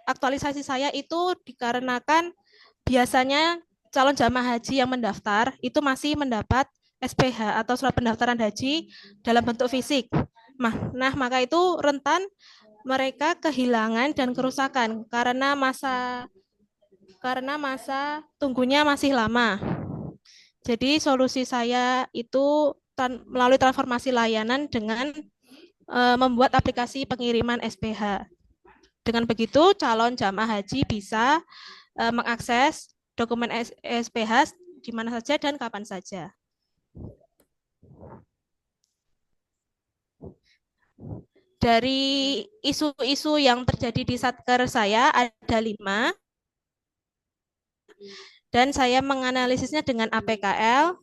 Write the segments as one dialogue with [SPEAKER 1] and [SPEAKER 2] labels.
[SPEAKER 1] aktualisasi saya itu dikarenakan biasanya calon jamaah haji yang mendaftar itu masih mendapat SPH atau surat pendaftaran haji dalam bentuk fisik. Maka itu rentan mereka kehilangan dan kerusakan karena masa tunggunya masih lama. Jadi solusi saya itu melalui transformasi layanan dengan membuat aplikasi pengiriman SPH. Dengan begitu, calon jamaah haji bisa mengakses dokumen SPH di mana saja dan kapan saja. Dari isu-isu yang terjadi di Satker saya ada 5, dan saya menganalisisnya dengan APKL,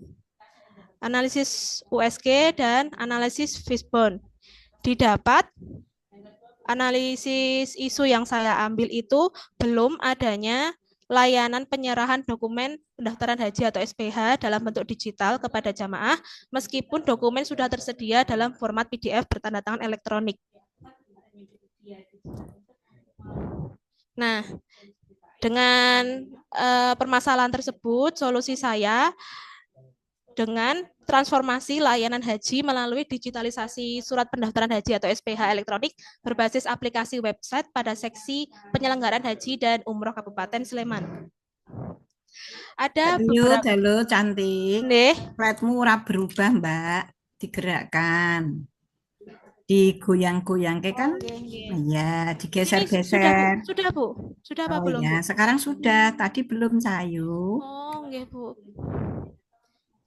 [SPEAKER 1] analisis USG, dan analisis Fishbone. Didapat analisis isu yang saya ambil itu belum adanya layanan penyerahan dokumen pendaftaran haji atau SPH dalam bentuk digital kepada jamaah, meskipun dokumen sudah tersedia dalam format PDF bertanda tangan elektronik. Nah, dengan permasalahan tersebut, solusi saya dengan transformasi layanan haji melalui digitalisasi surat pendaftaran haji atau SPH elektronik berbasis aplikasi website pada seksi penyelenggaraan haji dan umroh Kabupaten Sleman. Ada beberapa.
[SPEAKER 2] Halo, cantik.
[SPEAKER 1] Nih.
[SPEAKER 2] Flatmu ora berubah, Mbak. Digerakkan. Digoyang-goyang kan? Ya, digeser-geser.
[SPEAKER 1] Sudah, Bu. Sudah apa belum,
[SPEAKER 2] Ya,
[SPEAKER 1] Bu?
[SPEAKER 2] sekarang sudah. Tadi belum, Cahayu.
[SPEAKER 1] Oh, nggih, Bu.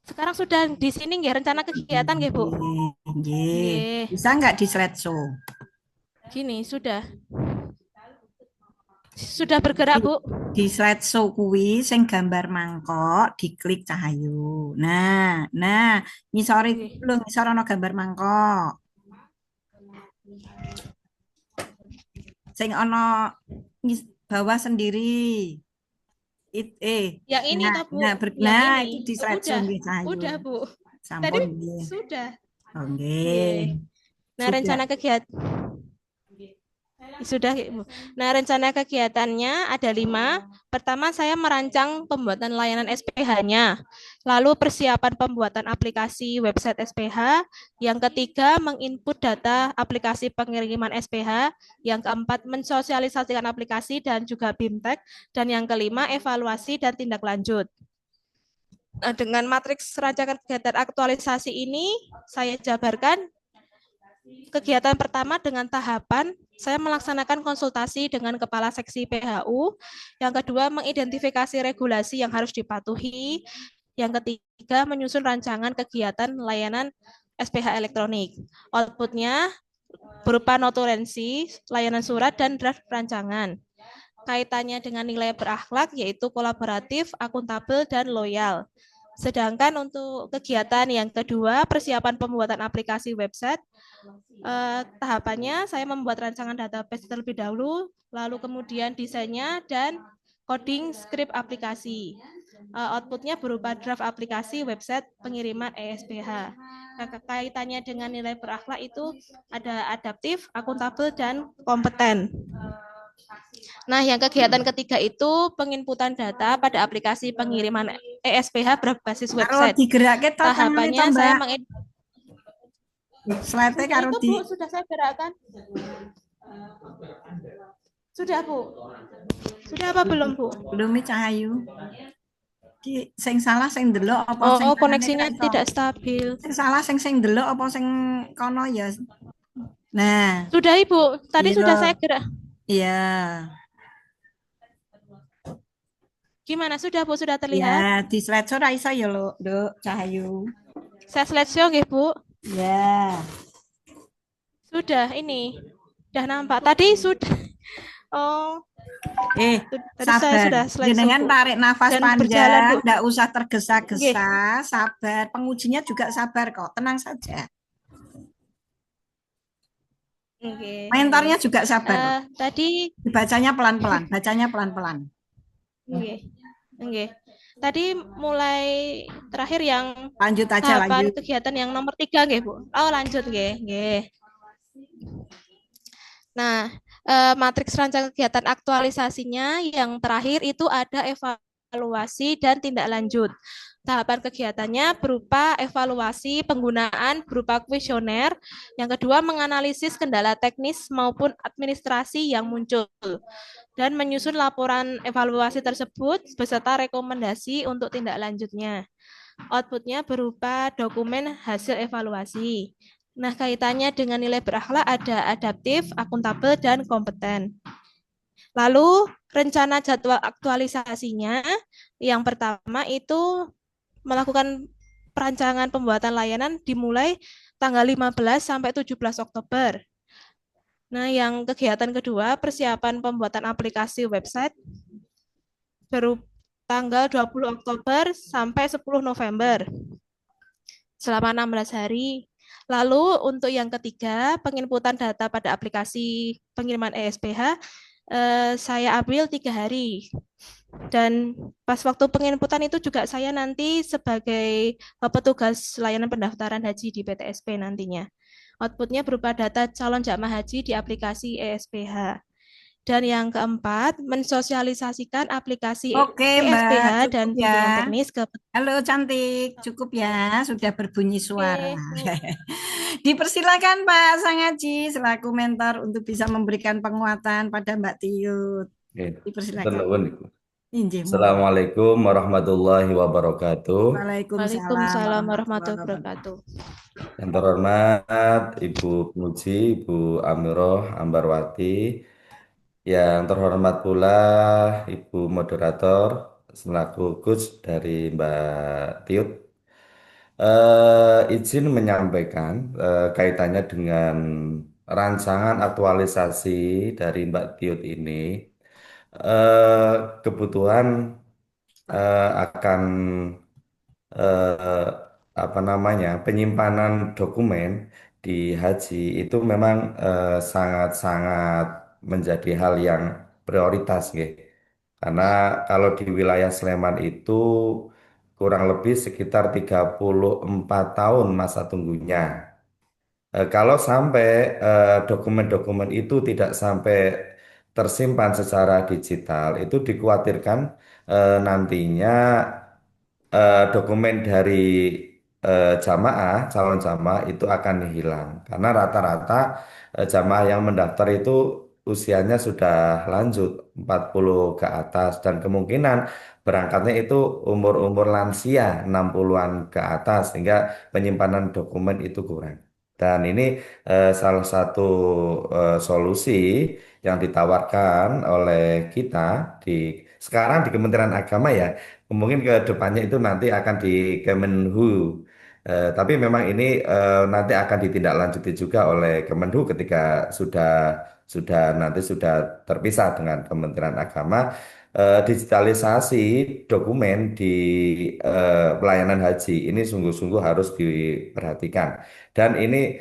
[SPEAKER 1] Sekarang sudah di sini nggih rencana kegiatan nggih, Bu?
[SPEAKER 2] Nggih. Bisa nggak di slideshow?
[SPEAKER 1] Gini, sudah. Sudah bergerak, Bu?
[SPEAKER 2] Di slideshow kuwi sing gambar mangkok diklik Cahayu. Nah, ngisore belum ngisor ana gambar mangkok. Sing ana bawah sendiri.
[SPEAKER 1] Yang ini toh, Bu.
[SPEAKER 2] Nah, itu di slideshow nggih Cahayu.
[SPEAKER 1] Udah, Bu.
[SPEAKER 2] Sampun
[SPEAKER 1] Tadi
[SPEAKER 2] nggih.
[SPEAKER 1] sudah.
[SPEAKER 2] Oh, nggih.
[SPEAKER 1] Nah, rencana kegiatan sudah, Bu. Nah, rencana kegiatannya ada 5. Pertama, saya merancang pembuatan layanan SPH-nya. Lalu persiapan pembuatan aplikasi website SPH. Yang ketiga, menginput data aplikasi pengiriman SPH. Yang keempat, mensosialisasikan aplikasi dan juga BIMTEK. Dan yang kelima, evaluasi dan tindak lanjut. Nah, dengan matriks rancangan kegiatan aktualisasi ini, saya jabarkan kegiatan pertama dengan tahapan, saya melaksanakan konsultasi dengan Kepala Seksi PHU. Yang kedua, mengidentifikasi regulasi yang harus dipatuhi. Yang ketiga, menyusun rancangan kegiatan layanan SPH elektronik. Outputnya berupa notulensi, layanan surat, dan draft rancangan. Kaitannya dengan nilai berakhlak, yaitu kolaboratif, akuntabel, dan loyal. Sedangkan untuk kegiatan yang kedua, persiapan pembuatan aplikasi website, tahapannya saya membuat rancangan database terlebih dahulu, lalu kemudian desainnya dan coding script aplikasi. Outputnya berupa draft aplikasi website pengiriman ESPH. Kaitannya dengan nilai berakhlak itu ada adaptif, akuntabel, dan kompeten. Nah, yang kegiatan ketiga itu penginputan data pada aplikasi pengiriman ESPH berbasis website. Tahapannya saya
[SPEAKER 2] slide karo
[SPEAKER 1] itu, Bu, sudah saya gerakkan. Sudah, Bu. Sudah apa belum, Bu?
[SPEAKER 2] Belum, Cahayu. Sing salah sing delok apa sing
[SPEAKER 1] koneksinya tidak stabil.
[SPEAKER 2] Sing salah sing delok apa sing kono ya. Nah.
[SPEAKER 1] Sudah, Ibu. Tadi sudah saya gerak.
[SPEAKER 2] Iya.
[SPEAKER 1] Gimana? Sudah, Bu? Sudah terlihat?
[SPEAKER 2] Ya, di slideshow ra iso ya, Duk, Cahayu.
[SPEAKER 1] Saya slideshow nggih, Bu.
[SPEAKER 2] Ya.
[SPEAKER 1] Sudah, ini. Sudah nampak. Tadi sudah. Oh.
[SPEAKER 2] Sabar. Jenengan tarik nafas panjang, enggak usah tergesa-gesa, sabar. Pengujinya juga sabar kok, tenang saja. Mentornya juga sabar.
[SPEAKER 1] Tadi
[SPEAKER 2] dibacanya pelan-pelan, bacanya pelan-pelan.
[SPEAKER 1] Tadi mulai terakhir yang
[SPEAKER 2] lanjut aja lanjut.
[SPEAKER 1] Kegiatan yang nomor 3 nggih, Bu. Oh, lanjut nggih. Nah, matriks rancang kegiatan aktualisasinya yang terakhir itu ada evaluasi dan tindak lanjut. Tahapan kegiatannya berupa evaluasi penggunaan berupa kuesioner. Yang kedua, menganalisis kendala teknis maupun administrasi yang muncul dan menyusun laporan evaluasi tersebut beserta rekomendasi untuk tindak lanjutnya. Outputnya berupa dokumen hasil evaluasi. Nah, kaitannya dengan nilai berakhlak ada adaptif, akuntabel, dan kompeten. Lalu, rencana jadwal aktualisasinya yang pertama itu melakukan perancangan pembuatan layanan dimulai tanggal 15 sampai 17 Oktober. Nah, yang kegiatan kedua, persiapan pembuatan aplikasi website baru tanggal 20 Oktober sampai 10 November selama 16 hari. Lalu untuk yang ketiga, penginputan data pada aplikasi pengiriman ESPH, saya ambil 3 hari. Dan pas waktu penginputan itu juga saya nanti sebagai petugas layanan pendaftaran haji di PTSP nantinya. Outputnya berupa data calon jamaah haji di aplikasi ESPH. Dan yang keempat, mensosialisasikan aplikasi
[SPEAKER 2] Oke, Mbak,
[SPEAKER 1] ESPH
[SPEAKER 2] cukup
[SPEAKER 1] dan
[SPEAKER 2] ya.
[SPEAKER 1] bimbingan teknis ke
[SPEAKER 2] Halo, cantik. Cukup ya, sudah berbunyi suara.
[SPEAKER 1] Oke, Bu.
[SPEAKER 2] Dipersilakan Pak Sangaji selaku mentor untuk bisa memberikan penguatan pada Mbak Tiut.
[SPEAKER 3] Oke,
[SPEAKER 2] Dipersilakan.
[SPEAKER 3] Tentuun, Ibu.
[SPEAKER 2] Injih, monggo.
[SPEAKER 3] Assalamualaikum warahmatullahi wabarakatuh.
[SPEAKER 2] Waalaikumsalam
[SPEAKER 1] Waalaikumsalam
[SPEAKER 2] warahmatullahi
[SPEAKER 1] warahmatullahi
[SPEAKER 2] wabarakatuh.
[SPEAKER 1] wabarakatuh.
[SPEAKER 3] Yang terhormat Ibu Muji, Ibu Amiroh Ambarwati. Yang terhormat pula Ibu Moderator selaku coach dari Mbak Tiut. Izin menyampaikan kaitannya dengan rancangan aktualisasi dari Mbak Tiut ini. Kebutuhan akan eh, apa namanya penyimpanan dokumen di haji itu memang sangat-sangat menjadi hal yang prioritas, nggih. Karena kalau di wilayah Sleman itu kurang lebih sekitar 34 tahun masa tunggunya. Kalau sampai dokumen-dokumen itu tidak sampai tersimpan secara digital, itu dikhawatirkan nantinya dokumen dari jamaah, calon jamaah itu akan hilang. Karena rata-rata jamaah yang mendaftar itu usianya sudah lanjut 40 ke atas dan kemungkinan berangkatnya itu umur-umur lansia 60-an ke atas sehingga penyimpanan dokumen itu kurang. Dan ini salah satu solusi yang ditawarkan oleh kita di sekarang di Kementerian Agama ya. Mungkin ke depannya itu nanti akan di Kemenhu. Tapi memang ini nanti akan ditindaklanjuti juga oleh Kemenhu ketika sudah terpisah dengan Kementerian Agama. Digitalisasi dokumen di pelayanan haji ini sungguh-sungguh harus diperhatikan. Dan ini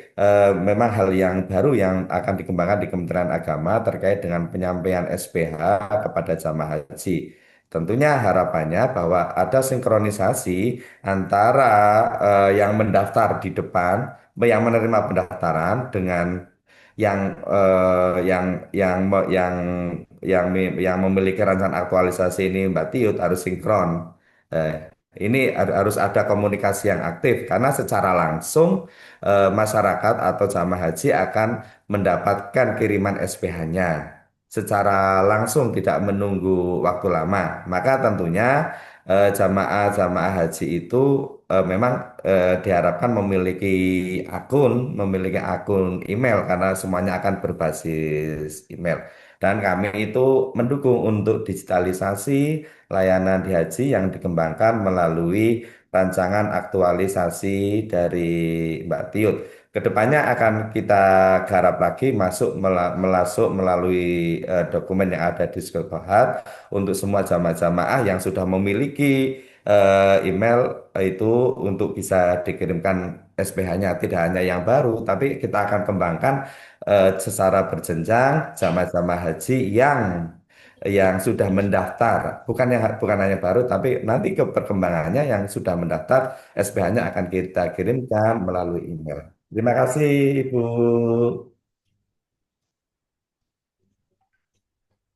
[SPEAKER 3] memang hal yang baru yang akan dikembangkan di Kementerian Agama terkait dengan penyampaian SPH kepada jamaah haji. Tentunya harapannya bahwa ada sinkronisasi antara yang mendaftar di depan, yang menerima pendaftaran dengan yang yang memiliki rancangan aktualisasi ini Mbak Tiut harus sinkron. Ini harus ada komunikasi yang aktif karena secara langsung masyarakat atau jamaah haji akan mendapatkan kiriman SPH-nya secara langsung tidak menunggu waktu lama. Maka tentunya jamaah-jamaah haji itu memang diharapkan memiliki akun email karena semuanya akan berbasis email. Dan kami itu mendukung untuk digitalisasi layanan di haji yang dikembangkan melalui rancangan aktualisasi dari Mbak Tiut. Kedepannya akan kita garap lagi masuk melalui dokumen yang ada di Skokohat untuk semua jamaah-jamaah yang sudah memiliki email itu untuk bisa dikirimkan SPH-nya tidak hanya yang baru, tapi kita akan kembangkan secara berjenjang jamaah-jamaah haji yang sudah mendaftar, bukan hanya baru, tapi nanti ke perkembangannya yang sudah mendaftar SPH-nya akan kita kirimkan melalui email. Terima kasih, Ibu.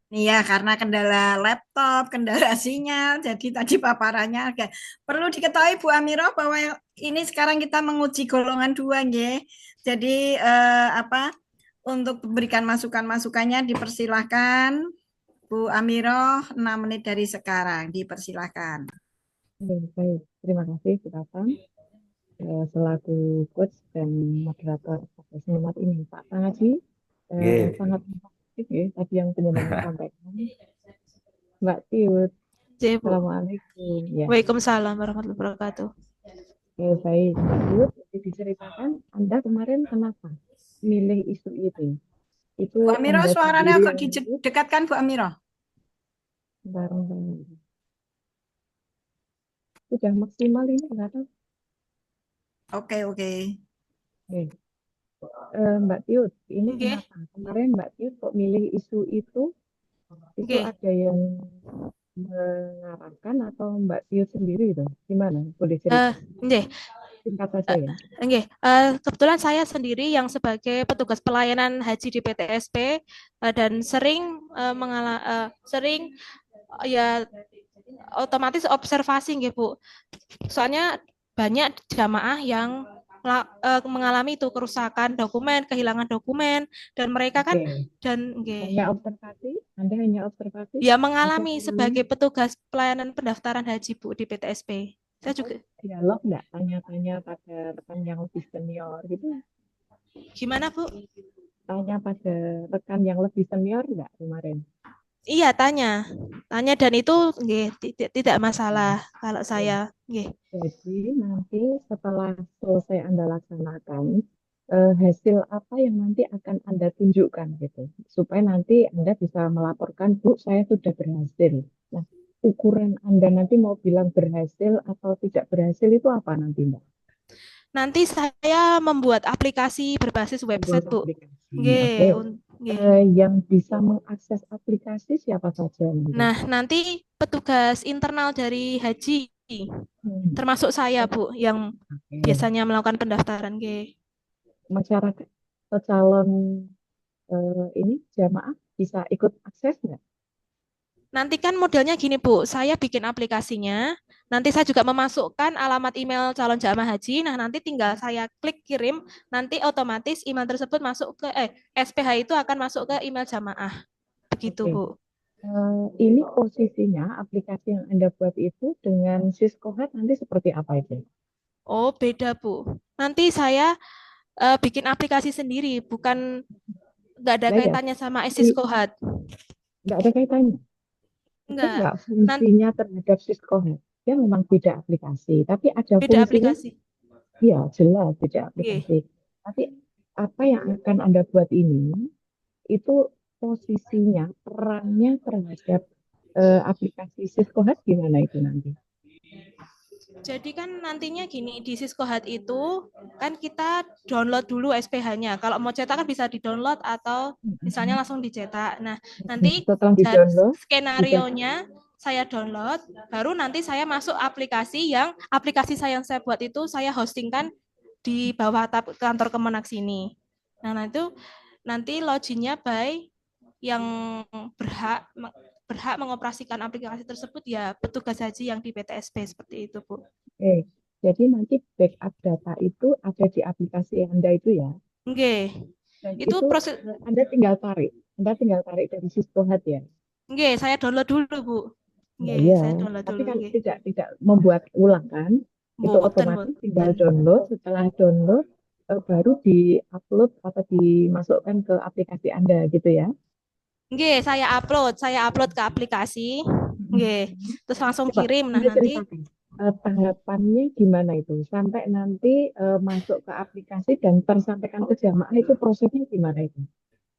[SPEAKER 2] Iya, karena kendala laptop, kendala sinyal, jadi tadi paparannya agak perlu diketahui Bu Amiro bahwa ini sekarang kita menguji golongan dua, nggih. Jadi apa untuk memberikan masukan-masukannya dipersilahkan Bu Amiro 6 menit dari sekarang, dipersilahkan.
[SPEAKER 4] Baik, terima kasih Bu Tatang. Selaku coach dan moderator pada seminar ini, Pak Pangaji,
[SPEAKER 3] Nggih.
[SPEAKER 4] sangat informatif ya tadi yang penjelasan sampaikan. Mbak Tiut,
[SPEAKER 1] J, Bu.
[SPEAKER 4] Assalamualaikum. Ya,
[SPEAKER 1] Waalaikumsalam warahmatullahi wabarakatuh.
[SPEAKER 4] baik. Mbak Tiut, jadi diceritakan Anda kemarin kenapa milih isu itu? Itu
[SPEAKER 2] Bu Amiro
[SPEAKER 4] Anda
[SPEAKER 2] suaranya
[SPEAKER 4] sendiri
[SPEAKER 2] kok
[SPEAKER 4] yang menyebut,
[SPEAKER 2] didekatkan Bu Amiro.
[SPEAKER 4] bareng-bareng. Sudah maksimal ini enggak tahu.
[SPEAKER 2] Oke, oke.
[SPEAKER 4] Oke. Mbak Tiut, ini
[SPEAKER 1] Oke,
[SPEAKER 4] kenapa? Kemarin Mbak Tiut kok milih isu itu
[SPEAKER 1] oke.
[SPEAKER 4] ada yang mengarahkan atau Mbak Tiut sendiri itu? Gimana? Boleh cerita?
[SPEAKER 1] Nggih,
[SPEAKER 4] Singkat saja ya.
[SPEAKER 1] nggih. Kebetulan saya sendiri yang sebagai petugas pelayanan haji di PTSP dan sering sering ya otomatis observasi nggih Bu. Soalnya banyak jamaah yang mengalami itu kerusakan dokumen, kehilangan dokumen, dan mereka kan
[SPEAKER 4] Oke.
[SPEAKER 1] dan nggih,
[SPEAKER 4] Hanya observasi? Anda hanya observasi?
[SPEAKER 1] ya
[SPEAKER 4] Ada
[SPEAKER 1] mengalami
[SPEAKER 4] temuan
[SPEAKER 1] sebagai petugas pelayanan pendaftaran haji Bu di PTSP. Saya juga
[SPEAKER 4] dialog nggak? Tanya-tanya pada rekan yang lebih senior gitu?
[SPEAKER 1] gimana Bu?
[SPEAKER 4] Tanya pada rekan yang lebih senior nggak kemarin?
[SPEAKER 1] Iya tanya dan itu nggih, tidak masalah kalau
[SPEAKER 4] Oke.
[SPEAKER 1] saya nggih.
[SPEAKER 4] Jadi nanti setelah selesai Anda laksanakan, hasil apa yang nanti akan Anda tunjukkan gitu, supaya nanti Anda bisa melaporkan, Bu, saya sudah berhasil. Nah, ukuran Anda nanti mau bilang berhasil atau tidak berhasil itu apa nanti, Mbak?
[SPEAKER 1] Nanti saya membuat aplikasi berbasis
[SPEAKER 4] Membuat
[SPEAKER 1] website Bu.
[SPEAKER 4] aplikasi.
[SPEAKER 1] Nggih,
[SPEAKER 4] Oke.
[SPEAKER 1] nggih.
[SPEAKER 4] Yang bisa mengakses aplikasi siapa saja nanti?
[SPEAKER 1] Nah, nanti petugas internal dari haji, termasuk saya, Bu, yang
[SPEAKER 4] Oke.
[SPEAKER 1] biasanya melakukan pendaftaran.
[SPEAKER 4] Masyarakat atau calon ini jamaah bisa ikut akses nggak?
[SPEAKER 1] Nanti kan modelnya gini, Bu, saya bikin aplikasinya, nanti saya juga memasukkan alamat email calon jamaah haji, nah nanti tinggal saya klik kirim, nanti otomatis email tersebut masuk ke, SPH itu akan masuk ke email jamaah. Begitu,
[SPEAKER 4] Oke.
[SPEAKER 1] Bu.
[SPEAKER 4] Ini posisinya aplikasi yang Anda buat itu dengan Cisco Head nanti seperti apa itu?
[SPEAKER 1] Oh, beda, Bu. Nanti saya bikin aplikasi sendiri, bukan nggak ada
[SPEAKER 4] Nah ya,
[SPEAKER 1] kaitannya sama Cisco Hut.
[SPEAKER 4] nggak ada kaitannya. Itu
[SPEAKER 1] Nggak.
[SPEAKER 4] nggak
[SPEAKER 1] Nanti
[SPEAKER 4] fungsinya terhadap Cisco Head. Dia memang beda aplikasi, tapi ada
[SPEAKER 1] beda
[SPEAKER 4] fungsinya.
[SPEAKER 1] aplikasi.
[SPEAKER 4] Iya, jelas beda
[SPEAKER 1] Oke.
[SPEAKER 4] aplikasi. Tapi apa yang akan Anda buat ini, itu posisinya, perannya terhadap aplikasi Cisco Head gimana itu nanti?
[SPEAKER 1] Jadi kan nantinya gini, di Cisco Hut itu kan kita download dulu SPH-nya. Kalau mau cetak kan bisa di-download atau misalnya langsung dicetak. Nah, nanti
[SPEAKER 4] Setelah di-download, bisa
[SPEAKER 1] skenario-nya saya download, baru nanti saya masuk aplikasi saya yang saya buat itu saya hostingkan di bawah kantor Kemenak sini. Nah, itu nanti loginnya by yang berhak berhak mengoperasikan aplikasi tersebut ya petugas haji yang di PTSP seperti itu, Bu.
[SPEAKER 4] Oke, jadi nanti backup data itu ada di aplikasi Anda itu ya.
[SPEAKER 1] Oke.
[SPEAKER 4] Dan
[SPEAKER 1] Itu
[SPEAKER 4] itu
[SPEAKER 1] proses
[SPEAKER 4] Anda tinggal tarik. Anda tinggal tarik dari Cisco Head ya.
[SPEAKER 1] Oke, saya download dulu, Bu.
[SPEAKER 4] Ya,
[SPEAKER 1] Oke,
[SPEAKER 4] iya.
[SPEAKER 1] saya download
[SPEAKER 4] Tapi
[SPEAKER 1] dulu.
[SPEAKER 4] kan
[SPEAKER 1] Oke.
[SPEAKER 4] tidak membuat ulang kan. Itu
[SPEAKER 1] Boten,
[SPEAKER 4] otomatis tinggal download. Setelah download baru di-upload atau dimasukkan ke aplikasi Anda gitu ya.
[SPEAKER 1] Oke, saya upload ke aplikasi. Oke, terus langsung
[SPEAKER 4] Coba
[SPEAKER 1] kirim. Nah,
[SPEAKER 4] Anda
[SPEAKER 1] nanti
[SPEAKER 4] ceritakan tahapannya gimana itu sampai nanti masuk ke aplikasi dan tersampaikan ke jamaah itu prosesnya gimana itu?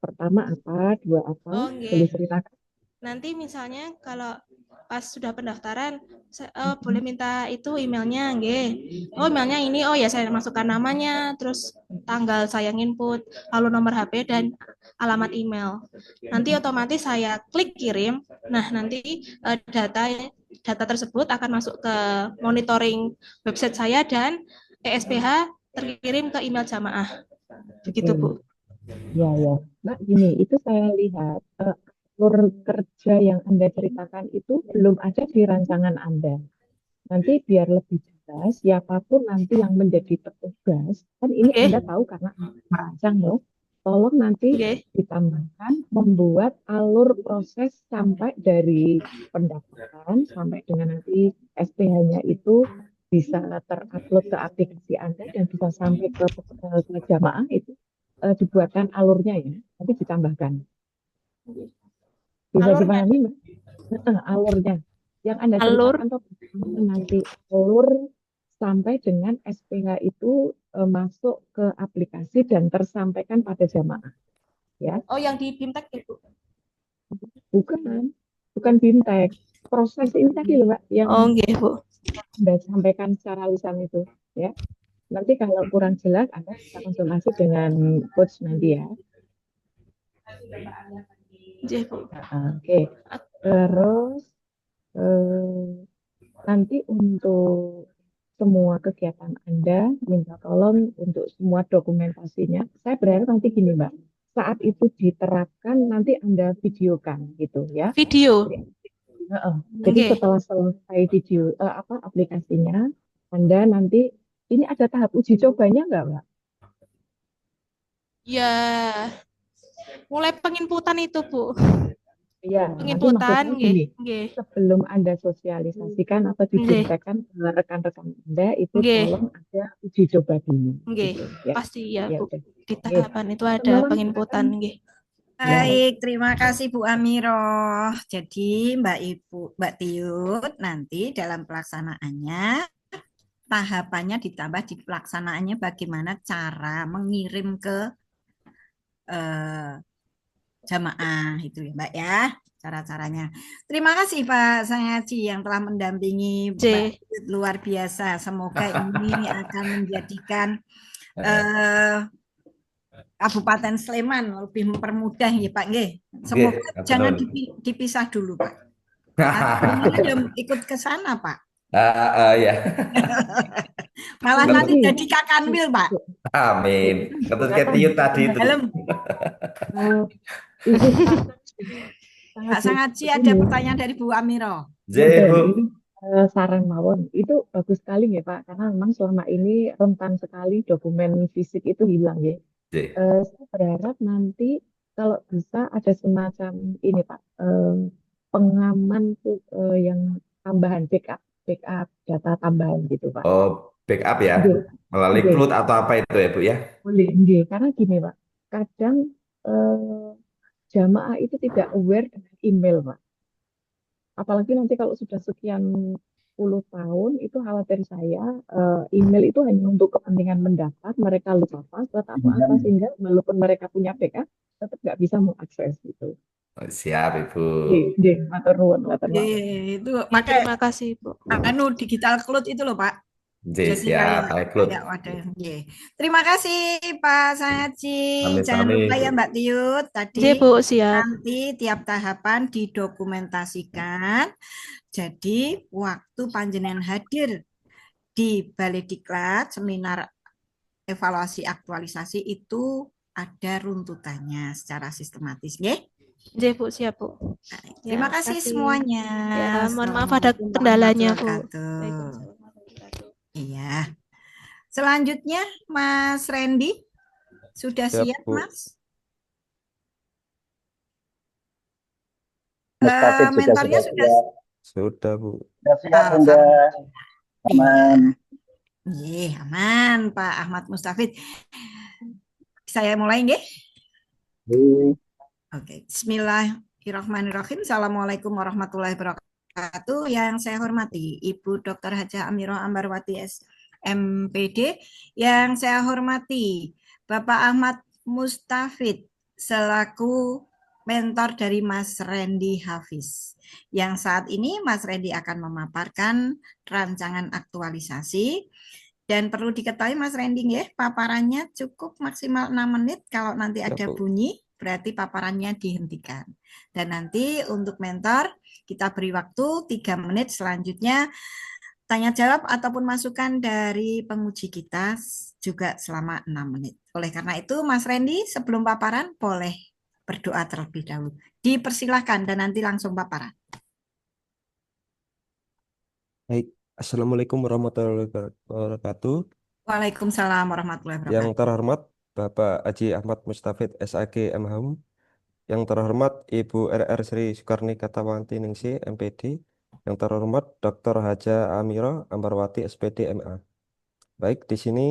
[SPEAKER 4] Pertama apa, dua apa? Boleh
[SPEAKER 1] oke.
[SPEAKER 4] ceritakan?
[SPEAKER 1] Nanti misalnya kalau pas sudah pendaftaran, boleh minta itu emailnya, nggih. Oh, emailnya ini, oh ya saya masukkan namanya, terus tanggal saya input, lalu nomor HP dan alamat email. Nanti otomatis saya klik kirim. Nah, nanti data tersebut akan masuk ke monitoring website saya dan ESPH terkirim ke email jamaah. Begitu,
[SPEAKER 4] Oke.
[SPEAKER 1] Bu.
[SPEAKER 4] Ya, ya. Mbak, gini, itu saya lihat alur kerja yang Anda ceritakan itu belum ada di rancangan Anda. Nanti biar lebih jelas, siapapun nanti yang menjadi petugas, kan ini
[SPEAKER 1] Oke,
[SPEAKER 4] Anda tahu karena Anda merancang loh, tolong nanti
[SPEAKER 1] oke.
[SPEAKER 4] ditambahkan membuat alur proses sampai dari pendaftaran sampai dengan nanti SPH-nya itu bisa terupload ke aplikasi Anda dan bisa sampai ke jamaah itu dibuatkan alurnya ya, nanti ditambahkan. Bisa
[SPEAKER 1] Alurnya,
[SPEAKER 4] dipahami, Mbak? Alurnya. Yang Anda
[SPEAKER 1] alur.
[SPEAKER 4] ceritakan tuh nanti alur sampai dengan SPH itu masuk ke aplikasi dan tersampaikan pada jamaah. Ya,
[SPEAKER 1] Oh, yang di Bimtek itu.
[SPEAKER 4] bukan BIMTEK. Proses ini tadi loh, Mbak, yang
[SPEAKER 1] Oh, nggih, Bu.
[SPEAKER 4] Anda sampaikan secara lisan itu. Ya, nanti kalau kurang jelas, Anda bisa konsultasi dengan coach nanti ya.
[SPEAKER 1] Nggih, Bu.
[SPEAKER 4] Oke. Terus nanti untuk semua kegiatan Anda, minta tolong untuk semua dokumentasinya. Saya berharap nanti gini, Mbak, saat itu diterapkan nanti Anda videokan gitu ya.
[SPEAKER 1] Video.
[SPEAKER 4] Jadi
[SPEAKER 1] Nggih.
[SPEAKER 4] setelah selesai video aplikasinya, Anda nanti ini ada tahap uji cobanya nggak, Mbak?
[SPEAKER 1] Ya, mulai penginputan itu, Bu.
[SPEAKER 4] Iya, nanti
[SPEAKER 1] Penginputan,
[SPEAKER 4] maksudnya
[SPEAKER 1] nggih.
[SPEAKER 4] gini,
[SPEAKER 1] Nggih.
[SPEAKER 4] sebelum Anda sosialisasikan atau
[SPEAKER 1] Nggih.
[SPEAKER 4] dibintekan ke rekan-rekan Anda, itu
[SPEAKER 1] Nggih.
[SPEAKER 4] tolong ada uji coba dulu.
[SPEAKER 1] Nggih.
[SPEAKER 4] Gitu, ya.
[SPEAKER 1] Pasti ya,
[SPEAKER 4] Ya
[SPEAKER 1] Bu.
[SPEAKER 4] udah.
[SPEAKER 1] Di
[SPEAKER 4] Oke.
[SPEAKER 1] tahapan itu ada
[SPEAKER 4] Teman-teman,
[SPEAKER 1] penginputan, nggih.
[SPEAKER 4] ya.
[SPEAKER 2] Baik, terima kasih Bu Amiro. Jadi Mbak Tiut nanti dalam pelaksanaannya tahapannya ditambah di pelaksanaannya bagaimana cara mengirim ke jamaah itu ya Mbak ya, cara-caranya. Terima kasih Pak Sangaji yang telah mendampingi Mbak
[SPEAKER 1] J.
[SPEAKER 2] Tiut, luar biasa. Semoga ini akan menjadikan Kabupaten Sleman lebih mempermudah ya Pak. Nggih. Semoga
[SPEAKER 3] Nggih,
[SPEAKER 2] jangan
[SPEAKER 3] betul.
[SPEAKER 2] dipisah dulu Pak. Ini udah ikut ke sana Pak.
[SPEAKER 3] Ya.
[SPEAKER 2] Malah
[SPEAKER 3] Betul.
[SPEAKER 2] nanti jadi Kakanwil Pak.
[SPEAKER 3] Amin. Ketus ketiut tadi itu.
[SPEAKER 2] Dalam
[SPEAKER 4] Ini
[SPEAKER 2] Pak Sangaji ada pertanyaan dari Bu Amiro.
[SPEAKER 3] Bu.
[SPEAKER 4] Saran mawon itu bagus sekali ya Pak, karena memang selama ini rentan sekali dokumen fisik itu hilang ya. Saya berharap nanti kalau bisa ada semacam ini Pak, pengaman yang tambahan backup data tambahan gitu Pak.
[SPEAKER 3] Oh, backup ya, melalui
[SPEAKER 4] Nggih.
[SPEAKER 3] cloud atau apa itu ya Bu ya?
[SPEAKER 4] Boleh, nggih. Karena gini Pak, kadang jamaah itu tidak aware dengan email Pak. Apalagi nanti kalau sudah sekian puluh tahun, itu khawatir saya email itu hanya untuk kepentingan mendaftar, mereka lupa password atau apa, sehingga walaupun mereka punya backup, tetap nggak bisa mengakses gitu.
[SPEAKER 3] Oh, siap Ibu.
[SPEAKER 4] Nggih, matur nuwun, matur nuwun.
[SPEAKER 2] Itu makanya
[SPEAKER 1] Terima kasih, Bu.
[SPEAKER 2] digital cloud itu loh Pak.
[SPEAKER 3] Jadi siap, cloud.
[SPEAKER 2] Terima kasih Pak Sangaji. Jangan lupa ya Mbak Tiut, tadi
[SPEAKER 1] Bu, siap.
[SPEAKER 2] nanti tiap tahapan didokumentasikan. Jadi waktu panjenengan hadir di Balai Diklat seminar evaluasi aktualisasi itu ada runtutannya secara sistematis, nggih?
[SPEAKER 1] Bu, siap, Bu.
[SPEAKER 2] Terima kasih semuanya.
[SPEAKER 1] Ya, mohon maaf ada kendalanya, Bu.
[SPEAKER 2] Iya. Selanjutnya Mas Randy sudah siap, Mas? Mentornya
[SPEAKER 5] sudah Bu.
[SPEAKER 2] Sudah. Aman. Aman Pak Ahmad Mustafid. Saya mulai nggih? Oke. Bismillahirrahmanirrahim. Assalamualaikum warahmatullahi wabarakatuh. Yang saya hormati Ibu Dr. Hajah Amiro Ambarwati MPD. Yang saya hormati Bapak Ahmad Mustafid selaku mentor dari Mas Randy Hafiz. Yang saat ini Mas Randy akan memaparkan rancangan aktualisasi. Dan perlu diketahui Mas Randy ya, paparannya cukup maksimal 6 menit. Kalau nanti ada bunyi, berarti paparannya dihentikan. Dan nanti untuk mentor, kita beri waktu 3 menit. Selanjutnya, tanya jawab ataupun masukan dari penguji kita juga selama 6 menit. Oleh karena itu, Mas Randy, sebelum paparan, boleh berdoa terlebih dahulu. Dipersilahkan dan nanti langsung paparan.
[SPEAKER 5] Baik, Assalamualaikum warahmatullahi wabarakatuh.
[SPEAKER 2] Waalaikumsalam warahmatullahi
[SPEAKER 5] Yang
[SPEAKER 2] wabarakatuh.
[SPEAKER 5] terhormat Bapak Haji Ahmad Mustafid SAG MHum, yang terhormat Ibu RR Sri Soekarni Katawanti Ningsih MPD, yang terhormat Dr. Haja Amiro Ambarwati SPD MA. Baik, di sini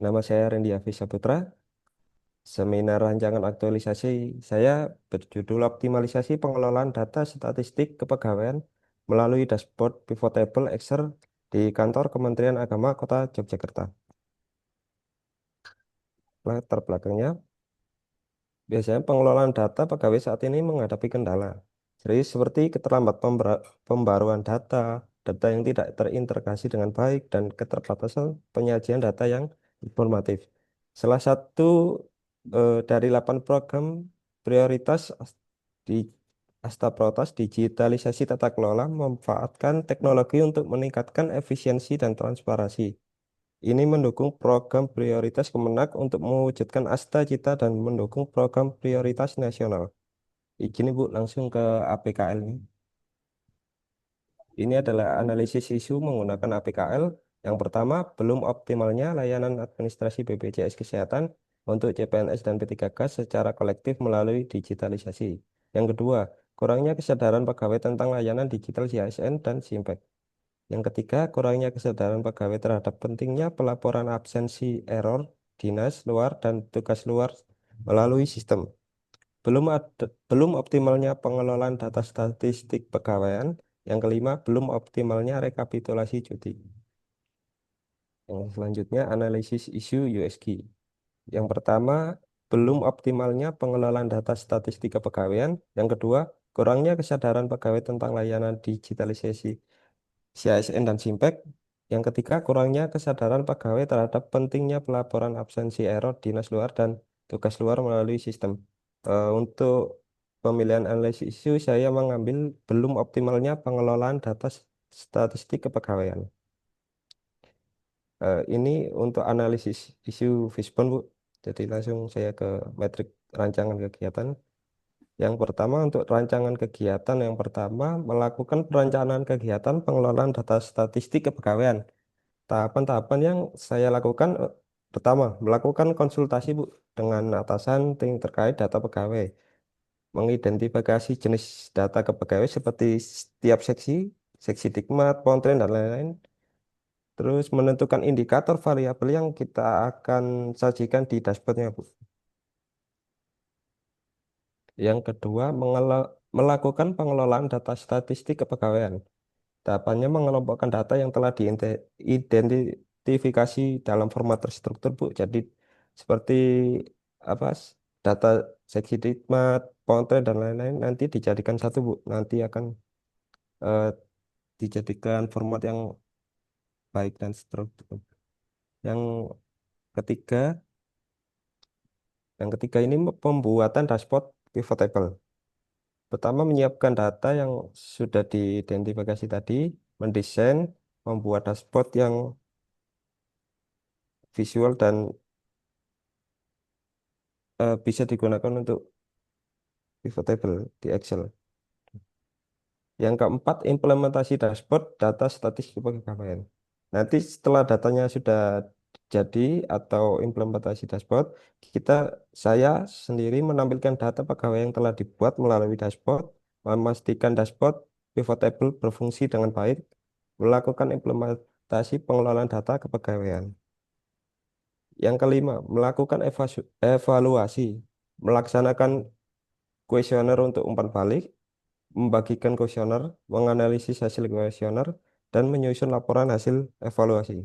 [SPEAKER 5] nama saya Randy Hafiz Saputra. Seminar rancangan aktualisasi saya berjudul Optimalisasi Pengelolaan Data Statistik Kepegawaian melalui Dashboard Pivotable Excel di Kantor Kementerian Agama Kota Yogyakarta. Latar belakangnya, biasanya pengelolaan data pegawai saat ini menghadapi kendala, serius seperti pembaruan data, data yang tidak terintegrasi dengan baik, dan keterbatasan penyajian data yang informatif. Salah satu dari 8 program prioritas di Astaprotas digitalisasi tata kelola memanfaatkan teknologi untuk meningkatkan efisiensi dan transparansi. Ini mendukung program prioritas Kemenak untuk mewujudkan Asta Cita dan mendukung program prioritas nasional. Izin Ibu langsung ke APKL ini. Ini adalah analisis isu menggunakan APKL. Yang pertama, belum optimalnya layanan administrasi BPJS Kesehatan untuk CPNS dan P3K secara kolektif melalui digitalisasi. Yang kedua, kurangnya kesadaran pegawai tentang layanan digital JSN dan SIMPEK. Yang ketiga, kurangnya kesadaran pegawai terhadap pentingnya pelaporan absensi error dinas luar dan tugas luar melalui sistem. Belum optimalnya pengelolaan data statistik pegawaian. Yang kelima, belum optimalnya rekapitulasi cuti. Yang selanjutnya, analisis isu USG. Yang pertama, belum optimalnya pengelolaan data statistik kepegawaian. Yang kedua, kurangnya kesadaran pegawai tentang layanan digitalisasi CASN dan SIMPEK. Yang ketiga, kurangnya kesadaran pegawai terhadap pentingnya pelaporan absensi error dinas luar dan tugas luar melalui sistem. Untuk pemilihan analisis isu, saya mengambil belum optimalnya pengelolaan data statistik kepegawaian. Ini untuk analisis isu Fishbone, Bu. Jadi langsung saya ke metrik rancangan kegiatan. Yang pertama untuk rancangan kegiatan, yang pertama melakukan perencanaan kegiatan pengelolaan data statistik kepegawaian. Tahapan-tahapan yang saya lakukan, pertama melakukan konsultasi, Bu, dengan atasan tim terkait data pegawai, mengidentifikasi jenis data kepegawai seperti setiap seksi, seksi dikmat, pontren, dan lain-lain. Terus menentukan indikator variabel yang kita akan sajikan di dashboardnya, Bu. Yang kedua, melakukan pengelolaan data statistik kepegawaian. Tahapannya mengelompokkan data yang telah diidentifikasi dalam format terstruktur, Bu. Jadi seperti apa? Data seksi dikmat, pontren, dan lain-lain nanti dijadikan satu, Bu. Nanti akan eh, dijadikan format yang baik dan struktur. Yang ketiga, yang ketiga ini pembuatan dashboard pivot table. Pertama, menyiapkan data yang sudah diidentifikasi tadi, mendesain, membuat dashboard yang visual dan bisa digunakan untuk pivot table di Excel. Yang keempat, implementasi dashboard data statistik kepegawaian. Nanti setelah datanya sudah jadi atau implementasi dashboard, saya sendiri menampilkan data pegawai yang telah dibuat melalui dashboard, memastikan dashboard pivot table berfungsi dengan baik, melakukan implementasi pengelolaan data kepegawaian. Yang kelima, melakukan evaluasi, melaksanakan kuesioner untuk umpan balik, membagikan kuesioner, menganalisis hasil kuesioner, dan menyusun laporan hasil evaluasi.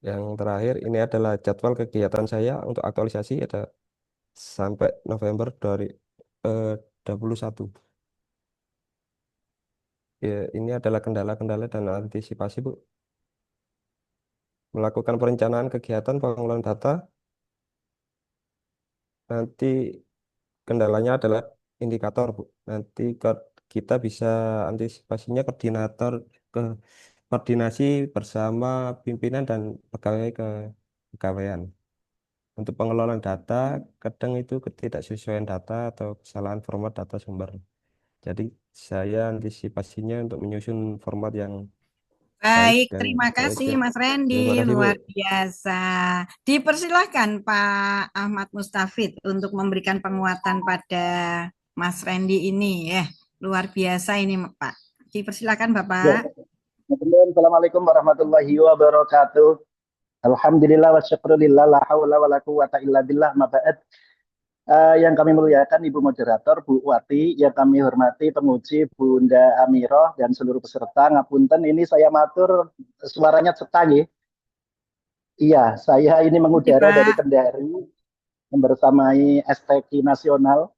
[SPEAKER 5] Yang terakhir, ini adalah jadwal kegiatan saya untuk aktualisasi ada sampai November 2021. Ya, ini adalah kendala-kendala dan antisipasi, Bu. Melakukan perencanaan kegiatan pengelolaan data, nanti kendalanya adalah indikator, Bu. Nanti kita bisa antisipasinya ke koordinasi bersama pimpinan dan pegawai kepegawaian. Untuk pengelolaan data, kadang itu ketidaksesuaian data atau kesalahan format data sumber. Jadi saya antisipasinya untuk menyusun format yang baik
[SPEAKER 2] Baik,
[SPEAKER 5] dan
[SPEAKER 2] terima kasih
[SPEAKER 5] ya.
[SPEAKER 2] Mas Randy,
[SPEAKER 5] Terima kasih Bu.
[SPEAKER 2] luar biasa. Dipersilahkan Pak Ahmad Mustafid untuk memberikan penguatan pada Mas Randy ini ya. Luar biasa ini Pak. Dipersilahkan
[SPEAKER 6] Ya,
[SPEAKER 2] Bapak.
[SPEAKER 6] Assalamualaikum warahmatullahi wabarakatuh. Alhamdulillah wa syukurillah la haula wa la quwata illa billah ma ba'd. Yang kami muliakan Ibu Moderator, Bu Wati, yang kami hormati penguji Bunda Amiroh dan seluruh peserta. Ngapunten ini saya matur suaranya cetak nggih. Iya, saya ini mengudara dari
[SPEAKER 2] Pak.
[SPEAKER 6] Kendari membersamai STQ Nasional.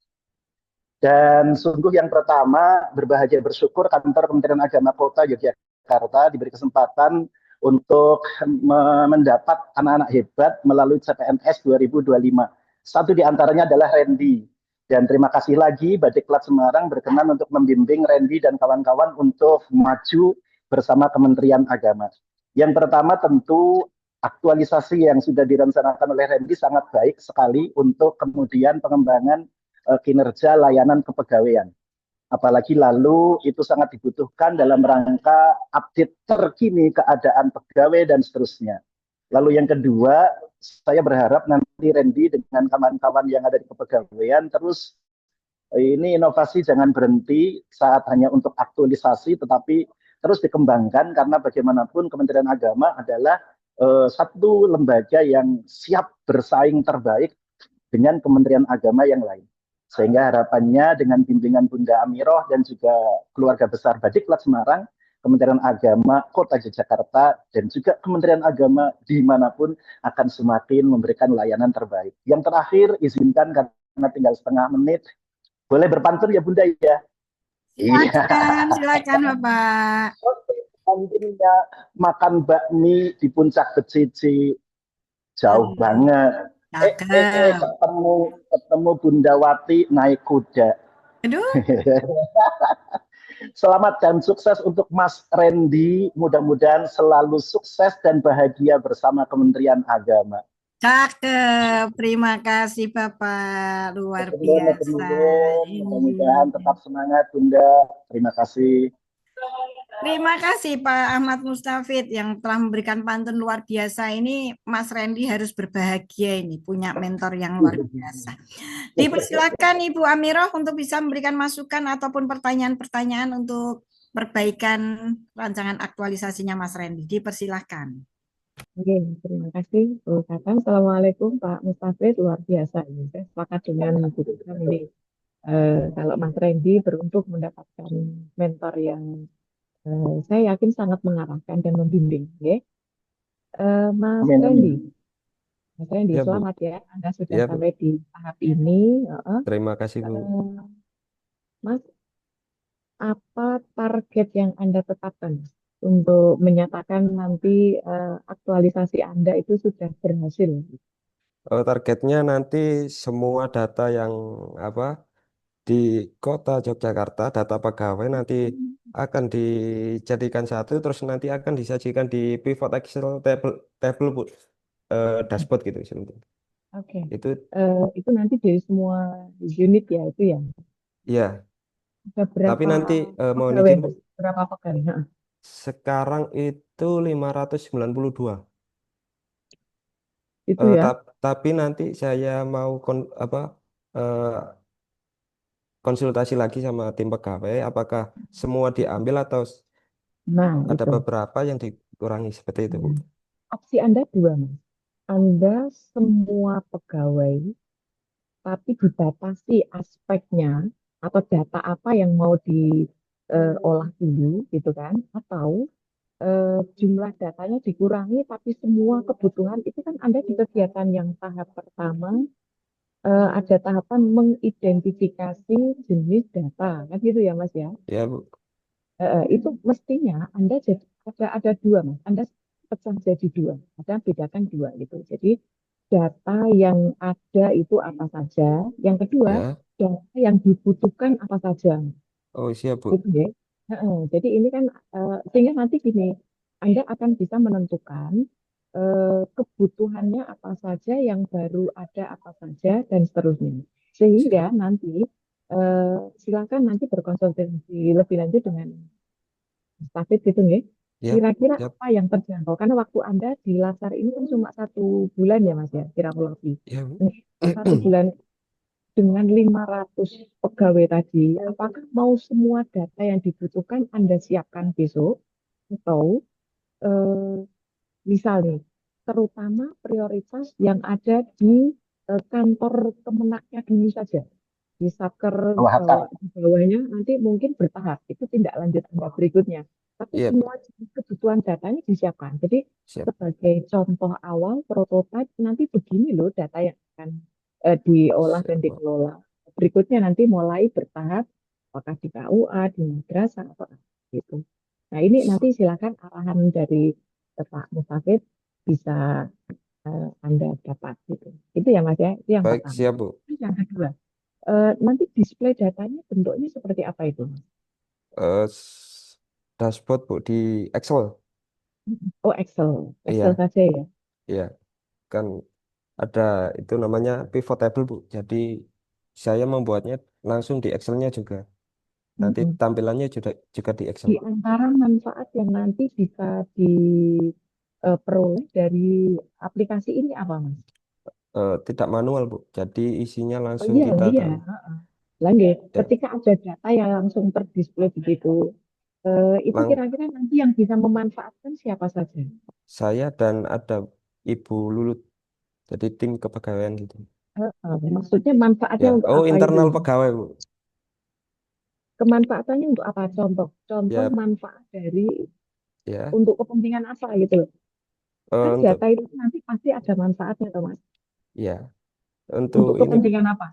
[SPEAKER 6] Dan sungguh yang pertama berbahagia bersyukur kantor Kementerian Agama Kota Yogyakarta diberi kesempatan untuk mendapat anak-anak hebat melalui CPNS 2025. Satu di antaranya adalah Randy. Dan terima kasih lagi Badiklat Semarang berkenan untuk membimbing Randy dan kawan-kawan untuk maju bersama Kementerian Agama. Yang pertama tentu aktualisasi yang sudah direncanakan oleh Randy sangat baik sekali untuk kemudian pengembangan kinerja layanan kepegawaian. Apalagi lalu itu sangat dibutuhkan dalam rangka update terkini keadaan pegawai dan seterusnya. Lalu yang kedua, saya berharap nanti Randy dengan kawan-kawan yang ada di kepegawaian terus ini inovasi jangan berhenti saat hanya untuk aktualisasi, tetapi terus dikembangkan karena bagaimanapun Kementerian Agama adalah satu lembaga yang siap bersaing terbaik dengan Kementerian Agama yang lain. Sehingga harapannya dengan bimbingan Bunda Amiroh dan juga keluarga besar Badiklat Semarang, Kementerian Agama Kota Yogyakarta, dan juga Kementerian Agama dimanapun akan semakin memberikan layanan terbaik. Yang terakhir, izinkan karena tinggal setengah menit, boleh berpantun ya Bunda ya?
[SPEAKER 2] Silakan Bapak.
[SPEAKER 6] Kantinnya makan bakmi di puncak Becici, jauh banget. Ketemu Bunda Wati naik kuda.
[SPEAKER 2] Aduh.
[SPEAKER 6] Selamat dan sukses untuk Mas Randy. Mudah-mudahan selalu sukses dan bahagia bersama Kementerian Agama.
[SPEAKER 2] Cakep, terima kasih Bapak, luar biasa.
[SPEAKER 6] Mudah-mudahan tetap semangat Bunda. Terima kasih.
[SPEAKER 2] Terima kasih Pak Ahmad Mustafid yang telah memberikan pantun luar biasa ini. Mas Randy harus berbahagia ini punya mentor yang luar biasa. Dipersilakan Ibu Amiroh untuk bisa memberikan masukan ataupun pertanyaan-pertanyaan untuk perbaikan rancangan aktualisasinya Mas Randy. Dipersilakan.
[SPEAKER 4] Oke, terima kasih Bu Tatang. Assalamualaikum Pak Mustafid, luar biasa ini. Saya sepakat dengan Bu Tatang ini. Kalau Mas Randy beruntung mendapatkan mentor yang saya yakin sangat mengarahkan dan membimbing. Ya. Mas Randy,
[SPEAKER 5] Ya, Bu.
[SPEAKER 4] selamat ya. Anda sudah
[SPEAKER 5] Ya, Bu.
[SPEAKER 4] sampai di tahap ini.
[SPEAKER 5] Terima kasih Bu.
[SPEAKER 4] Mas, apa target yang Anda tetapkan untuk menyatakan nanti aktualisasi Anda itu sudah berhasil?
[SPEAKER 5] Targetnya nanti semua data yang di Kota Yogyakarta, data pegawai nanti akan dijadikan satu, terus nanti akan disajikan di pivot Excel table Bu, dashboard gitu.
[SPEAKER 4] Oke.
[SPEAKER 5] Itu
[SPEAKER 4] nanti dari semua unit ya itu ya.
[SPEAKER 5] Iya.
[SPEAKER 4] Ada berapa
[SPEAKER 5] Tapi nanti mohon
[SPEAKER 4] pegawai,
[SPEAKER 5] izin Bu,
[SPEAKER 4] berapa pegawai?
[SPEAKER 5] sekarang itu 592.
[SPEAKER 4] Itu ya.
[SPEAKER 5] Tapi nanti saya mau konsultasi lagi sama tim pegawai, apakah semua diambil atau
[SPEAKER 4] Nah,
[SPEAKER 5] ada
[SPEAKER 4] itu.
[SPEAKER 5] beberapa yang dikurangi seperti itu, Bu.
[SPEAKER 4] Opsi Anda dua, Mas. Anda semua pegawai, tapi dibatasi aspeknya atau data apa yang mau diolah dulu, gitu kan? Atau jumlah datanya dikurangi, tapi semua kebutuhan itu kan Anda di kegiatan yang tahap pertama ada tahapan mengidentifikasi jenis data, kan gitu ya Mas ya?
[SPEAKER 5] Ya, Bu.
[SPEAKER 4] Itu mestinya Anda jadi ada dua Mas, Anda pecah jadi dua, ada bedakan dua gitu. Jadi data yang ada itu apa saja, yang kedua
[SPEAKER 5] Ya.
[SPEAKER 4] data yang dibutuhkan apa saja.
[SPEAKER 5] Oh, siap, Bu.
[SPEAKER 4] Gitu ya. Jadi ini kan sehingga nanti gini, Anda akan bisa menentukan kebutuhannya apa saja, yang baru ada apa saja, dan seterusnya. Sehingga nanti silakan nanti berkonsultasi lebih lanjut dengan Stafid gitu ya.
[SPEAKER 5] Ya,
[SPEAKER 4] Kira-kira
[SPEAKER 5] siap.
[SPEAKER 4] apa yang terjangkau? Karena waktu Anda di Latsar ini kan cuma 1 bulan ya Mas ya, kira-kira lebih.
[SPEAKER 5] Ya, Bu.
[SPEAKER 4] Nah, 1 bulan dengan 500 pegawai tadi, apakah mau semua data yang dibutuhkan Anda siapkan besok? Atau eh, misalnya, terutama prioritas yang ada di kantor Kemenaknya dulu saja. Di Satker
[SPEAKER 6] Wah,
[SPEAKER 4] di bawahnya nanti mungkin bertahap. Itu tindak lanjut Anda berikutnya. Tapi
[SPEAKER 5] Iya, Bu.
[SPEAKER 4] semua kebutuhan datanya disiapkan. Jadi
[SPEAKER 5] Siap.
[SPEAKER 4] sebagai contoh awal, prototipe, nanti begini loh data yang akan diolah dan
[SPEAKER 5] Siap, Bu.
[SPEAKER 4] dikelola. Berikutnya nanti mulai bertahap, apakah di KUA, di madrasah, atau apa gitu. Nah ini nanti silakan arahan dari Pak Mustafid bisa Anda dapat gitu. Itu ya Mas ya, itu yang
[SPEAKER 5] Baik,
[SPEAKER 4] pertama.
[SPEAKER 5] siap, Bu.
[SPEAKER 4] Terus yang kedua, nanti display datanya bentuknya seperti apa itu?
[SPEAKER 5] Eh, Dashboard, Bu, di Excel.
[SPEAKER 4] Oh Excel, Excel
[SPEAKER 5] Iya,
[SPEAKER 4] saja ya.
[SPEAKER 5] iya. Kan ada itu namanya pivot table, Bu. Jadi saya membuatnya langsung di Excel-nya juga. Nanti
[SPEAKER 4] Mm-mm.
[SPEAKER 5] tampilannya juga di Excel.
[SPEAKER 4] Di antara manfaat yang nanti bisa diperoleh dari aplikasi ini apa Mas?
[SPEAKER 5] Tidak manual, Bu. Jadi isinya
[SPEAKER 4] Oh
[SPEAKER 5] langsung
[SPEAKER 4] iya,
[SPEAKER 5] kita
[SPEAKER 4] iya.
[SPEAKER 5] tahu.
[SPEAKER 4] Lagi,
[SPEAKER 5] Ya,
[SPEAKER 4] ketika ada data yang langsung terdisplay begitu, itu
[SPEAKER 5] lang
[SPEAKER 4] kira-kira nanti yang bisa memanfaatkan siapa saja?
[SPEAKER 5] saya dan ada Ibu Lulut. Jadi tim kepegawaian gitu.
[SPEAKER 4] Maksudnya manfaatnya
[SPEAKER 5] Ya,
[SPEAKER 4] untuk
[SPEAKER 5] oh
[SPEAKER 4] apa itu?
[SPEAKER 5] internal pegawai, Bu.
[SPEAKER 4] Kemanfaatannya untuk apa? Contoh
[SPEAKER 5] Ya,
[SPEAKER 4] manfaat dari
[SPEAKER 5] ya.
[SPEAKER 4] untuk kepentingan apa gitu loh. Kan
[SPEAKER 5] Untuk
[SPEAKER 4] data itu nanti pasti ada manfaatnya, Thomas.
[SPEAKER 5] ya, untuk
[SPEAKER 4] Untuk
[SPEAKER 5] ini, Bu.
[SPEAKER 4] kepentingan apa?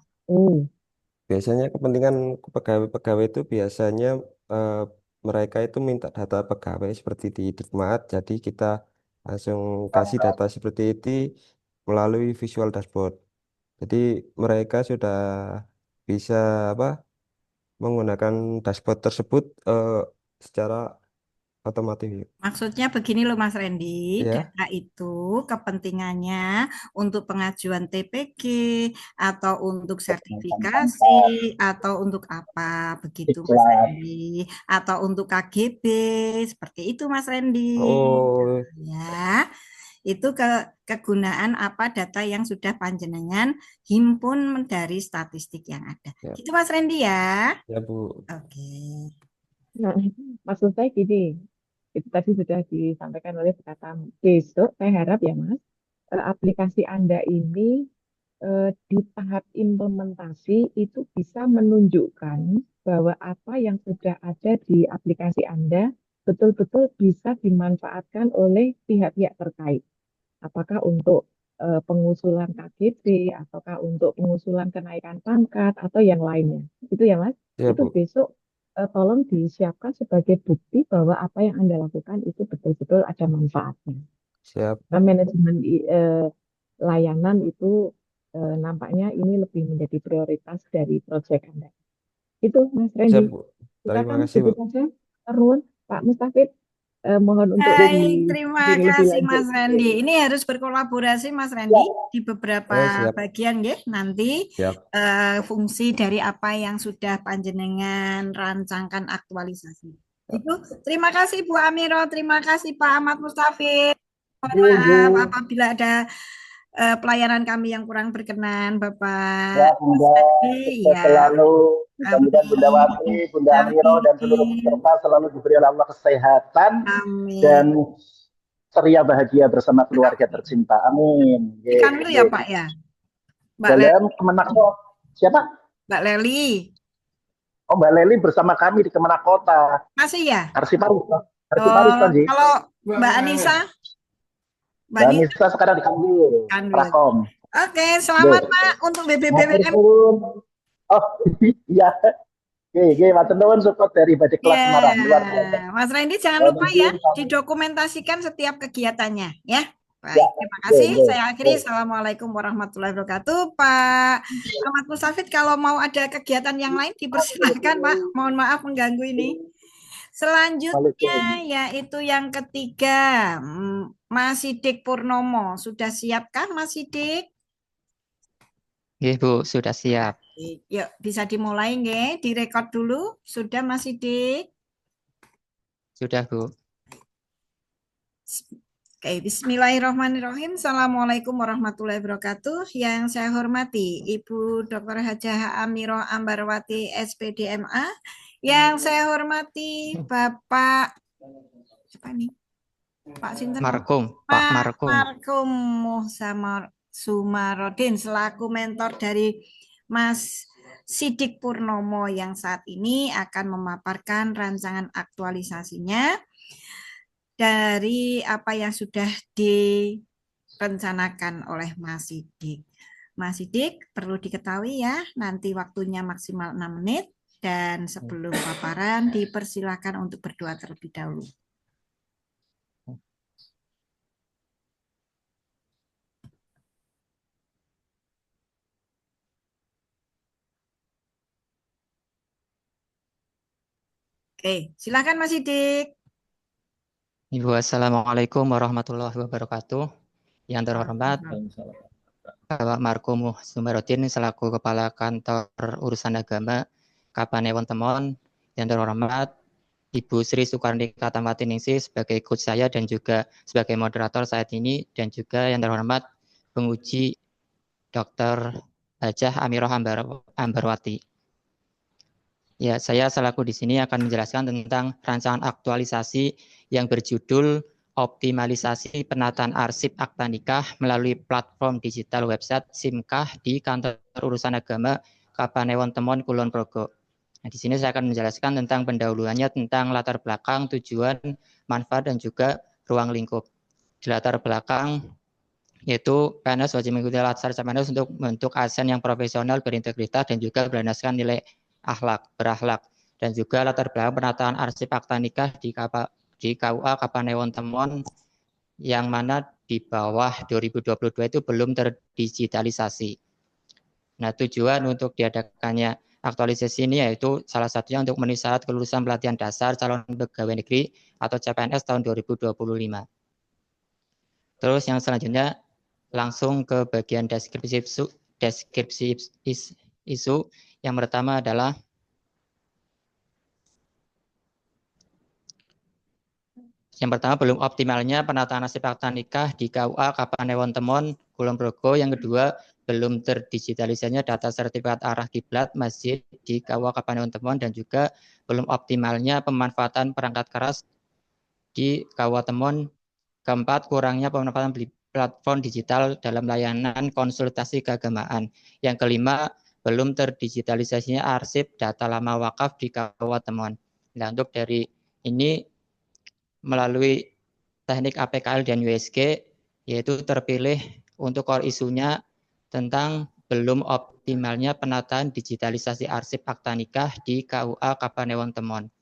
[SPEAKER 5] Biasanya kepentingan pegawai-pegawai itu biasanya eh, mereka itu minta data pegawai seperti di Ditmat. Jadi kita langsung kasih data seperti itu melalui visual dashboard. Jadi mereka sudah bisa apa menggunakan dashboard tersebut secara otomatis.
[SPEAKER 2] Maksudnya begini loh Mas Randy,
[SPEAKER 5] Ya,
[SPEAKER 2] data itu kepentingannya untuk pengajuan TPG atau untuk sertifikasi atau untuk apa begitu Mas
[SPEAKER 6] iklan.
[SPEAKER 2] Randy, atau untuk KGB seperti itu Mas Randy.
[SPEAKER 5] oh
[SPEAKER 2] Ya, itu kegunaan apa data yang sudah panjenengan himpun dari statistik yang ada.
[SPEAKER 5] ya,
[SPEAKER 2] Gitu Mas Randy ya.
[SPEAKER 5] ya, Bu.
[SPEAKER 2] Oke.
[SPEAKER 4] Nah, maksud saya gini, itu tadi sudah disampaikan oleh perkataan besok, saya harap ya Mas, aplikasi Anda ini di tahap implementasi itu bisa menunjukkan bahwa apa yang sudah ada di aplikasi Anda betul-betul bisa dimanfaatkan oleh pihak-pihak terkait. Apakah untuk pengusulan KGB, ataukah untuk pengusulan kenaikan pangkat, atau yang lainnya. Itu ya Mas,
[SPEAKER 5] Ya,
[SPEAKER 4] itu
[SPEAKER 5] Bu.
[SPEAKER 4] besok tolong disiapkan sebagai bukti bahwa apa yang Anda lakukan itu betul-betul ada manfaatnya.
[SPEAKER 5] Siap.
[SPEAKER 4] Nah, manajemen layanan itu nampaknya ini lebih menjadi prioritas dari proyek Anda. Itu Mas
[SPEAKER 5] Siap,
[SPEAKER 4] Randy.
[SPEAKER 5] Bu. Terima
[SPEAKER 4] Silakan
[SPEAKER 5] kasih, Bu.
[SPEAKER 4] itu saja. Terus Pak Mustafid, mohon untuk
[SPEAKER 2] Baik, terima
[SPEAKER 4] dibimbing lebih
[SPEAKER 2] kasih
[SPEAKER 4] lanjut.
[SPEAKER 2] Mas Randy. Ini harus berkolaborasi Mas Randy di beberapa
[SPEAKER 5] Siap,
[SPEAKER 2] bagian ya. Nanti
[SPEAKER 5] siap.
[SPEAKER 2] fungsi dari apa yang sudah panjenengan rancangkan aktualisasi. Itu terima kasih Bu Amiro, terima kasih Pak Ahmad Mustafid. Mohon maaf apabila ada pelayanan kami yang kurang berkenan, Bapak.
[SPEAKER 6] Ya, Bunda,
[SPEAKER 2] Ya,
[SPEAKER 6] selalu mudah-mudahan Bunda Wati,
[SPEAKER 2] amin.
[SPEAKER 6] Bunda Amiro, dan seluruh
[SPEAKER 2] Amin.
[SPEAKER 6] peserta selalu diberi oleh Allah kesehatan
[SPEAKER 2] Amin.
[SPEAKER 6] dan ceria bahagia bersama keluarga tercinta. Amin.
[SPEAKER 2] Ikan dulu ya Pak ya. Mbak
[SPEAKER 6] Dalam Kemenak siapa?
[SPEAKER 2] Mbak Leli.
[SPEAKER 6] Oh, Mbak Leli bersama kami di Kemenak Kota.
[SPEAKER 2] Masih ya?
[SPEAKER 6] Arsiparis, Arsiparis kan, Ji?
[SPEAKER 2] Kalau Mbak Anissa?
[SPEAKER 6] Mbak Anissa sekarang di Kanwil, Prakom.
[SPEAKER 2] Oke, selamat Pak untuk BBBWM.
[SPEAKER 6] Oh iya. Oke, matur nuwun support dari Badik Kelas Semarang. Luar biasa.
[SPEAKER 2] Mas Randy jangan lupa ya didokumentasikan setiap kegiatannya ya. Baik, terima kasih. Saya akhiri. Assalamualaikum warahmatullahi wabarakatuh. Pak Ahmad Mustafid, kalau mau ada kegiatan yang lain dipersilahkan Pak. Mohon maaf mengganggu ini. Selanjutnya
[SPEAKER 6] Waalaikumsalam.
[SPEAKER 2] yaitu yang ketiga, Mas Sidik Purnomo. Sudah siapkah Mas Sidik?
[SPEAKER 7] Nggih, Bu, sudah siap.
[SPEAKER 2] Yuk, bisa dimulai nggih, direkod dulu. Sudah Mas Sidik?
[SPEAKER 7] Sudah, Bu.
[SPEAKER 2] Oke, bismillahirrahmanirrahim. Assalamualaikum warahmatullahi wabarakatuh. Yang saya hormati Ibu Dr. Hajah Amirah Ambarwati, SPDMA. Yang saya hormati Bapak siapa nih? Pak Sinten?
[SPEAKER 7] Pak Markum.
[SPEAKER 2] Markum Sumarodin selaku mentor dari Mas Sidik Purnomo yang saat ini akan memaparkan rancangan aktualisasinya dari apa yang sudah direncanakan oleh Mas Sidik. Mas Sidik perlu diketahui ya, nanti waktunya maksimal 6 menit dan sebelum paparan dipersilakan untuk berdoa terlebih dahulu. Oke, silakan Mas Sidik.
[SPEAKER 7] Ibu, Assalamualaikum warahmatullahi wabarakatuh. Yang terhormat Bapak Markum Sumarodin selaku Kepala Kantor Urusan Agama Kapanewon Temon. Yang terhormat Ibu Sri Soekarnika Tamatiningsih sebagai coach saya dan juga sebagai moderator saat ini, dan juga yang terhormat penguji Dr. Hajah Amirah Ambarwati. Ya, saya selaku di sini akan menjelaskan tentang rancangan aktualisasi yang berjudul Optimalisasi Penataan Arsip Akta Nikah melalui platform digital website SIMKAH di Kantor Urusan Agama Kapanewon Temon Kulon Progo. Nah, di sini saya akan menjelaskan tentang pendahuluannya, tentang latar belakang, tujuan, manfaat, dan juga ruang lingkup. Di latar belakang, yaitu PNS wajib mengikuti latar PNS untuk membentuk ASN yang profesional, berintegritas, dan juga berdasarkan nilai berakhlak, dan juga latar belakang penataan arsip akta nikah di KUA Kapanewon Temon yang mana di bawah 2022 itu belum terdigitalisasi. Nah, tujuan untuk diadakannya aktualisasi ini yaitu salah satunya untuk memenuhi syarat kelulusan pelatihan dasar calon pegawai negeri atau CPNS tahun 2025. Terus yang selanjutnya langsung ke bagian deskripsi isu. Yang pertama adalah belum optimalnya penataan nasib akta nikah di KUA Kapanewon Temon Kulon Progo. Yang kedua, belum terdigitalisasinya data sertifikat arah kiblat masjid di KUA Kapanewon Temon, dan juga belum optimalnya pemanfaatan perangkat keras di KUA Temon. Keempat, kurangnya pemanfaatan platform digital dalam layanan konsultasi keagamaan. Yang kelima, belum terdigitalisasinya arsip data lama wakaf di KUA Temon. Nah, untuk dari ini melalui teknik APKL dan USG, yaitu terpilih untuk core isunya tentang belum optimalnya penataan digitalisasi arsip akta nikah di KUA Kapanewon Temon.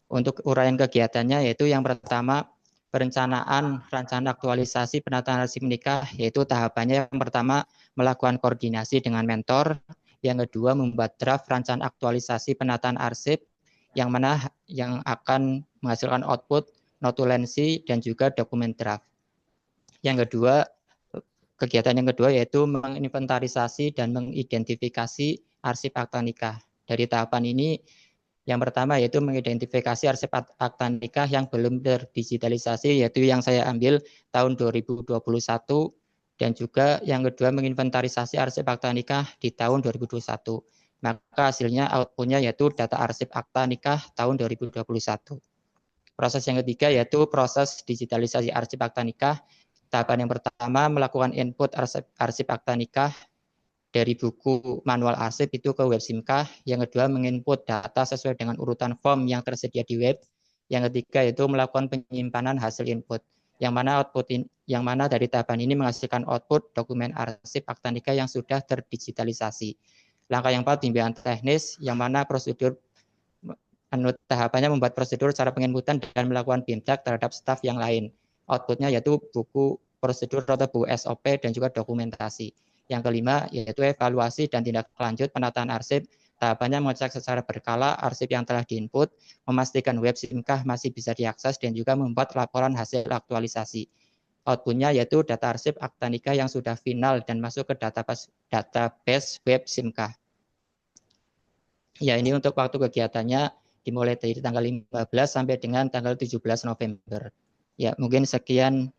[SPEAKER 7] Untuk uraian kegiatannya yaitu yang pertama, perencanaan rancangan aktualisasi penataan arsip nikah, yaitu tahapannya yang pertama melakukan koordinasi dengan mentor, yang kedua membuat draft rancangan aktualisasi penataan arsip yang mana yang akan menghasilkan output notulensi dan juga dokumen draft. Yang kedua, kegiatan yang kedua yaitu menginventarisasi dan mengidentifikasi arsip akta nikah. Dari tahapan ini, yang pertama yaitu mengidentifikasi arsip akta nikah yang belum terdigitalisasi, yaitu yang saya ambil tahun 2021, dan juga yang kedua menginventarisasi arsip akta nikah di tahun 2021. Maka hasilnya outputnya yaitu data arsip akta nikah tahun 2021. Proses yang ketiga yaitu proses digitalisasi arsip akta nikah. Tahapan yang pertama melakukan input arsip akta nikah dari buku manual arsip itu ke web SIMKAH. Yang kedua menginput data sesuai dengan urutan form yang tersedia di web. Yang ketiga yaitu melakukan penyimpanan hasil input. Yang mana dari tahapan ini menghasilkan output dokumen arsip akta nikah yang sudah terdigitalisasi. Langkah yang empat, bimbingan teknis, yang mana prosedur tahapannya membuat prosedur cara penginputan dan melakukan BIMTEK terhadap staf yang lain. Outputnya yaitu buku prosedur atau buku SOP dan juga dokumentasi. Yang kelima yaitu evaluasi dan tindak lanjut penataan arsip Tahapannya mengecek secara berkala arsip yang telah diinput, memastikan web SIMKah masih bisa diakses, dan juga membuat laporan hasil aktualisasi. Outputnya yaitu data arsip akta nikah yang sudah final dan masuk ke database web SIMKah. Ya, ini untuk waktu kegiatannya dimulai dari tanggal 15 sampai dengan tanggal 17 November. Ya, mungkin sekian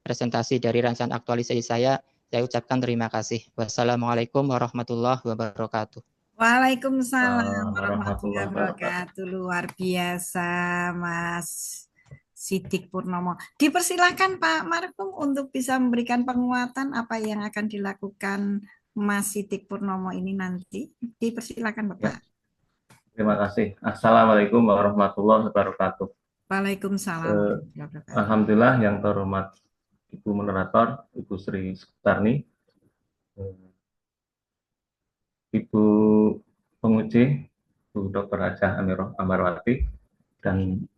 [SPEAKER 7] presentasi dari rancangan aktualisasi saya. Saya ucapkan terima kasih. Wassalamualaikum warahmatullahi wabarakatuh.
[SPEAKER 2] Waalaikumsalam warahmatullahi
[SPEAKER 8] warahmatullahi wabarakatuh.
[SPEAKER 2] wabarakatuh. Luar biasa, Mas Sidik Purnomo. Dipersilakan Pak Markum untuk bisa memberikan penguatan apa yang akan dilakukan Mas Sidik Purnomo ini nanti. Dipersilakan Bapak.
[SPEAKER 8] Terima kasih. Assalamualaikum warahmatullahi wabarakatuh.
[SPEAKER 2] Waalaikumsalam warahmatullahi wabarakatuh.
[SPEAKER 8] Alhamdulillah yang terhormat Ibu Moderator, Ibu Sri Sutarni, Ibu penguji, Bu Dr. Hajah Amirah Amarwati, dan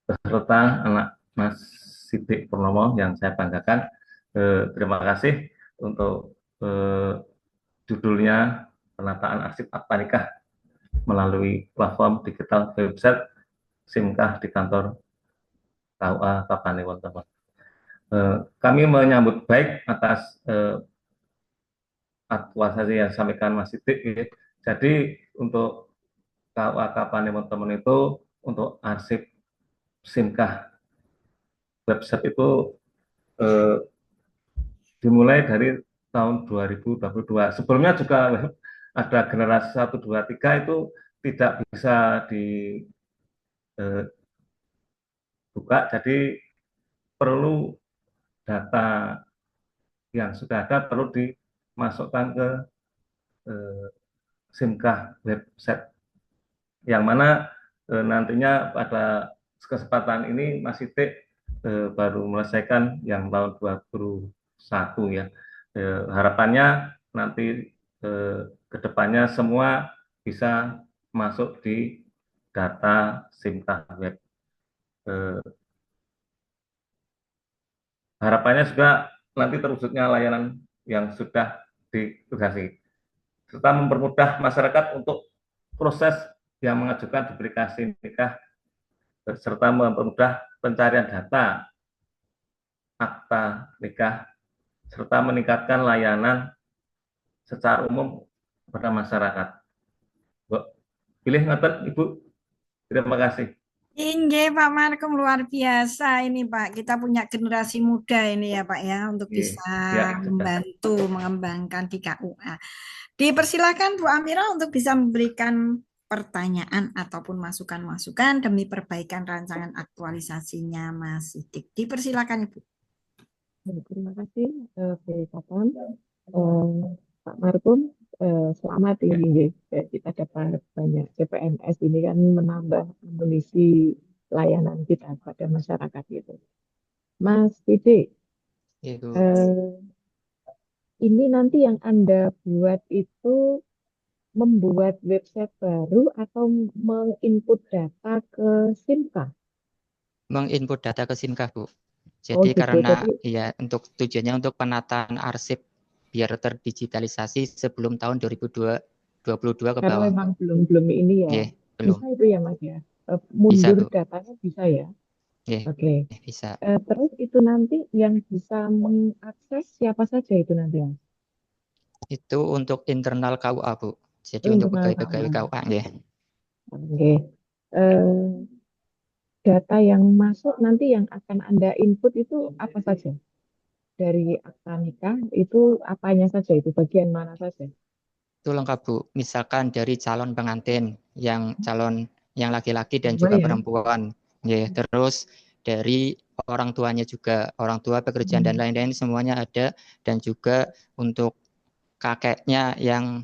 [SPEAKER 8] beserta anak Mas Sidik Purnomo yang saya banggakan. Terima kasih untuk judulnya penataan arsip akta nikah melalui platform digital website SIMKah di kantor KUA Kapanewon Temon. Kami menyambut baik atas aktualisasi yang disampaikan Mas Sidik. Jadi untuk KUA Kapanewon Temon itu untuk arsip SIMKah website itu dimulai dari tahun 2022. Sebelumnya juga ada generasi 1, 2, 3 itu tidak bisa dibuka, jadi perlu data yang sudah ada perlu dimasukkan ke SIMKah website, yang mana nantinya pada kesempatan ini Mas Sidik baru menyelesaikan yang tahun 2021 ya. Harapannya nanti kedepannya semua bisa masuk di data SIMKah web. Harapannya juga nanti terwujudnya layanan yang sudah diintegrasi, serta mempermudah masyarakat untuk proses yang mengajukan duplikasi nikah, serta mempermudah pencarian data akta nikah, serta meningkatkan layanan secara umum kepada masyarakat. Pilih ngaten Ibu. Terima kasih.
[SPEAKER 2] Inggih Pak Markum, luar biasa ini Pak. Kita punya generasi muda ini ya Pak ya untuk bisa membantu mengembangkan di KUA. Dipersilakan Bu Amira untuk bisa memberikan pertanyaan ataupun masukan-masukan demi perbaikan rancangan aktualisasinya Mas Sidik. Dipersilakan Ibu.
[SPEAKER 4] Terima kasih Pak Markum. Selamat ini kita dapat banyak CPNS ini kan menambah amunisi layanan kita pada masyarakat gitu. Mas Sidik, ini nanti yang Anda buat itu membuat website baru atau menginput data ke SIMKah?
[SPEAKER 7] Menginput data ke SIMKah, Bu. Jadi karena ya untuk tujuannya untuk penataan arsip biar terdigitalisasi sebelum tahun 2022 ke bawah.
[SPEAKER 4] Karena memang belum ini ya.
[SPEAKER 7] Belum.
[SPEAKER 4] Bisa itu ya Mas ya. Mundur
[SPEAKER 7] bisa,
[SPEAKER 4] datanya bisa ya.
[SPEAKER 7] Oke. Bisa.
[SPEAKER 4] Terus itu nanti yang bisa mengakses siapa saja itu nanti ya?
[SPEAKER 7] Itu untuk internal KUA, Bu. Jadi untuk pegawai-pegawai KUA ya.
[SPEAKER 4] Oke. Data yang masuk nanti yang akan Anda input itu apa saja? Dari akta nikah itu apanya saja, itu bagian mana saja?
[SPEAKER 7] Itu lengkap Bu, misalkan dari calon pengantin yang calon yang laki-laki dan juga perempuan, ya. Terus dari orang tuanya juga, orang tua, pekerjaan dan lain-lain semuanya ada, dan juga untuk kakeknya yang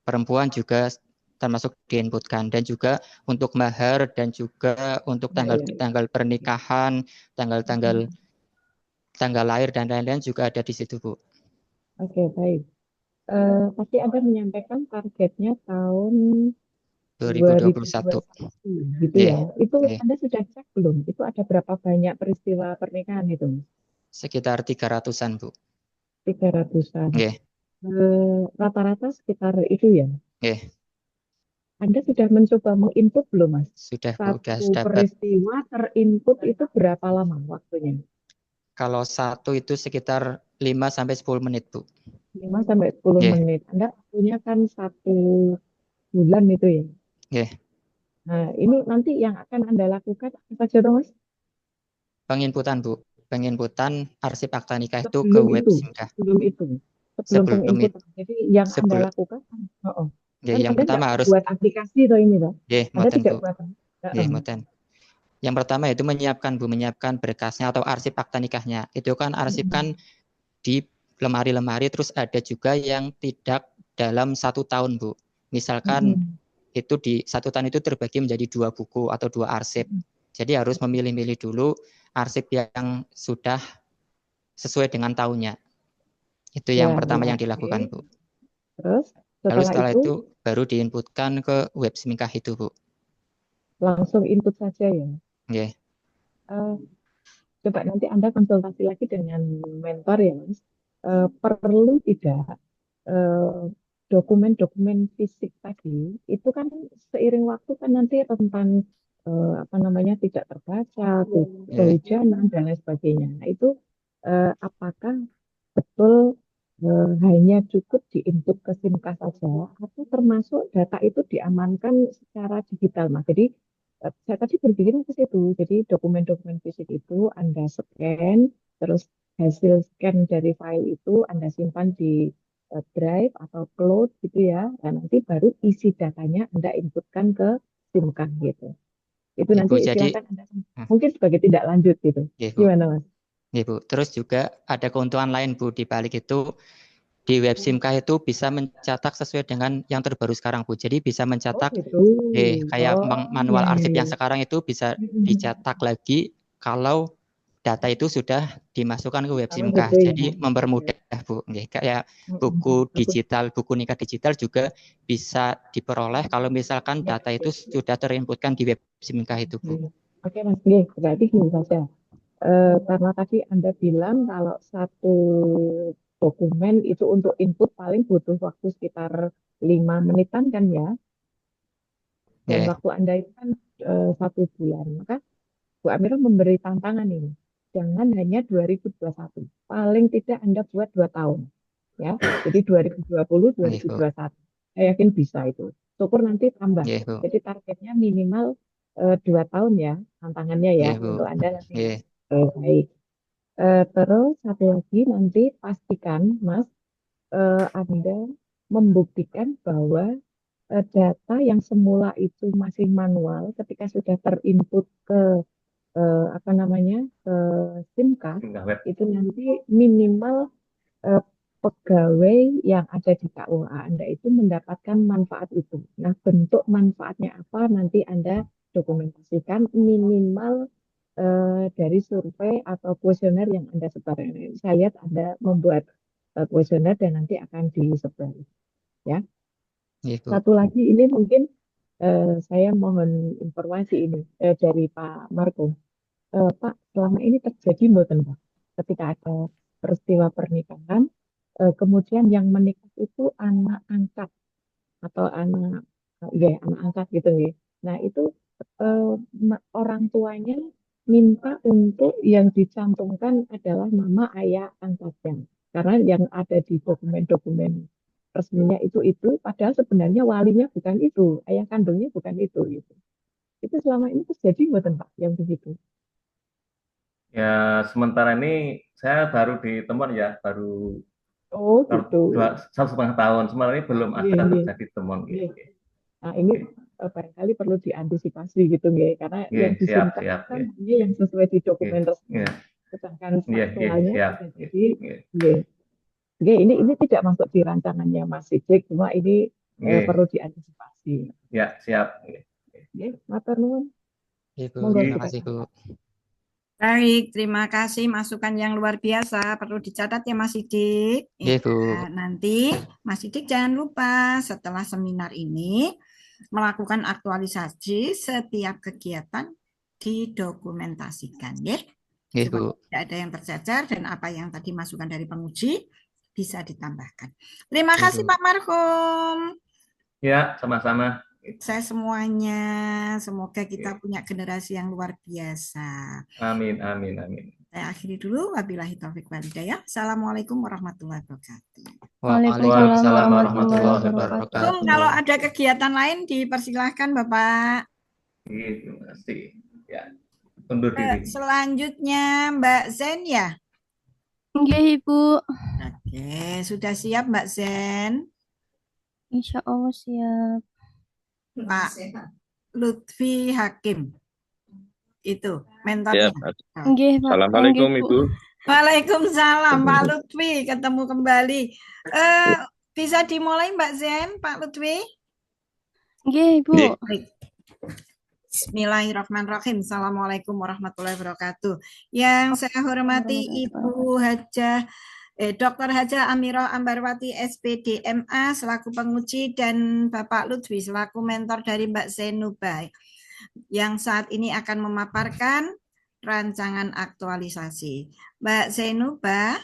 [SPEAKER 7] perempuan juga termasuk diinputkan, dan juga untuk mahar dan juga untuk tanggal pernikahan, tanggal lahir dan lain-lain juga ada di situ, Bu.
[SPEAKER 4] Oke, baik. Pasti Anda menyampaikan targetnya tahun
[SPEAKER 7] 2021.
[SPEAKER 4] Gitu ya. Itu Anda sudah cek belum? Itu ada berapa banyak peristiwa pernikahan itu?
[SPEAKER 7] Sekitar 300-an, Bu.
[SPEAKER 4] 300-an. Rata-rata sekitar itu ya.
[SPEAKER 7] Oke,
[SPEAKER 4] Anda sudah mencoba menginput belum, Mas?
[SPEAKER 7] sudah Bu, udah
[SPEAKER 4] Satu
[SPEAKER 7] dapat.
[SPEAKER 4] peristiwa terinput itu berapa lama waktunya?
[SPEAKER 7] Kalau satu itu sekitar 5 sampai 10 menit, Bu.
[SPEAKER 4] 5 sampai 10
[SPEAKER 7] Oke,
[SPEAKER 4] menit. Anda punya kan 1 bulan itu ya.
[SPEAKER 7] oke.
[SPEAKER 4] Nah, ini nanti yang akan Anda lakukan apa saja, toh, Mas?
[SPEAKER 7] Penginputan, Bu. Penginputan arsip akta nikah itu ke
[SPEAKER 4] Sebelum
[SPEAKER 7] web
[SPEAKER 4] itu,
[SPEAKER 7] Simkah.
[SPEAKER 4] sebelum
[SPEAKER 7] Sebelum itu,
[SPEAKER 4] penginputan. Jadi yang Anda
[SPEAKER 7] sebelum
[SPEAKER 4] lakukan, oh,
[SPEAKER 7] ya,
[SPEAKER 4] kan
[SPEAKER 7] yang
[SPEAKER 4] Anda tidak
[SPEAKER 7] pertama harus
[SPEAKER 4] buat aplikasi toh ini toh. Anda
[SPEAKER 7] moten,
[SPEAKER 4] tidak
[SPEAKER 7] Bu.
[SPEAKER 4] buat.
[SPEAKER 7] Moten. Yang pertama itu menyiapkan, Bu, menyiapkan berkasnya atau arsip akta nikahnya. Itu kan arsip kan di lemari-lemari, terus ada juga yang tidak dalam 1 tahun, Bu. Misalkan itu di 1 tahun itu terbagi menjadi 2 buku atau 2 arsip. Jadi harus memilih-milih dulu arsip yang sudah sesuai dengan tahunnya. Itu yang
[SPEAKER 4] Ya,
[SPEAKER 7] pertama
[SPEAKER 4] ya,
[SPEAKER 7] yang dilakukan,
[SPEAKER 4] oke.
[SPEAKER 7] Bu.
[SPEAKER 4] Terus
[SPEAKER 7] Lalu
[SPEAKER 4] setelah
[SPEAKER 7] setelah
[SPEAKER 4] itu
[SPEAKER 7] itu baru diinputkan ke web Simkah itu, Bu.
[SPEAKER 4] langsung input saja ya.
[SPEAKER 7] Oke.
[SPEAKER 4] Eh, Coba nanti Anda konsultasi lagi dengan mentor ya, Mas. Perlu tidak eh, dokumen-dokumen fisik tadi itu kan seiring waktu kan nanti rentan apa namanya tidak terbaca, kehujanan dan lain sebagainya. Nah, itu apakah betul hanya cukup diinput ke SIMKAS saja atau termasuk data itu diamankan secara digital, Mas? Jadi saya tadi berpikir ke situ. Jadi dokumen-dokumen fisik itu Anda scan, terus hasil scan dari file itu Anda simpan di drive atau cloud gitu ya. Dan nanti baru isi datanya Anda inputkan ke SIMKAS gitu. Itu
[SPEAKER 7] Ibu,
[SPEAKER 4] nanti
[SPEAKER 7] jadi
[SPEAKER 4] silakan Anda mungkin sebagai tindak lanjut gitu.
[SPEAKER 7] ya, Bu.
[SPEAKER 4] Gimana, Mas?
[SPEAKER 7] Ya, Bu. Terus juga ada keuntungan lain, Bu, di balik itu di web Simkah itu bisa mencetak sesuai dengan yang terbaru sekarang, Bu. Jadi bisa
[SPEAKER 4] Oh
[SPEAKER 7] mencetak
[SPEAKER 4] gitu.
[SPEAKER 7] kayak
[SPEAKER 4] Oh iya,
[SPEAKER 7] manual
[SPEAKER 4] iya,
[SPEAKER 7] arsip
[SPEAKER 4] iya.
[SPEAKER 7] yang sekarang itu bisa dicetak lagi kalau data itu sudah dimasukkan ke web
[SPEAKER 4] Oh
[SPEAKER 7] Simkah.
[SPEAKER 4] gitu ya.
[SPEAKER 7] Jadi mempermudah, Bu. Kayak buku
[SPEAKER 4] Bagus.
[SPEAKER 7] digital, buku nikah digital juga bisa diperoleh kalau misalkan
[SPEAKER 4] Ya,
[SPEAKER 7] data itu
[SPEAKER 4] ya.
[SPEAKER 7] sudah terinputkan di web Simkah itu, Bu.
[SPEAKER 4] Oke, Mas G, berarti gini saja. Karena tadi Anda bilang kalau satu dokumen itu untuk input paling butuh waktu sekitar 5 menitan kan ya, dan
[SPEAKER 7] Ya,
[SPEAKER 4] waktu Anda itu kan 1 bulan. Maka Bu Amira memberi tantangan ini. Jangan hanya 2021. Paling tidak Anda buat 2 tahun. Ya, jadi 2020,
[SPEAKER 7] ya, Bu.
[SPEAKER 4] 2021. Saya yakin bisa itu. Syukur nanti tambah.
[SPEAKER 7] Ya, Bu.
[SPEAKER 4] Jadi targetnya minimal 2 tahun ya, tantangannya ya
[SPEAKER 7] Ya, Bu.
[SPEAKER 4] untuk Anda nanti.
[SPEAKER 7] Ya,
[SPEAKER 4] Baik. Terus satu lagi nanti pastikan Mas Anda membuktikan bahwa data yang semula itu masih manual ketika sudah terinput ke apa namanya ke SIMKAS
[SPEAKER 8] Simkah web.
[SPEAKER 4] itu nanti minimal eh, pegawai yang ada di KUA Anda itu mendapatkan manfaat itu. Nah, bentuk manfaatnya apa nanti Anda dokumentasikan minimal dari survei atau kuesioner yang Anda sebar. Saya lihat Anda membuat kuesioner dan nanti akan disebar. Ya.
[SPEAKER 7] ya, Bu.
[SPEAKER 4] Satu lagi ini mungkin saya mohon informasi ini dari Pak Marco. Pak, selama ini terjadi mboten Pak, ketika ada peristiwa pernikahan, kemudian yang menikah itu anak angkat atau anak, ya anak angkat gitu ya. Nah itu orang tuanya minta untuk yang dicantumkan adalah nama ayah angkatnya, karena yang ada di dokumen-dokumen resminya itu, padahal sebenarnya walinya bukan itu, ayah kandungnya bukan itu, gitu. Itu selama ini terjadi mboten Pak, yang begitu.
[SPEAKER 8] Ya, sementara ini saya baru ditemuan ya, baru
[SPEAKER 4] Oh gitu.
[SPEAKER 8] 1,5 tahun. Sementara ini belum
[SPEAKER 4] Iya,
[SPEAKER 8] ada
[SPEAKER 4] iya,
[SPEAKER 8] terjadi temuan.
[SPEAKER 4] iya.
[SPEAKER 8] Oke,
[SPEAKER 4] Nah ini barangkali perlu diantisipasi gitu nggih, karena yang
[SPEAKER 8] siap,
[SPEAKER 4] disimpan
[SPEAKER 8] siap.
[SPEAKER 4] kan ini yang sesuai di dokumen resmi.
[SPEAKER 8] Iya,
[SPEAKER 4] Sedangkan
[SPEAKER 8] iya,
[SPEAKER 4] faktualnya
[SPEAKER 8] siap.
[SPEAKER 4] bisa jadi, nggih, nggih, ini tidak masuk di rancangannya Mas Sidik, cuma ini perlu diantisipasi.
[SPEAKER 8] Ya, siap.
[SPEAKER 4] Nggih, matur nuwun.
[SPEAKER 7] Ibu,
[SPEAKER 4] Monggo
[SPEAKER 7] terima
[SPEAKER 4] kita
[SPEAKER 7] kasih, Bu.
[SPEAKER 2] Baik, terima kasih masukan yang luar biasa. Perlu dicatat ya Mas Sidik.
[SPEAKER 7] Iya, Bu.
[SPEAKER 2] Nanti Mas Sidik jangan lupa setelah seminar ini melakukan aktualisasi setiap kegiatan didokumentasikan ya.
[SPEAKER 7] Iya,
[SPEAKER 2] Supaya
[SPEAKER 7] Bu.
[SPEAKER 2] tidak ada yang tercecer dan apa yang tadi masukan dari penguji bisa ditambahkan. Terima kasih Pak Marhum.
[SPEAKER 8] Ya, sama-sama.
[SPEAKER 2] Saya semuanya, semoga kita punya generasi yang luar biasa.
[SPEAKER 8] Amin, amin, amin.
[SPEAKER 2] Saya akhiri dulu. Wabillahi taufik walhidayah. Assalamualaikum warahmatullahi wabarakatuh.
[SPEAKER 7] Waalaikumsalam warahmatullahi wabarakatuh.
[SPEAKER 2] Tung, kalau ada kegiatan lain dipersilahkan Bapak.
[SPEAKER 8] Terima kasih. Ya, undur diri.
[SPEAKER 2] Selanjutnya Mbak Zen ya.
[SPEAKER 9] Nggih, Ibu.
[SPEAKER 2] Oke, sudah siap Mbak Zen?
[SPEAKER 9] Insya Allah siap.
[SPEAKER 2] Pak Lutfi Hakim. Itu mentornya.
[SPEAKER 9] Nggih, Pak.
[SPEAKER 10] Assalamualaikum,
[SPEAKER 9] Nggih, Bu.
[SPEAKER 10] Ibu.
[SPEAKER 2] Waalaikumsalam Pak Lutfi, ketemu kembali. Bisa dimulai Mbak Zen, Pak Lutfi?
[SPEAKER 9] Nggih, Ibu.
[SPEAKER 2] Baik. Bismillahirrahmanirrahim. Assalamualaikum warahmatullahi wabarakatuh. Yang saya hormati Ibu Dr. Haja Amirah Ambarwati SPD MA selaku penguji dan Bapak Lutfi selaku mentor dari Mbak Zainubah yang saat ini akan memaparkan rancangan aktualisasi. Mbak Zainubah,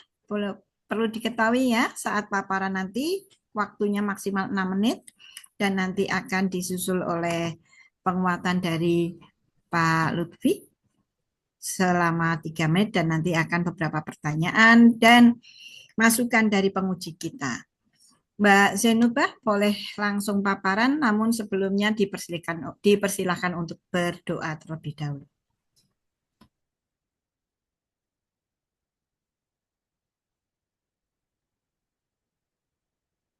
[SPEAKER 2] perlu diketahui ya, saat paparan nanti waktunya maksimal 6 menit dan nanti akan disusul oleh penguatan dari Pak Lutfi selama 3 menit dan nanti akan beberapa pertanyaan dan masukan dari penguji kita. Mbak Zainubah boleh langsung paparan, namun sebelumnya dipersilakan untuk berdoa terlebih dahulu.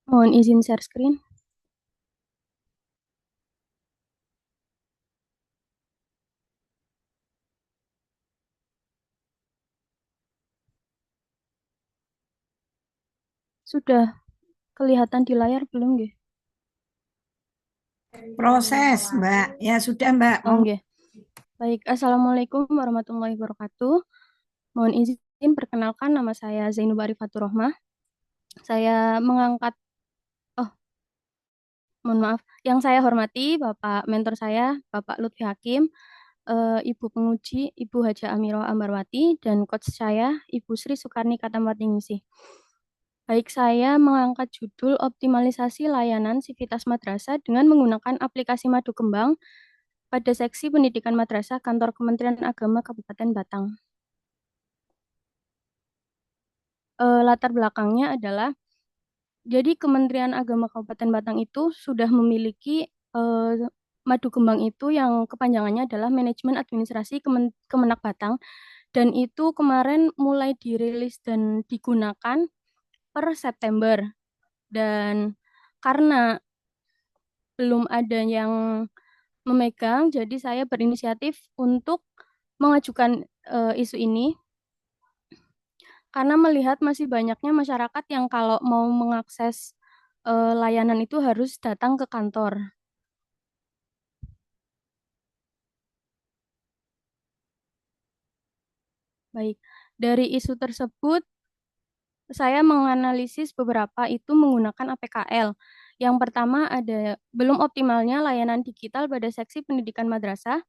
[SPEAKER 9] Mohon izin share screen. Sudah kelihatan di layar belum, nggih?
[SPEAKER 2] Proses, Mbak. Ya sudah, Mbak.
[SPEAKER 9] Oh, nggih. Baik, Assalamualaikum warahmatullahi wabarakatuh. Mohon izin perkenalkan, nama saya Zainubah Arifatur Rohmah. Saya mengangkat, mohon maaf, yang saya hormati Bapak mentor saya, Bapak Lutfi Hakim, Ibu penguji, Ibu Haja Amirah Ambarwati, dan coach saya, Ibu Sri Sukarni Katampatingisi. Baik, saya mengangkat judul optimalisasi layanan Sivitas Madrasah dengan menggunakan aplikasi Madu Kembang pada seksi pendidikan madrasah Kantor Kementerian Agama Kabupaten Batang. Latar belakangnya adalah, jadi Kementerian Agama Kabupaten Batang itu sudah memiliki Madu Kembang itu yang kepanjangannya adalah Manajemen Administrasi Kemenak Batang, dan itu kemarin mulai dirilis dan digunakan per September. Dan karena belum ada yang memegang, jadi saya berinisiatif untuk mengajukan isu ini karena melihat masih banyaknya masyarakat yang kalau mau mengakses layanan itu harus datang ke kantor. Baik, dari isu tersebut saya menganalisis beberapa itu menggunakan APKL. Yang pertama ada belum optimalnya layanan digital pada seksi pendidikan madrasah,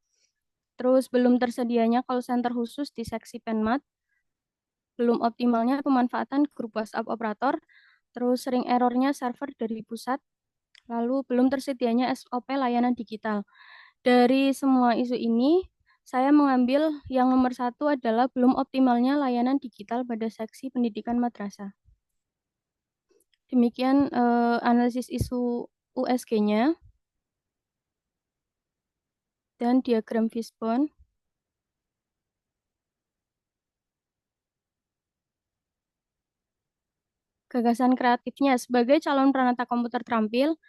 [SPEAKER 9] terus belum tersedianya call center khusus di seksi Penmat, belum optimalnya pemanfaatan grup WhatsApp operator, terus sering errornya server dari pusat, lalu belum tersedianya SOP layanan digital. Dari semua isu ini, saya mengambil yang nomor 1 adalah belum optimalnya layanan digital pada seksi pendidikan madrasah. Demikian analisis isu USG-nya dan diagram fishbone. Gagasan kreatifnya sebagai calon peranata komputer terampil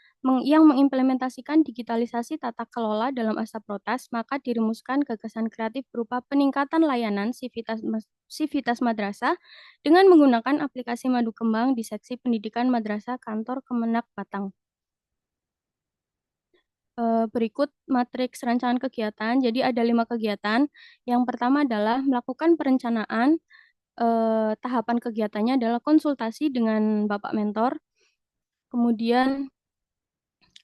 [SPEAKER 9] yang mengimplementasikan digitalisasi tata kelola dalam asap rotas, maka dirumuskan gagasan kreatif berupa peningkatan layanan Sivitas Madrasah dengan menggunakan aplikasi Madu Kembang di seksi pendidikan madrasah Kantor Kemenak Batang. Berikut matriks rancangan kegiatan. Jadi ada 5 kegiatan. Yang pertama adalah melakukan perencanaan. Tahapan kegiatannya adalah konsultasi dengan Bapak Mentor, kemudian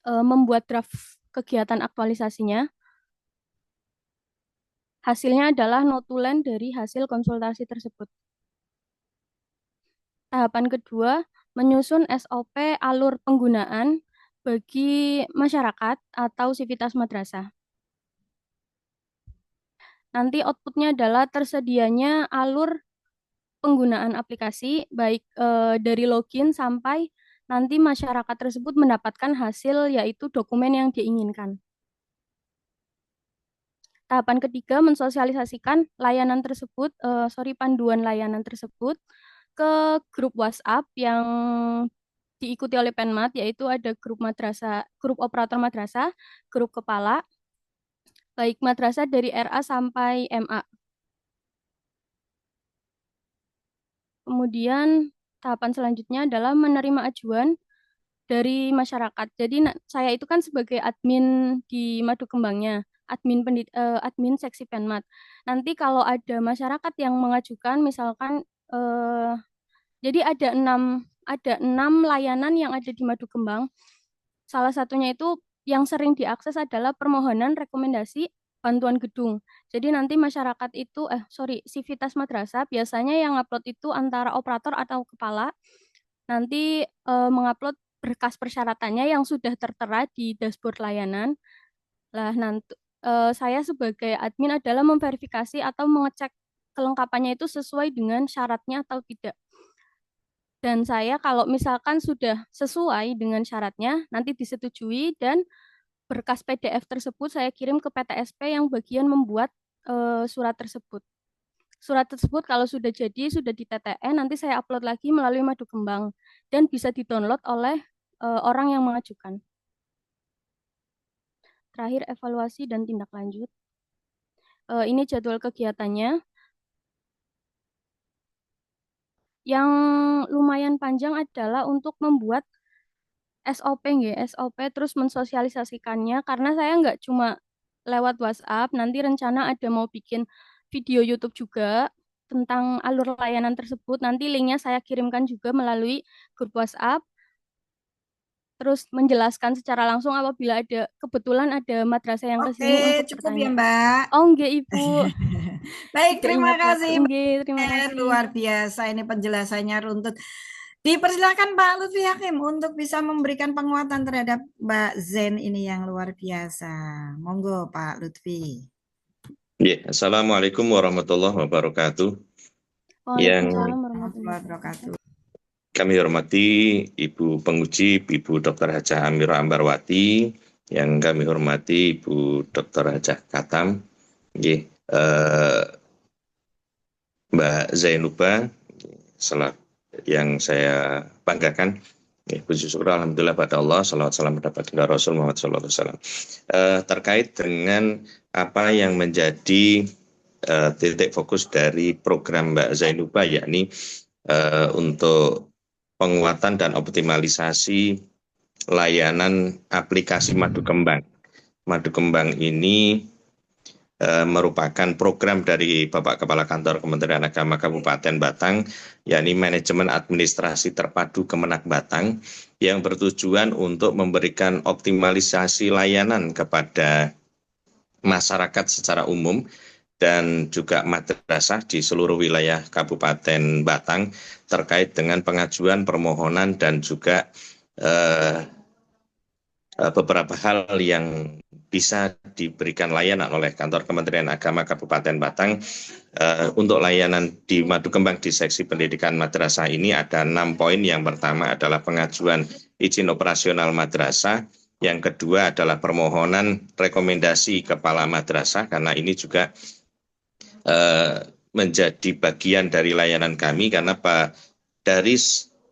[SPEAKER 9] membuat draft kegiatan aktualisasinya. Hasilnya adalah notulen dari hasil konsultasi tersebut. Tahapan kedua, menyusun SOP alur penggunaan bagi masyarakat atau sivitas madrasah. Nanti outputnya adalah tersedianya alur penggunaan aplikasi, baik dari login sampai nanti masyarakat tersebut mendapatkan hasil, yaitu dokumen yang diinginkan. Tahapan ketiga, mensosialisasikan layanan tersebut, panduan layanan tersebut ke grup WhatsApp yang diikuti oleh Penmat, yaitu ada grup madrasah, grup operator madrasah, grup kepala, baik madrasah dari RA sampai MA. Kemudian tahapan selanjutnya adalah menerima ajuan dari masyarakat. Jadi saya itu kan sebagai admin di Madu Kembangnya, admin seksi Penmat. Nanti kalau ada masyarakat yang mengajukan, misalkan jadi ada enam layanan yang ada di Madu Kembang. Salah satunya itu yang sering diakses adalah permohonan rekomendasi bantuan gedung. Jadi nanti masyarakat itu, sivitas madrasah biasanya yang upload itu antara operator atau kepala. Nanti mengupload berkas persyaratannya yang sudah tertera di dashboard layanan. Lah nanti saya sebagai admin adalah memverifikasi atau mengecek kelengkapannya itu sesuai dengan syaratnya atau tidak. Dan saya kalau misalkan sudah sesuai dengan syaratnya, nanti disetujui dan berkas PDF tersebut saya kirim ke PTSP yang bagian membuat surat tersebut. Surat tersebut kalau sudah jadi, sudah di TTN, nanti saya upload lagi melalui Madu Kembang dan bisa di-download oleh orang yang mengajukan. Terakhir, evaluasi dan tindak lanjut. Ini jadwal kegiatannya. Yang lumayan panjang adalah untuk membuat SOP, SOP terus mensosialisasikannya, karena saya nggak cuma lewat WhatsApp, nanti rencana ada mau bikin video YouTube juga tentang alur layanan tersebut, nanti linknya saya kirimkan juga melalui grup WhatsApp, terus menjelaskan secara langsung apabila ada kebetulan ada madrasah yang kesini untuk
[SPEAKER 2] cukup
[SPEAKER 9] bertanya.
[SPEAKER 2] Ya Mbak.
[SPEAKER 9] Oh enggak Ibu.
[SPEAKER 2] Baik, terima kasih
[SPEAKER 9] Mbak. Terima kasih.
[SPEAKER 2] Luar biasa ini penjelasannya runtut. Dipersilakan Pak Lutfi Hakim untuk bisa memberikan penguatan terhadap Mbak Zen ini yang luar biasa. Monggo Pak Lutfi.
[SPEAKER 10] Assalamualaikum warahmatullahi wabarakatuh.
[SPEAKER 9] Waalaikumsalam warahmatullahi wabarakatuh.
[SPEAKER 10] Kami hormati Ibu Penguji, Ibu Dr. Hajah Amirah Ambarwati, yang kami hormati Ibu Dr. Hajah Katam, Mbak Zainuba, yang saya banggakan. Puji syukur alhamdulillah pada Allah, salawat salam pada baginda Rasul Muhammad SAW. Terkait dengan apa yang menjadi titik fokus dari program Mbak Zainuba, yakni untuk penguatan dan optimalisasi layanan aplikasi Madu Kembang. Madu Kembang ini merupakan program dari Bapak Kepala Kantor Kementerian Agama Kabupaten Batang, yakni Manajemen Administrasi Terpadu Kemenak Batang, yang bertujuan untuk memberikan optimalisasi layanan kepada masyarakat secara umum dan juga madrasah di seluruh wilayah Kabupaten Batang terkait dengan pengajuan permohonan dan juga beberapa hal yang bisa diberikan layanan oleh Kantor Kementerian Agama Kabupaten Batang. Untuk layanan di Madu Kembang di seksi pendidikan madrasah ini ada 6 poin. Yang pertama adalah pengajuan izin operasional madrasah. Yang kedua adalah permohonan rekomendasi kepala madrasah, karena ini juga menjadi bagian dari layanan kami, karena dari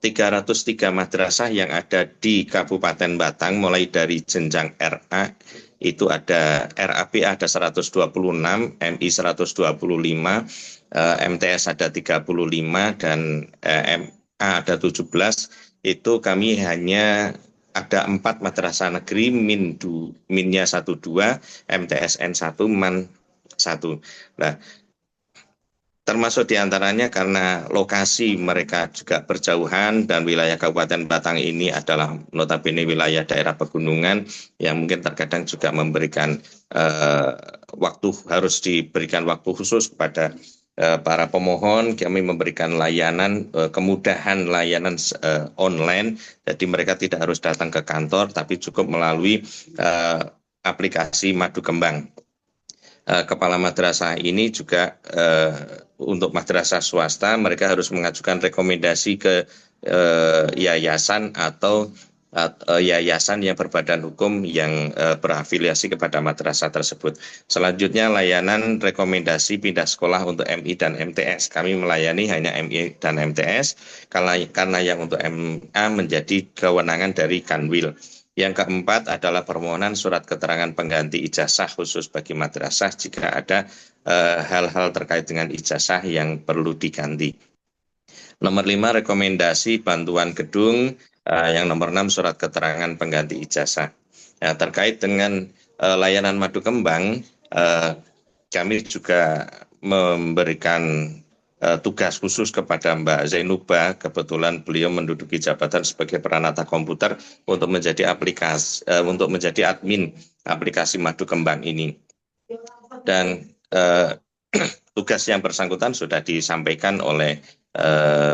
[SPEAKER 10] 303 madrasah yang ada di Kabupaten Batang, mulai dari jenjang RA, itu ada RAB ada 126, MI 125, MTS ada 35, dan MA ada 17. Itu kami hanya ada 4 madrasah negeri, minnya 12, MTSN 1, MAN 1. Nah, termasuk diantaranya karena lokasi mereka juga berjauhan dan wilayah Kabupaten Batang ini adalah notabene wilayah daerah pegunungan yang mungkin terkadang juga memberikan harus diberikan waktu khusus kepada para pemohon, kami memberikan layanan kemudahan layanan online, jadi mereka tidak harus datang ke kantor, tapi cukup melalui aplikasi Madu Kembang. Kepala madrasah ini juga untuk madrasah swasta mereka harus mengajukan rekomendasi ke yayasan atau yayasan yang berbadan hukum yang berafiliasi kepada madrasah tersebut. Selanjutnya layanan rekomendasi pindah sekolah untuk MI dan MTS. Kami melayani hanya MI dan MTS karena yang untuk MA menjadi kewenangan dari Kanwil. Yang keempat adalah permohonan surat keterangan pengganti ijazah khusus bagi madrasah jika ada hal-hal terkait dengan ijazah yang perlu diganti. Nomor 5, rekomendasi bantuan gedung. Yang nomor 6, surat keterangan pengganti ijazah. Terkait dengan layanan Madu Kembang, kami juga memberikan tugas khusus kepada Mbak Zainuba. Kebetulan beliau menduduki jabatan sebagai peranata komputer untuk menjadi admin aplikasi Madu Kembang ini. Dan tugas yang bersangkutan sudah disampaikan oleh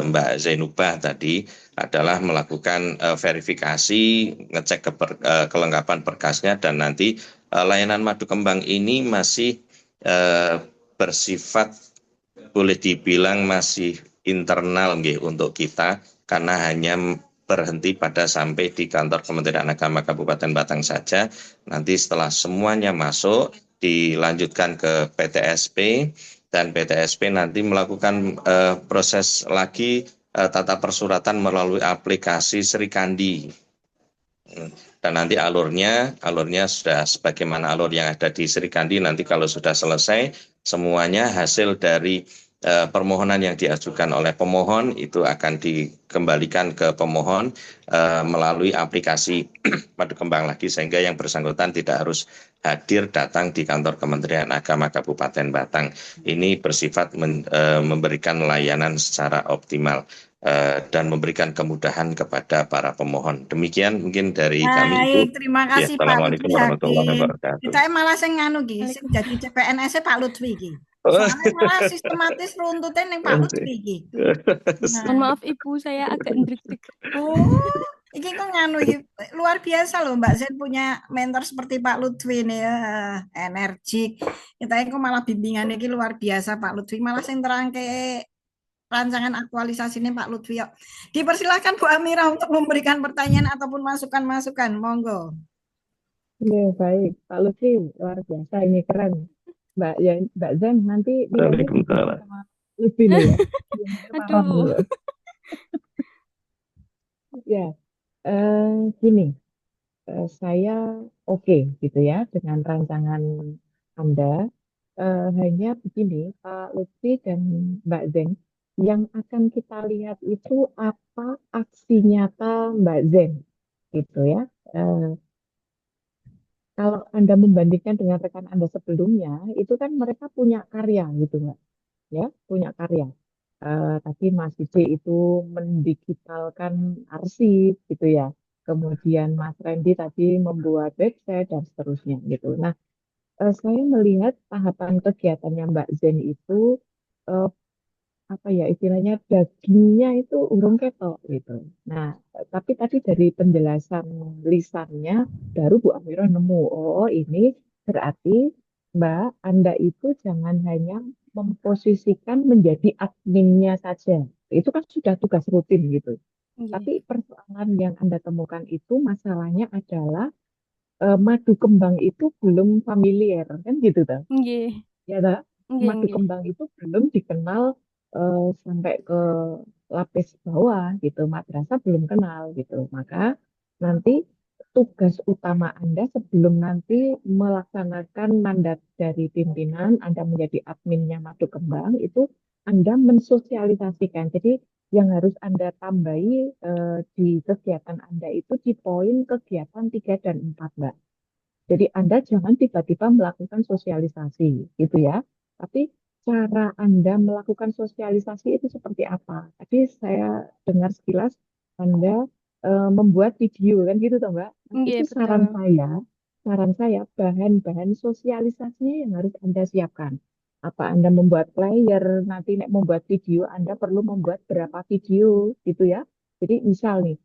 [SPEAKER 10] Mbak Zainuba tadi adalah melakukan verifikasi, ngecek kelengkapan berkasnya, dan nanti layanan Madu Kembang ini masih bersifat boleh dibilang masih internal untuk kita, karena hanya berhenti pada sampai di kantor Kementerian Agama Kabupaten Batang saja. Nanti setelah semuanya masuk dilanjutkan ke PTSP, dan PTSP nanti melakukan proses lagi tata persuratan melalui aplikasi Srikandi. Dan nanti alurnya sudah sebagaimana alur yang ada di Srikandi. Nanti kalau sudah selesai semuanya, hasil dari permohonan yang diajukan oleh pemohon itu akan dikembalikan ke pemohon melalui aplikasi Madu Kembang lagi, sehingga yang bersangkutan tidak harus hadir datang di kantor Kementerian Agama Kabupaten Batang. Ini bersifat memberikan layanan secara optimal dan memberikan kemudahan kepada para pemohon. Demikian mungkin dari kami, Ibu.
[SPEAKER 2] Baik, terima kasih Pak
[SPEAKER 10] Assalamualaikum
[SPEAKER 2] Lutfi
[SPEAKER 10] warahmatullahi
[SPEAKER 2] Hakim.
[SPEAKER 10] wabarakatuh.
[SPEAKER 2] Kita malah sing nganu ki, sing jadi CPNS Pak Lutfi ki. Soalnya malah sistematis runtutnya yang Pak Lutfi ki.
[SPEAKER 9] Mohon maaf Ibu, saya agak ndrik-ndrik.
[SPEAKER 2] Oh, ini kok nganu iki luar biasa loh Mbak Zen punya mentor seperti Pak Lutfi nih, energik. Kita kok malah bimbingannya iki luar biasa Pak Lutfi, malah sing terangke rancangan aktualisasi ini Pak Lutfi. Dipersilahkan Bu Amira untuk memberikan pertanyaan ataupun masukan-masukan, monggo.
[SPEAKER 4] Ya, baik, Pak Lutfi, luar biasa, ini keren. Mbak Zen, nanti
[SPEAKER 8] Waalaikumsalam.
[SPEAKER 4] sama Lutfi nih ya.
[SPEAKER 9] Aduh.
[SPEAKER 4] Ya, gini, saya oke gitu ya dengan rancangan Anda. Hanya begini, Pak Lutfi dan Mbak Zen, yang akan kita lihat itu apa aksi nyata Mbak Zen, gitu ya. Kalau Anda membandingkan dengan rekan Anda sebelumnya, itu kan mereka punya karya gitu, Mbak. Ya, punya karya. Tadi Mas Ide itu mendigitalkan arsip gitu ya. Kemudian Mas Randy tadi membuat website dan seterusnya gitu. Nah, saya melihat tahapan kegiatannya Mbak Zen itu eh, apa ya istilahnya dagingnya itu urung ketok gitu. Nah, tapi tadi dari penjelasan lisannya baru Bu Amira nemu, oh ini berarti Mbak Anda itu jangan hanya memposisikan menjadi adminnya saja. Itu kan sudah tugas rutin gitu. Tapi persoalan yang Anda temukan itu masalahnya adalah madu kembang itu belum familiar kan gitu toh.
[SPEAKER 9] Nggih.
[SPEAKER 4] Ya toh? Madu
[SPEAKER 9] Nggih.
[SPEAKER 4] kembang itu belum dikenal sampai ke lapis bawah gitu, madrasah belum kenal gitu. Maka nanti tugas utama Anda sebelum nanti melaksanakan mandat dari pimpinan, Anda menjadi adminnya Madu Kembang, itu Anda mensosialisasikan. Jadi yang harus Anda tambahi di kegiatan Anda itu di poin kegiatan 3 dan 4, Mbak. Jadi Anda jangan tiba-tiba melakukan sosialisasi gitu ya. Tapi cara Anda melakukan sosialisasi itu seperti apa? Tadi saya dengar sekilas Anda membuat video kan gitu toh Mbak. Nah,
[SPEAKER 9] Nggih,
[SPEAKER 4] itu
[SPEAKER 9] betul.
[SPEAKER 4] saran saya bahan-bahan sosialisasinya yang harus Anda siapkan. Apa Anda membuat player, nanti membuat video, Anda perlu membuat berapa video gitu ya. Jadi misal nih,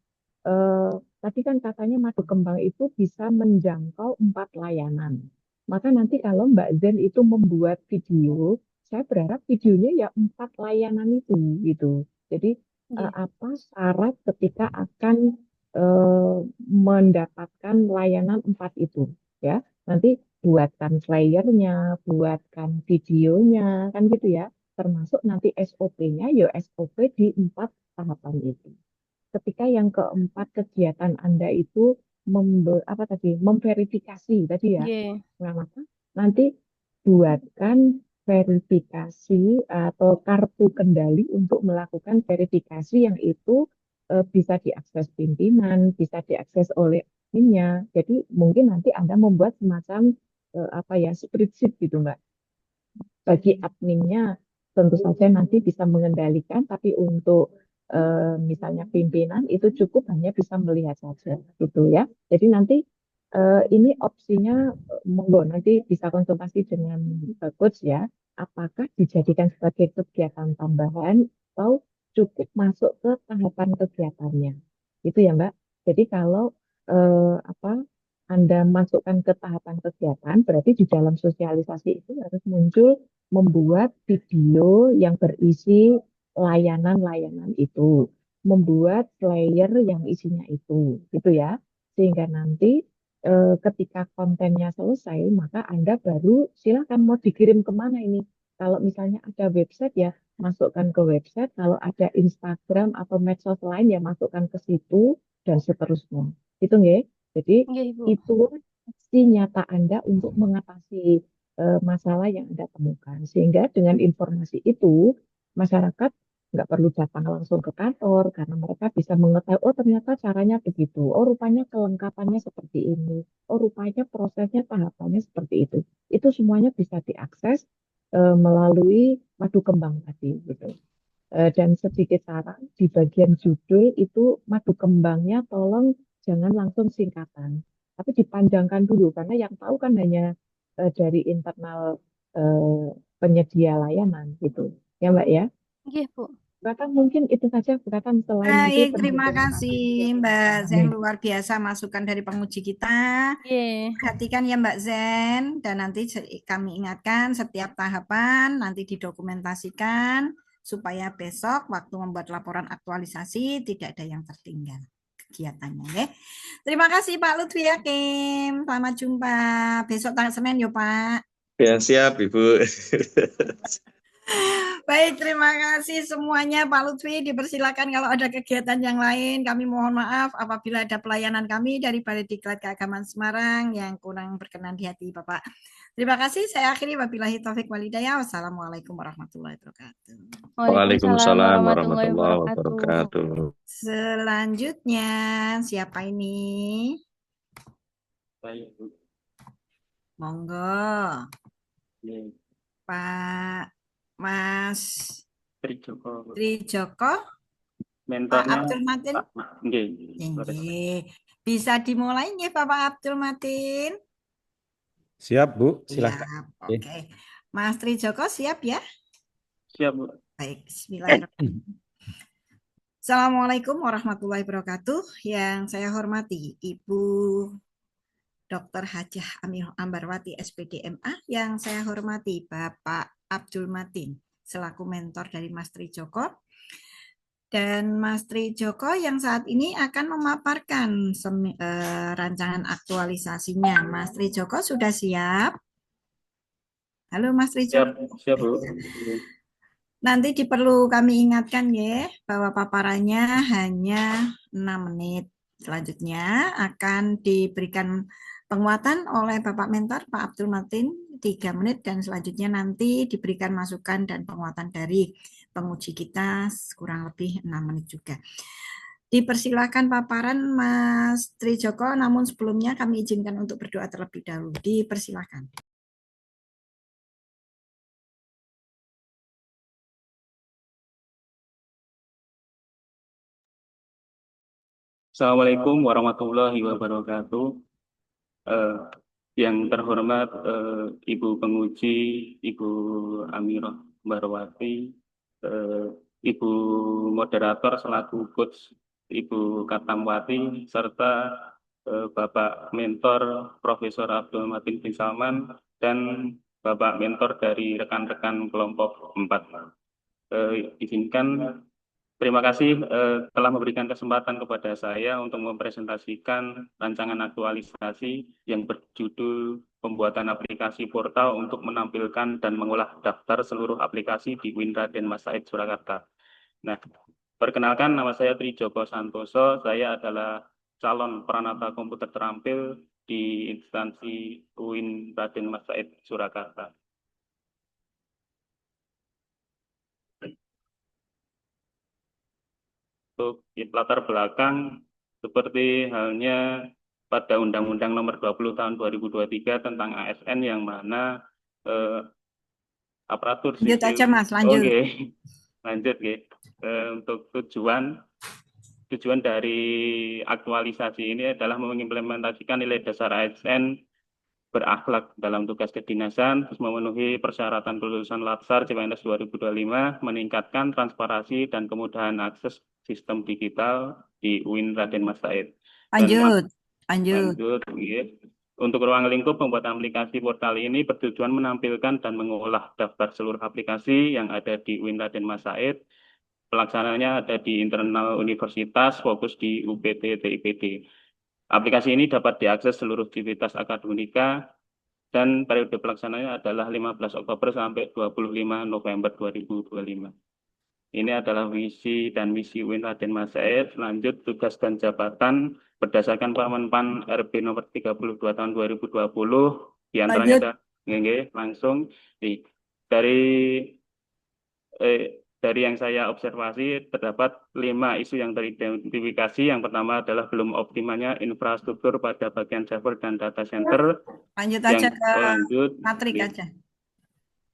[SPEAKER 4] tadi kan katanya Madu Kembang itu bisa menjangkau 4 layanan. Maka nanti kalau Mbak Zen itu membuat video, saya berharap videonya ya 4 layanan itu gitu. Jadi
[SPEAKER 9] Nggih.
[SPEAKER 4] apa syarat ketika akan mendapatkan layanan 4 itu ya. Nanti buatkan flyernya, buatkan videonya, kan gitu ya. Termasuk nanti SOP-nya, ya SOP di 4 tahapan itu. Ketika yang keempat kegiatan Anda itu apa tadi, memverifikasi tadi ya.
[SPEAKER 9] Nggih.
[SPEAKER 4] Nah, maka nanti buatkan verifikasi atau kartu kendali untuk melakukan verifikasi yang itu bisa diakses pimpinan, bisa diakses oleh adminnya. Jadi mungkin nanti Anda membuat semacam apa ya, spreadsheet gitu Mbak. Bagi adminnya tentu saja nanti bisa mengendalikan, tapi untuk misalnya pimpinan itu cukup hanya bisa melihat saja gitu ya. Jadi nanti ini opsinya monggo nanti bisa konsultasi dengan coach ya. Apakah dijadikan sebagai kegiatan tambahan atau cukup masuk ke tahapan kegiatannya. Itu ya Mbak. Jadi kalau apa Anda masukkan ke tahapan kegiatan, berarti di dalam sosialisasi itu harus muncul membuat video yang berisi layanan-layanan itu, membuat player yang isinya itu, gitu ya. Sehingga nanti ketika kontennya selesai, maka Anda baru silakan mau dikirim kemana ini. Kalau misalnya ada website ya masukkan ke website, kalau ada Instagram atau medsos lain ya masukkan ke situ dan seterusnya. Itu nggih. Jadi
[SPEAKER 9] Nggih, Bu.
[SPEAKER 4] itu aksi nyata Anda untuk mengatasi masalah yang Anda temukan. Sehingga dengan informasi itu, masyarakat nggak perlu datang langsung ke kantor karena mereka bisa mengetahui, oh ternyata caranya begitu, oh rupanya kelengkapannya seperti ini, oh rupanya prosesnya tahapannya seperti itu. Itu semuanya bisa diakses melalui Madu Kembang tadi gitu. Dan sedikit saran di bagian judul itu Madu Kembangnya tolong jangan langsung singkatan, tapi dipanjangkan dulu karena yang tahu kan hanya dari internal eh, penyedia layanan gitu. Ya Mbak ya.
[SPEAKER 9] Nggih, Bu.
[SPEAKER 4] Bahkan mungkin itu saja, bahkan selain nanti
[SPEAKER 2] Baik, terima
[SPEAKER 4] penelitian
[SPEAKER 2] kasih
[SPEAKER 4] penelitian
[SPEAKER 2] Mbak
[SPEAKER 4] yang
[SPEAKER 2] Zen,
[SPEAKER 4] lain.
[SPEAKER 2] luar biasa masukan dari penguji kita.
[SPEAKER 9] Nggih.
[SPEAKER 2] Perhatikan ya Mbak Zen, dan nanti kami ingatkan setiap tahapan nanti didokumentasikan supaya besok waktu membuat laporan aktualisasi tidak ada yang tertinggal kegiatannya. Ya. Terima kasih Pak Lutfi Hakim, selamat jumpa besok tanggal Senin ya Pak.
[SPEAKER 10] Ya, siap, Ibu.
[SPEAKER 2] Baik, terima kasih semuanya Pak Lutfi. Dipersilakan kalau ada kegiatan yang lain. Kami mohon maaf apabila ada pelayanan kami dari Balai Diklat Keagamaan Semarang yang kurang berkenan di hati Bapak. Terima kasih. Saya akhiri. Wabillahi taufik walhidayah. Wassalamualaikum warahmatullahi wabarakatuh.
[SPEAKER 10] Waalaikumsalam warahmatullahi wabarakatuh.
[SPEAKER 2] Selanjutnya siapa ini? Monggo. Pak Mas Trijoko, Pak Abdul Matin. Nggih. Bisa dimulai nggih Bapak Abdul Matin?
[SPEAKER 5] Siap, Bu. Silakan.
[SPEAKER 2] Siap. Oke. Mas Trijoko siap ya?
[SPEAKER 11] Siap, Bu.
[SPEAKER 2] Baik, bismillahirrahmanirrahim. Assalamualaikum warahmatullahi wabarakatuh. Yang saya hormati Ibu Dr. Hajah Aminah Ambarwati SPD MA, yang saya hormati Bapak Abdul Matin selaku mentor dari Mas Trijoko, dan Mas Trijoko yang saat ini akan memaparkan rancangan aktualisasinya. Mas Trijoko sudah siap? Halo Mas Trijoko.
[SPEAKER 11] Siap, Bu.
[SPEAKER 2] Nanti diperlu kami ingatkan ya bahwa paparannya hanya 6 menit. Selanjutnya akan diberikan penguatan oleh Bapak Mentor Pak Abdul Matin 3 menit, dan selanjutnya nanti diberikan masukan dan penguatan dari penguji kita kurang lebih 6 menit juga. Dipersilakan paparan Mas Trijoko, namun sebelumnya kami izinkan untuk berdoa terlebih dahulu. Dipersilakan.
[SPEAKER 11] Assalamualaikum warahmatullahi wabarakatuh. Yang terhormat Ibu Penguji, Ibu Amirah Barwati, Ibu Moderator selaku coach Ibu Katamwati, serta Bapak Mentor Profesor Abdul Matin bin Salman, dan Bapak Mentor dari rekan-rekan kelompok 4. Izinkan terima kasih telah memberikan kesempatan kepada saya untuk mempresentasikan rancangan aktualisasi yang berjudul pembuatan aplikasi portal untuk menampilkan dan mengolah daftar seluruh aplikasi di UIN Raden Mas Said Surakarta. Nah, perkenalkan nama saya Tri Joko Santoso, saya adalah calon peranata komputer terampil di instansi UIN Raden Mas Said Surakarta. Untuk latar belakang, seperti halnya pada Undang-Undang Nomor 20 Tahun 2023 tentang ASN yang mana aparatur
[SPEAKER 2] Lanjut
[SPEAKER 11] sipil.
[SPEAKER 2] aja Mas, lanjut.
[SPEAKER 11] Oke, lanjut ya. Untuk tujuan dari aktualisasi ini adalah mengimplementasikan nilai dasar ASN berakhlak dalam tugas kedinasan, terus memenuhi persyaratan kelulusan Latsar CPNS 2025, meningkatkan transparansi dan kemudahan akses sistem digital di UIN Raden Mas Said.
[SPEAKER 2] Lanjut.
[SPEAKER 11] Ya. Untuk ruang lingkup pembuatan aplikasi portal ini bertujuan menampilkan dan mengolah daftar seluruh aplikasi yang ada di UIN Raden Mas Said. Pelaksanaannya ada di internal universitas, fokus di UPT TIPD. Aplikasi ini dapat diakses seluruh aktivitas akademika dan periode pelaksanaannya adalah 15 Oktober sampai 25 November 2025. Ini adalah visi dan misi UIN Raden Mas Said. Lanjut tugas dan jabatan berdasarkan Permenpan RB nomor 32 tahun 2020. Di antaranya ada langsung dari yang saya observasi terdapat 5 isu yang teridentifikasi. Yang pertama adalah belum optimalnya infrastruktur pada bagian server dan data center.
[SPEAKER 2] Lanjut aja ke matrik aja.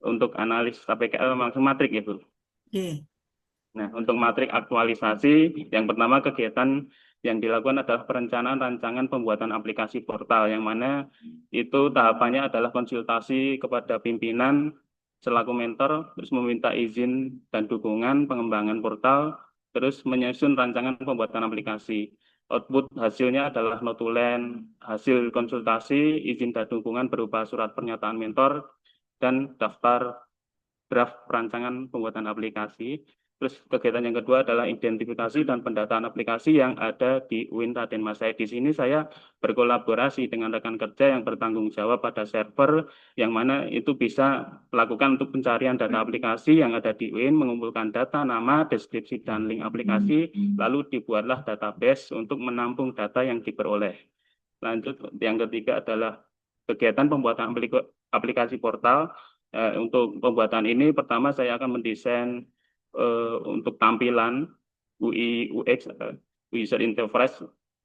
[SPEAKER 11] Untuk analis APKL langsung matrik ya Bu.
[SPEAKER 2] Oke.
[SPEAKER 11] Nah, untuk matrik aktualisasi, yang pertama kegiatan yang dilakukan adalah perencanaan rancangan pembuatan aplikasi portal, yang mana itu tahapannya adalah konsultasi kepada pimpinan selaku mentor, terus meminta izin dan dukungan pengembangan portal, terus menyusun rancangan pembuatan aplikasi. Output hasilnya adalah notulen, hasil konsultasi, izin dan dukungan berupa surat pernyataan mentor, dan daftar draft perancangan pembuatan aplikasi. Terus kegiatan yang kedua adalah identifikasi dan pendataan aplikasi yang ada di UIN Raden Mas Said. Di sini saya berkolaborasi dengan rekan kerja yang bertanggung jawab pada server, yang mana itu bisa melakukan untuk pencarian data aplikasi yang ada di UIN, mengumpulkan data, nama, deskripsi, dan link aplikasi, lalu dibuatlah database untuk menampung data yang diperoleh. Lanjut, yang ketiga adalah kegiatan pembuatan aplikasi portal. Untuk pembuatan ini, pertama saya akan mendesain untuk tampilan UI UX user interface,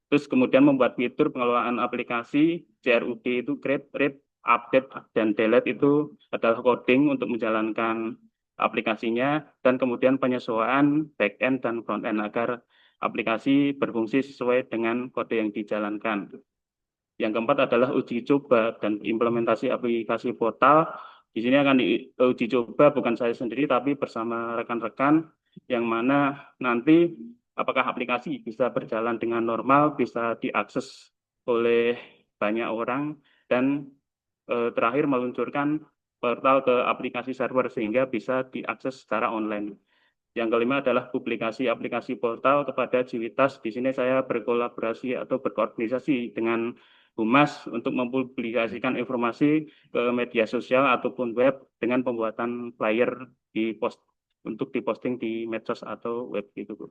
[SPEAKER 11] terus kemudian membuat fitur pengelolaan aplikasi CRUD itu create, read, update, dan delete itu adalah coding untuk menjalankan aplikasinya, dan kemudian penyesuaian back-end dan front-end agar aplikasi berfungsi sesuai dengan kode yang dijalankan. Yang keempat adalah uji coba dan implementasi aplikasi portal. Di sini akan diuji coba bukan saya sendiri, tapi bersama rekan-rekan, yang mana nanti apakah aplikasi bisa berjalan dengan normal, bisa diakses oleh banyak orang, dan terakhir meluncurkan portal ke aplikasi server sehingga bisa diakses secara online. Yang kelima adalah publikasi aplikasi portal kepada Civitas. Di sini saya berkolaborasi atau berkoordinasi dengan Humas untuk mempublikasikan informasi ke media sosial ataupun web dengan pembuatan flyer untuk diposting di medsos atau web gitu, Bu.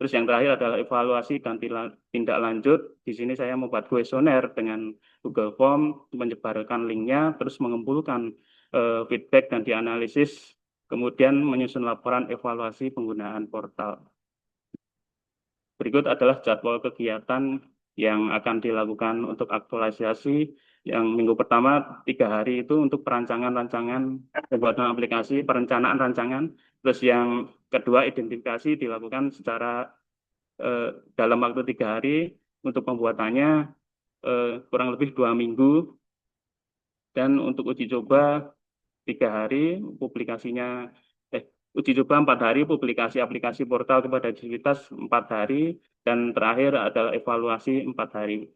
[SPEAKER 11] Terus yang terakhir adalah evaluasi dan tindak lanjut. Di sini saya membuat kuesioner dengan Google Form, menyebarkan linknya, terus mengumpulkan feedback dan dianalisis, kemudian menyusun laporan evaluasi penggunaan portal. Berikut adalah jadwal kegiatan yang akan dilakukan untuk aktualisasi. Yang minggu pertama 3 hari itu untuk perancangan pembuatan aplikasi, perencanaan rancangan. Terus yang kedua identifikasi dilakukan secara dalam waktu 3 hari. Untuk pembuatannya kurang lebih 2 minggu. Dan untuk uji coba 3 hari, publikasinya uji coba 4 hari, publikasi aplikasi portal kepada disabilitas 4 hari, dan terakhir adalah evaluasi 4 hari.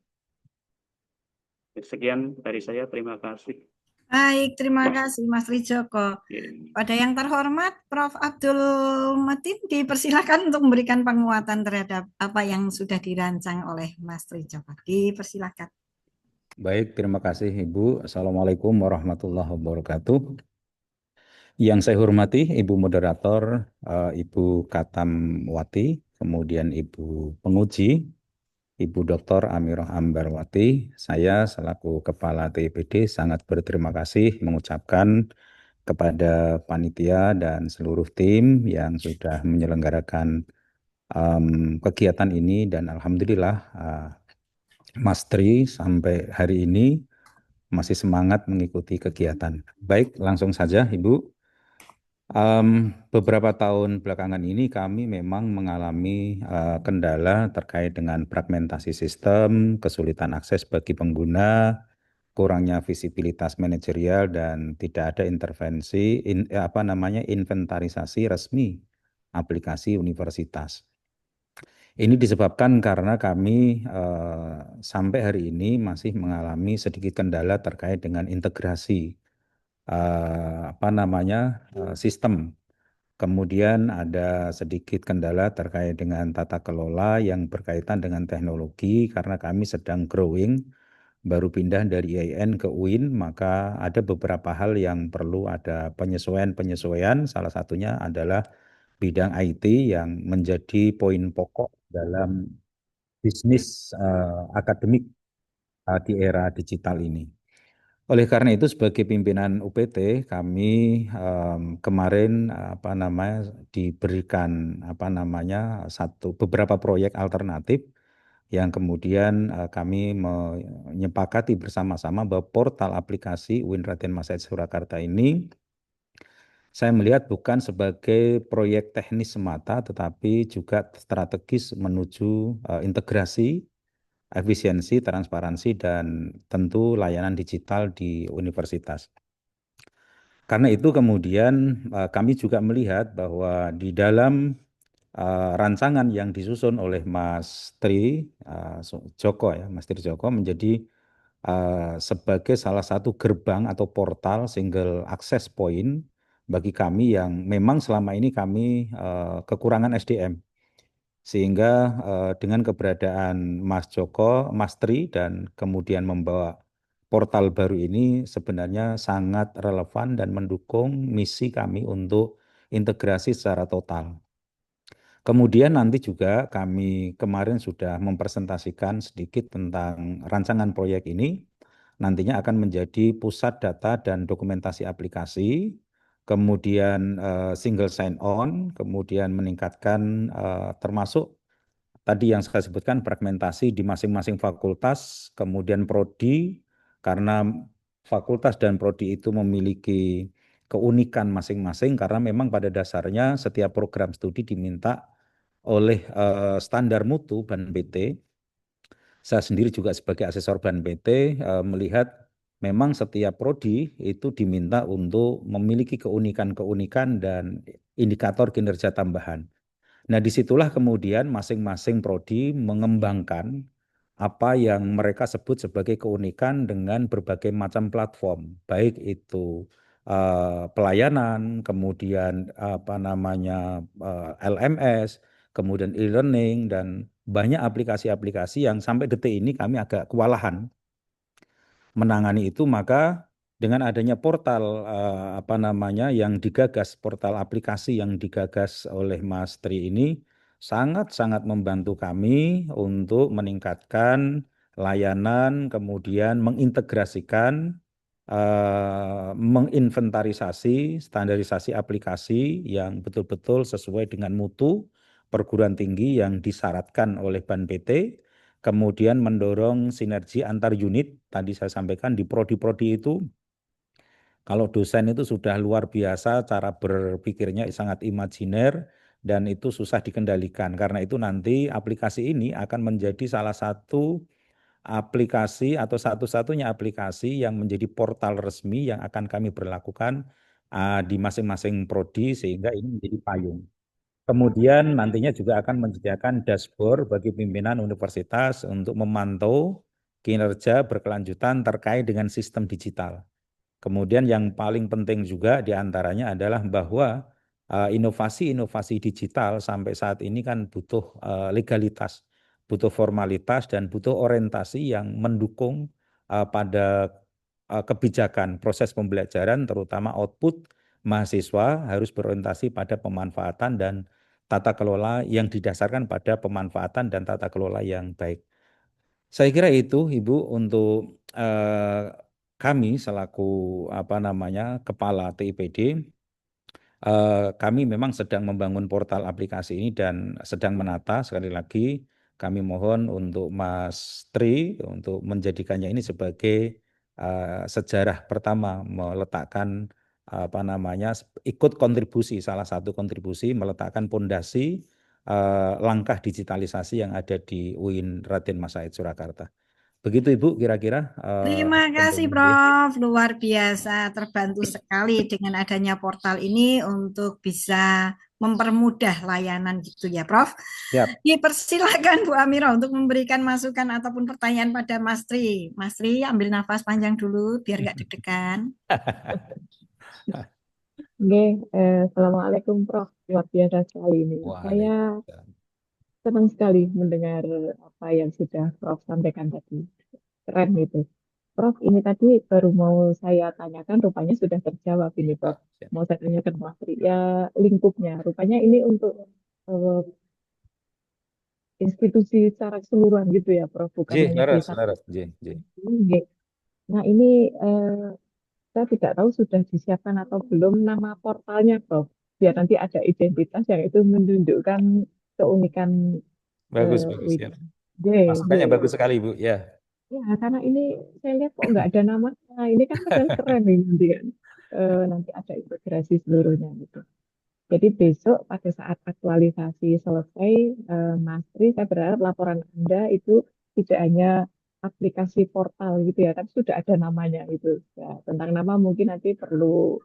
[SPEAKER 11] Sekian dari saya, terima kasih.
[SPEAKER 2] Baik, terima kasih Mas Trijoko. Pada yang terhormat, Prof. Abdul Matin dipersilakan untuk memberikan penguatan terhadap apa yang sudah dirancang oleh Mas Trijoko. Dipersilakan.
[SPEAKER 12] Baik, terima kasih Ibu. Assalamualaikum warahmatullahi wabarakatuh. Yang saya hormati Ibu Moderator, Ibu Katamwati, kemudian Ibu Penguji, Ibu Dr. Amirah Ambarwati. Saya selaku Kepala TIPD sangat berterima kasih mengucapkan kepada panitia dan seluruh tim yang sudah menyelenggarakan kegiatan ini, dan alhamdulillah Mas Tri sampai hari ini masih semangat mengikuti kegiatan. Baik, langsung saja Ibu. Beberapa tahun belakangan ini kami memang mengalami kendala terkait dengan fragmentasi sistem, kesulitan akses bagi pengguna, kurangnya visibilitas manajerial, dan tidak ada intervensi inventarisasi resmi aplikasi universitas. Ini disebabkan karena kami sampai hari ini masih mengalami sedikit kendala terkait dengan integrasi sistem. Kemudian ada sedikit kendala terkait dengan tata kelola yang berkaitan dengan teknologi karena kami sedang growing, baru pindah dari IAIN ke UIN, maka ada beberapa hal yang perlu ada penyesuaian. Salah satunya adalah bidang IT yang menjadi poin pokok dalam bisnis akademik di era digital ini. Oleh karena itu, sebagai pimpinan UPT, kami kemarin diberikan beberapa proyek alternatif yang kemudian kami menyepakati bersama-sama bahwa portal aplikasi UIN Raden Mas Said Surakarta ini saya melihat bukan sebagai proyek teknis semata, tetapi juga strategis menuju integrasi, efisiensi, transparansi, dan tentu layanan digital di universitas. Karena itu kemudian kami juga melihat bahwa di dalam rancangan yang disusun oleh Mas Tri Joko, Mas Tri Joko menjadi sebagai salah satu gerbang atau portal single access point bagi kami yang memang selama ini kami kekurangan SDM. Sehingga dengan keberadaan Mas Joko, Mas Tri, dan kemudian membawa portal baru ini sebenarnya sangat relevan dan mendukung misi kami untuk integrasi secara total. Kemudian nanti juga kami kemarin sudah mempresentasikan sedikit tentang rancangan proyek ini. Nantinya akan menjadi pusat data dan dokumentasi aplikasi, kemudian single sign-on, kemudian meningkatkan termasuk tadi yang saya sebutkan fragmentasi di masing-masing fakultas, kemudian prodi, karena fakultas dan prodi itu memiliki keunikan masing-masing karena memang pada dasarnya setiap program studi diminta oleh standar mutu BAN-PT. Saya sendiri juga sebagai asesor BAN-PT melihat memang setiap prodi itu diminta untuk memiliki keunikan-keunikan dan indikator kinerja tambahan. Nah, disitulah kemudian masing-masing prodi mengembangkan apa yang mereka sebut sebagai keunikan dengan berbagai macam platform, baik itu pelayanan, kemudian LMS, kemudian e-learning, dan banyak aplikasi-aplikasi yang sampai detik ini kami agak kewalahan menangani itu. Maka dengan adanya portal yang digagas, portal aplikasi yang digagas oleh Mas Tri ini sangat-sangat membantu kami untuk meningkatkan layanan, kemudian mengintegrasikan, menginventarisasi, standarisasi aplikasi yang betul-betul sesuai dengan mutu perguruan tinggi yang disyaratkan oleh BAN-PT. Kemudian mendorong sinergi antar unit, tadi saya sampaikan di prodi-prodi itu, kalau dosen itu sudah luar biasa, cara berpikirnya sangat imajiner, dan itu susah dikendalikan. Karena itu nanti aplikasi ini akan menjadi salah satu aplikasi atau satu-satunya aplikasi yang menjadi portal resmi yang akan kami berlakukan di masing-masing prodi sehingga ini menjadi payung. Kemudian nantinya juga akan menyediakan dashboard bagi pimpinan universitas untuk memantau kinerja berkelanjutan terkait dengan sistem digital. Kemudian yang paling penting juga diantaranya adalah bahwa inovasi-inovasi digital sampai saat ini kan butuh legalitas, butuh formalitas dan butuh orientasi yang mendukung pada kebijakan proses pembelajaran, terutama output mahasiswa harus berorientasi pada pemanfaatan dan tata kelola yang didasarkan pada pemanfaatan dan tata kelola yang baik. Saya kira itu, Ibu, untuk kami selaku kepala TIPD. Kami memang sedang membangun portal aplikasi ini dan sedang menata. Sekali lagi kami mohon untuk Mas Tri untuk menjadikannya ini sebagai sejarah pertama meletakkan ikut kontribusi, salah satu kontribusi meletakkan pondasi langkah digitalisasi yang ada di UIN Raden Mas Said Surakarta. Begitu Ibu kira-kira.
[SPEAKER 2] Terima kasih Prof, luar biasa, terbantu sekali dengan adanya portal ini untuk bisa mempermudah layanan gitu ya Prof.
[SPEAKER 12] Siap.
[SPEAKER 2] Dipersilakan Bu Amira untuk memberikan masukan ataupun pertanyaan pada Mas Tri. Mas Tri ambil nafas panjang dulu biar nggak deg-degan.
[SPEAKER 4] Oke, Assalamualaikum Prof. Luar biasa sekali ini. Saya senang sekali mendengar apa yang sudah Prof sampaikan tadi. Keren gitu. Prof, ini tadi baru mau saya tanyakan, rupanya sudah terjawab ini Prof. Mau saya tanyakan Mas Tri, ya lingkupnya. Rupanya ini untuk institusi secara keseluruhan gitu ya Prof, bukan hanya di satu. Nah ini saya tidak tahu sudah disiapkan atau belum nama portalnya Prof. Biar nanti ada identitas yang itu menunjukkan keunikan
[SPEAKER 12] bagus ya. Masukannya bagus sekali Bu ya.
[SPEAKER 4] Ya karena ini saya lihat kok nggak ada nama. Nah ini kan padahal keren nih nanti kan. Nanti ada integrasi seluruhnya gitu. Jadi besok pada saat aktualisasi selesai, Mas Tri, saya berharap laporan Anda itu tidak hanya aplikasi portal gitu ya, tapi sudah ada namanya gitu. Ya, tentang nama mungkin nanti perlu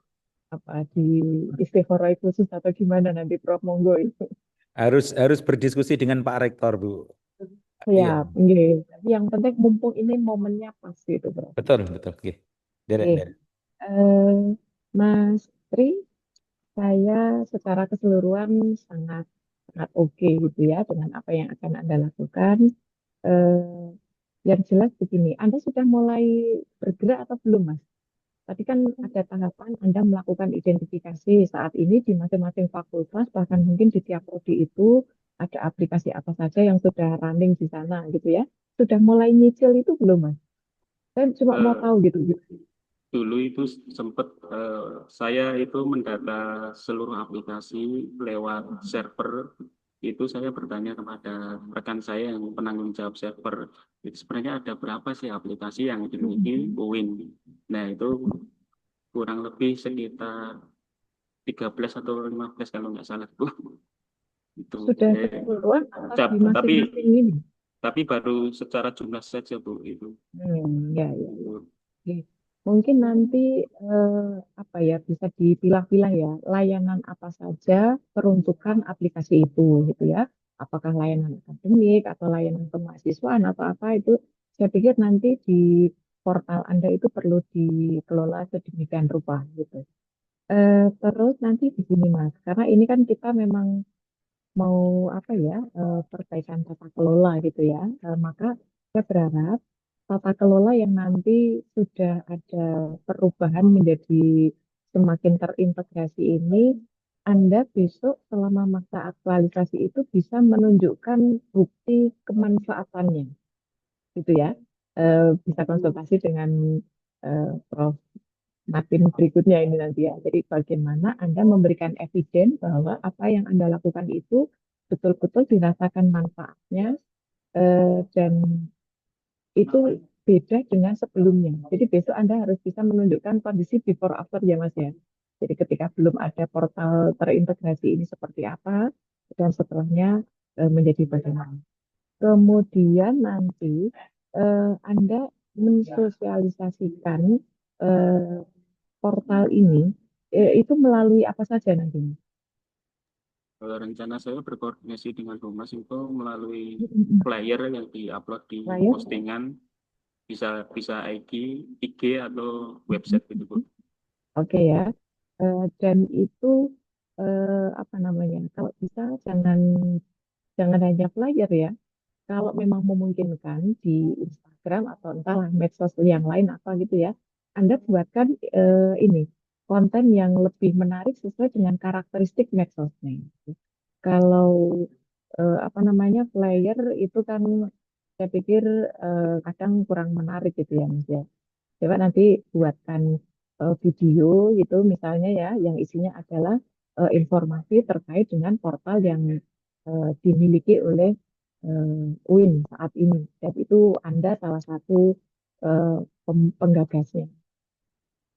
[SPEAKER 4] di istighorai khusus atau gimana nanti Prof monggo itu.
[SPEAKER 12] Harus berdiskusi dengan Pak Rektor Bu.
[SPEAKER 4] Ya, iya. Yang penting mumpung ini momennya pas gitu Prof.
[SPEAKER 12] Betul. Okay.
[SPEAKER 4] Mas Tri, saya secara keseluruhan sangat oke gitu ya dengan apa yang akan Anda lakukan. Yang jelas begini, Anda sudah mulai bergerak atau belum, Mas? Tadi kan ada tahapan Anda melakukan identifikasi saat ini di masing-masing fakultas, bahkan mungkin di tiap prodi itu ada aplikasi apa saja yang sudah running di sana gitu ya. Sudah mulai nyicil itu belum, Mas? Saya cuma mau tahu gitu.
[SPEAKER 11] Dulu itu sempat saya itu mendata seluruh aplikasi lewat server. Itu saya bertanya kepada rekan saya yang penanggung jawab server, itu sebenarnya ada berapa sih aplikasi yang dimiliki UIN. Nah itu kurang lebih sekitar 13 atau 15 kalau nggak salah Bu. Itu.
[SPEAKER 4] Sudah keseluruhan atau di masing-masing ini?
[SPEAKER 11] Tapi baru secara jumlah saja Bu itu.
[SPEAKER 4] Ya. Oke. Mungkin nanti bisa dipilah-pilah ya layanan apa saja peruntukan aplikasi itu gitu ya. Apakah layanan akademik atau layanan kemahasiswaan atau apa itu saya pikir nanti di portal Anda itu perlu dikelola sedemikian rupa gitu. Terus nanti begini Mas, karena ini kan kita memang mau perbaikan tata kelola gitu ya. Maka saya berharap tata kelola yang nanti sudah ada perubahan menjadi semakin terintegrasi ini, Anda besok selama masa aktualisasi itu bisa menunjukkan bukti kemanfaatannya, gitu ya. Bisa konsultasi dengan Prof. Martin berikutnya ini nanti ya. Jadi bagaimana Anda memberikan evidence bahwa apa yang Anda lakukan itu betul-betul dirasakan manfaatnya dan itu beda dengan sebelumnya. Jadi besok Anda harus bisa menunjukkan kondisi before after ya Mas ya. Jadi ketika belum ada portal terintegrasi ini seperti apa dan setelahnya menjadi bagaimana. Kemudian nanti Anda mensosialisasikan portal ini itu melalui apa saja nantinya?
[SPEAKER 11] Rencana saya berkoordinasi dengan Humas itu melalui
[SPEAKER 4] Mm-mm.
[SPEAKER 11] flyer yang diupload di
[SPEAKER 4] Flyer?
[SPEAKER 11] postingan, bisa IG atau website gitu Bu.
[SPEAKER 4] Oke ya. Dan itu apa namanya? Kalau bisa jangan hanya flyer ya. Kalau memang memungkinkan di Instagram atau entahlah medsos yang lain apa gitu ya, Anda buatkan ini konten yang lebih menarik sesuai dengan karakteristik medsosnya. Kalau apa namanya flyer itu kan saya pikir kadang kurang menarik gitu ya Mas ya. Coba nanti buatkan video gitu misalnya ya yang isinya adalah informasi terkait dengan portal yang dimiliki oleh UIN saat ini. Dan itu Anda salah satu penggagasnya.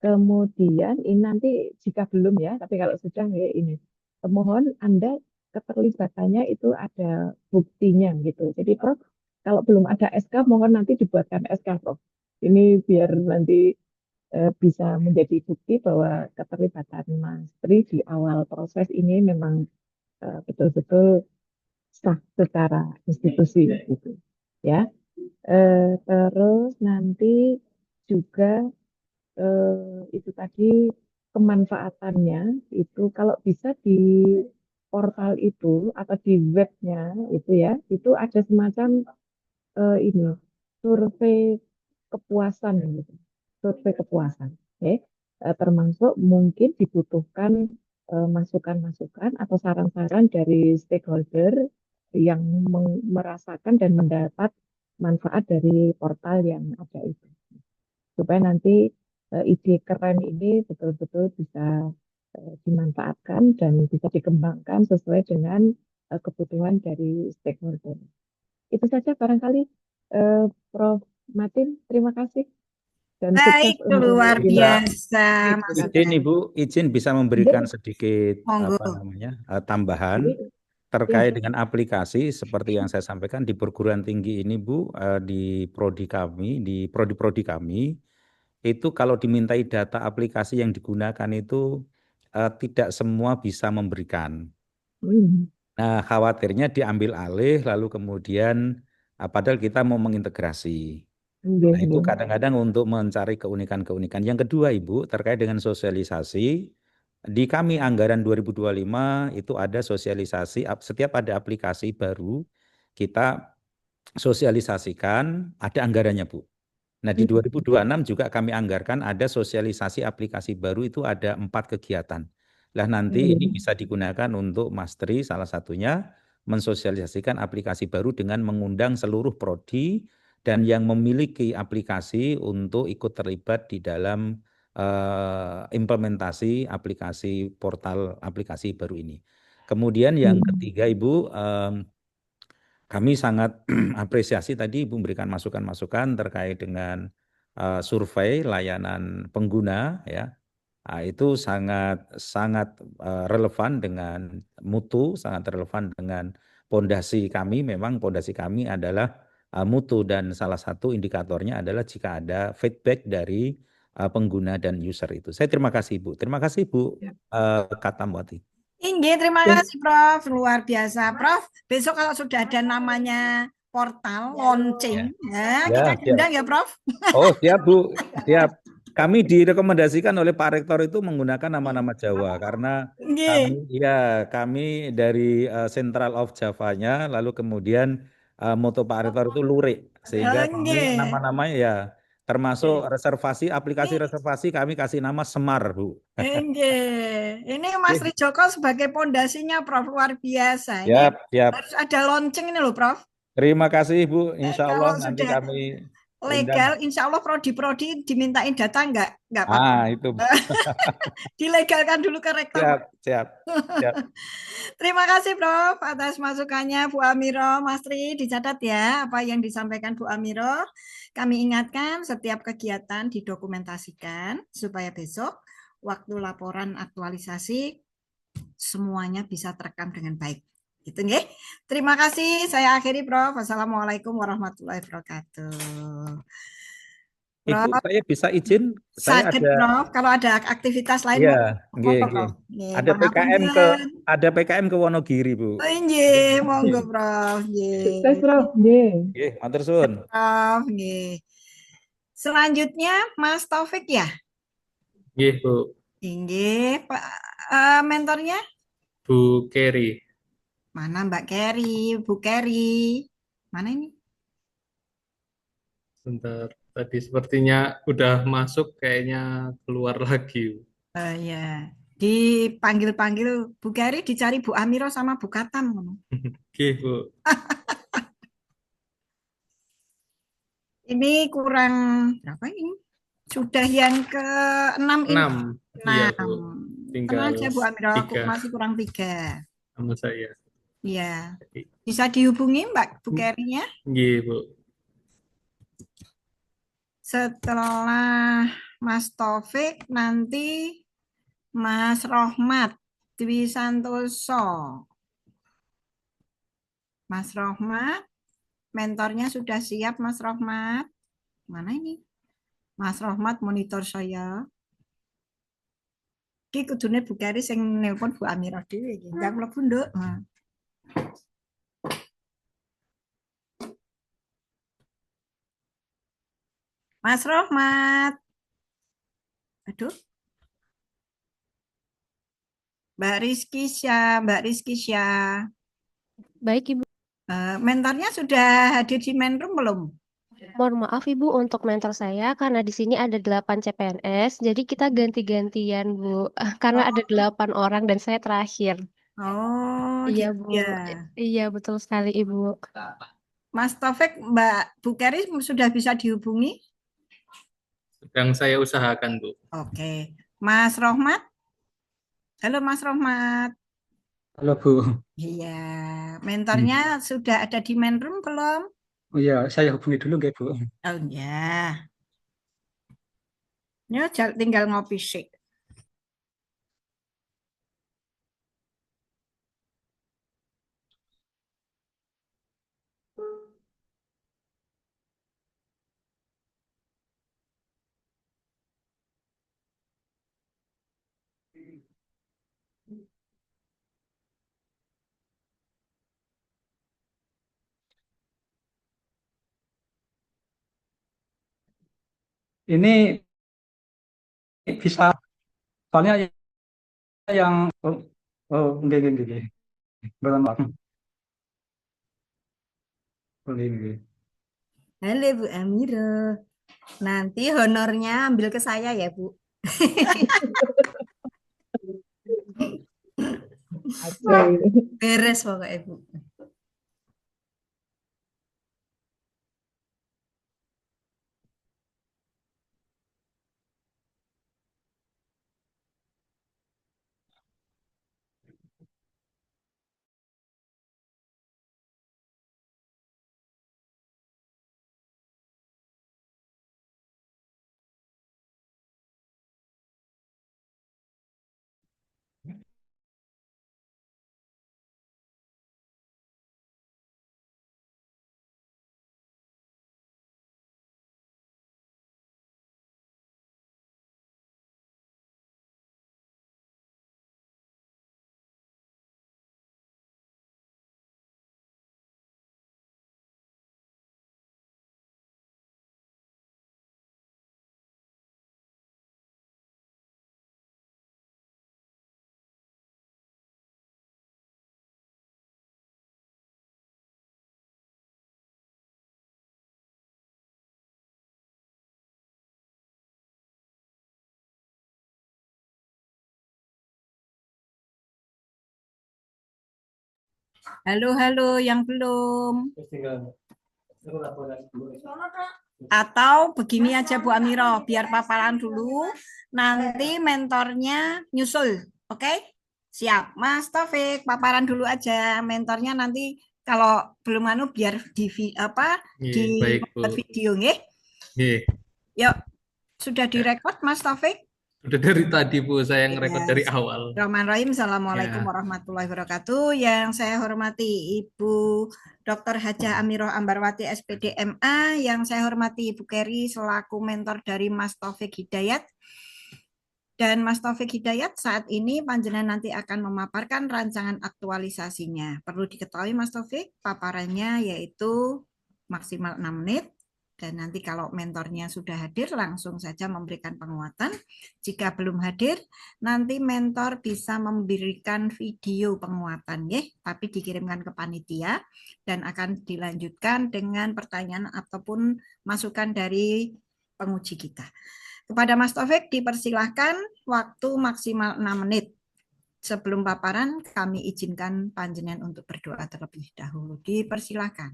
[SPEAKER 4] Kemudian ini nanti jika belum ya, tapi kalau sudah ya ini. Mohon Anda keterlibatannya itu ada buktinya gitu. Jadi Prof, kalau belum ada SK mohon nanti dibuatkan SK Prof. Ini biar nanti bisa menjadi bukti bahwa keterlibatan Mas Tri di awal proses ini memang betul-betul sah secara institusi gitu. Ya. Terus nanti juga itu tadi kemanfaatannya itu kalau bisa di portal itu atau di webnya itu ya itu ada semacam ini survei kepuasan gitu survei kepuasan oke. Termasuk mungkin dibutuhkan masukan-masukan atau saran-saran dari stakeholder yang merasakan dan mendapat manfaat dari portal yang ada itu supaya nanti ide keren ini betul-betul bisa dimanfaatkan dan bisa dikembangkan sesuai dengan kebutuhan dari stakeholder. Itu saja barangkali Prof. Martin, terima kasih dan sukses
[SPEAKER 2] Baik,
[SPEAKER 4] untuk
[SPEAKER 2] luar
[SPEAKER 4] ini.
[SPEAKER 2] biasa Mas
[SPEAKER 12] Izin
[SPEAKER 2] Ren.
[SPEAKER 12] Ibu, izin bisa memberikan sedikit
[SPEAKER 2] Monggo.
[SPEAKER 12] tambahan
[SPEAKER 4] Jadi,
[SPEAKER 12] terkait
[SPEAKER 4] ya.
[SPEAKER 12] dengan aplikasi seperti yang saya sampaikan di perguruan tinggi ini Bu, di prodi kami, di prodi-prodi kami itu kalau dimintai data aplikasi yang digunakan itu tidak semua bisa memberikan. Nah, khawatirnya diambil alih lalu kemudian padahal kita mau mengintegrasi. Nah, itu kadang-kadang untuk mencari keunikan-keunikan. Yang kedua, Ibu, terkait dengan sosialisasi, di kami anggaran 2025 itu ada sosialisasi, setiap ada aplikasi baru, kita sosialisasikan, ada anggarannya, Bu. Nah, di 2026 juga kami anggarkan ada sosialisasi aplikasi baru itu ada 4 kegiatan. Lah nanti ini bisa digunakan untuk Mas Tri salah satunya mensosialisasikan aplikasi baru dengan mengundang seluruh prodi dan yang memiliki aplikasi untuk ikut terlibat di dalam implementasi aplikasi portal aplikasi baru ini. Kemudian yang ketiga Ibu, kami sangat apresiasi tadi Ibu memberikan masukan-masukan terkait dengan survei layanan pengguna ya. Nah, itu sangat relevan dengan mutu, sangat relevan dengan pondasi kami. Memang pondasi kami adalah mutu dan salah satu indikatornya adalah jika ada feedback dari pengguna dan user itu. Saya terima kasih Bu. Terima kasih Bu Katamwati.
[SPEAKER 2] Inggih, terima kasih Prof. Luar biasa. Prof, besok kalau sudah ada namanya portal launching, ya, kita diundang ya Prof.
[SPEAKER 12] Oh, siap Bu, siap. Kami direkomendasikan oleh Pak Rektor itu menggunakan nama-nama Jawa karena kami dari Central of Javanya, lalu kemudian moto Pak Rektor itu lurik, sehingga kami nama-namanya ya termasuk reservasi, aplikasi reservasi kami kasih nama Semar, Bu.
[SPEAKER 2] Ini Mas Tri Joko sebagai pondasinya Prof, luar biasa. Ini
[SPEAKER 12] Siap.
[SPEAKER 2] harus ada launching ini loh Prof.
[SPEAKER 12] Terima kasih Bu, insya Allah
[SPEAKER 2] Kalau
[SPEAKER 12] nanti
[SPEAKER 2] sudah
[SPEAKER 12] kami
[SPEAKER 2] legal, insya Allah prodi-prodi dimintain data enggak apa-apa.
[SPEAKER 12] itu
[SPEAKER 2] Dilegalkan dulu ke rektor.
[SPEAKER 12] Siap.
[SPEAKER 2] Terima kasih Prof atas masukannya Bu Amiro, Mas Tri, dicatat ya apa yang disampaikan Bu Amiro. Kami ingatkan setiap kegiatan didokumentasikan supaya besok waktu laporan aktualisasi semuanya bisa terekam dengan baik. Gitu nggih. Terima kasih. Saya akhiri, Prof. Wassalamualaikum warahmatullahi wabarakatuh.
[SPEAKER 12] Ibu,
[SPEAKER 2] Prof,
[SPEAKER 12] saya bisa izin, saya
[SPEAKER 2] sakit,
[SPEAKER 12] ada,
[SPEAKER 2] Prof. Kalau ada aktivitas lain
[SPEAKER 12] iya,
[SPEAKER 2] mau
[SPEAKER 12] nggih,
[SPEAKER 2] apa,
[SPEAKER 12] nggih.
[SPEAKER 2] Prof? Nggih,
[SPEAKER 12] Ada PKM ke,
[SPEAKER 2] pangapunten.
[SPEAKER 12] ada PKM ke Wonogiri, Bu.
[SPEAKER 2] Oh, nggih, monggo, Prof.
[SPEAKER 4] Sukses,
[SPEAKER 2] Nggih.
[SPEAKER 4] Prof. Nggih.
[SPEAKER 12] Nggih, matur suwun.
[SPEAKER 2] Prof, nggih. Selanjutnya Mas Taufik ya?
[SPEAKER 13] Nggih, Bu.
[SPEAKER 2] Nggih, Pak mentornya
[SPEAKER 13] Bu Kerry.
[SPEAKER 2] mana Mbak Kerry, Bu Kerry? Mana ini?
[SPEAKER 13] Sebentar, tadi sepertinya udah masuk, kayaknya keluar lagi.
[SPEAKER 2] Ya, dipanggil-panggil Bu Kerry, dicari Bu Amiro sama Bu Katam.
[SPEAKER 13] Oke, Bu.
[SPEAKER 2] Ini kurang berapa ini? Sudah yang ke-6 ini.
[SPEAKER 13] 6. Iya, Bu.
[SPEAKER 2] 6.
[SPEAKER 13] Tinggal
[SPEAKER 2] Tenang aja Bu Amiro, aku
[SPEAKER 13] 3
[SPEAKER 2] masih kurang 3.
[SPEAKER 13] sama saya.
[SPEAKER 2] Iya. Bisa dihubungi Mbak Bu Kerry-nya?
[SPEAKER 13] Nggih, Bu.
[SPEAKER 2] Setelah Mas Taufik nanti Mas Rohmat Dwi Santoso. Mas Rohmat, mentornya sudah siap Mas Rohmat. Mana ini? Mas Rohmat monitor saya. Ki kudune Bu Keri sing nelpon Bu Amira dhewe iki. Enggak mlebu, Nduk. Mas Rohmat. Aduh. Mbak Rizky Syah.
[SPEAKER 14] Baik, Ibu.
[SPEAKER 2] Mentornya sudah hadir di main room belum?
[SPEAKER 14] Mohon maaf Ibu untuk mentor saya karena di sini ada 8 CPNS, jadi kita ganti-gantian Bu. Karena ada 8 orang dan saya terakhir.
[SPEAKER 2] Oh,
[SPEAKER 14] Iya
[SPEAKER 2] gitu
[SPEAKER 14] Bu.
[SPEAKER 2] ya.
[SPEAKER 14] Iya betul sekali Ibu.
[SPEAKER 2] Mas Taufik, Mbak Bu Keri sudah bisa dihubungi?
[SPEAKER 13] Sedang saya usahakan, Bu.
[SPEAKER 2] Oke. Mas Rohmat? Halo Mas Rohmat.
[SPEAKER 15] Halo Bu.
[SPEAKER 2] Iya, mentornya sudah ada di main room belum?
[SPEAKER 15] Oh iya, saya hubungi dulu nggih Bu.
[SPEAKER 2] Oh ya. Ya, tinggal ngopi sih.
[SPEAKER 15] Ini bisa, soalnya yang nggih nggih nggih. Belum Pak. Nggih nggih.
[SPEAKER 2] Halo Bu Amiro. Nanti honornya ambil ke saya ya Bu. Beres pokoknya Bu. Halo yang belum. Atau begini aja Bu Amiro, biar paparan dulu, nanti mentornya nyusul, oke? Siap, Mas Taufik, paparan dulu aja, mentornya nanti kalau belum biar di
[SPEAKER 13] Baik, Bu.
[SPEAKER 2] video, nggih?
[SPEAKER 13] Nggih.
[SPEAKER 2] Yuk, sudah direkod Mas Taufik?
[SPEAKER 13] Udah dari tadi Bu, saya ngerekod
[SPEAKER 2] Ya,
[SPEAKER 13] dari awal.
[SPEAKER 2] Bismillahirrahmanirrahim. Assalamualaikum
[SPEAKER 13] Ya.
[SPEAKER 2] warahmatullahi wabarakatuh. Yang saya hormati Ibu Dr. Hajah Amiroh Ambarwati SPD MA, yang saya hormati Ibu Keri selaku mentor dari Mas Taufik Hidayat. Dan Mas Taufik Hidayat saat ini panjenengan nanti akan memaparkan rancangan aktualisasinya. Perlu diketahui Mas Taufik, paparannya yaitu maksimal 6 menit. Dan nanti kalau mentornya sudah hadir, langsung saja memberikan penguatan. Jika belum hadir, nanti mentor bisa memberikan video penguatan, ya, tapi dikirimkan ke panitia dan akan dilanjutkan dengan pertanyaan ataupun masukan dari penguji kita. Kepada Mas Taufik dipersilahkan waktu maksimal 6 menit. Sebelum paparan, kami izinkan panjenengan untuk berdoa terlebih dahulu. Dipersilahkan.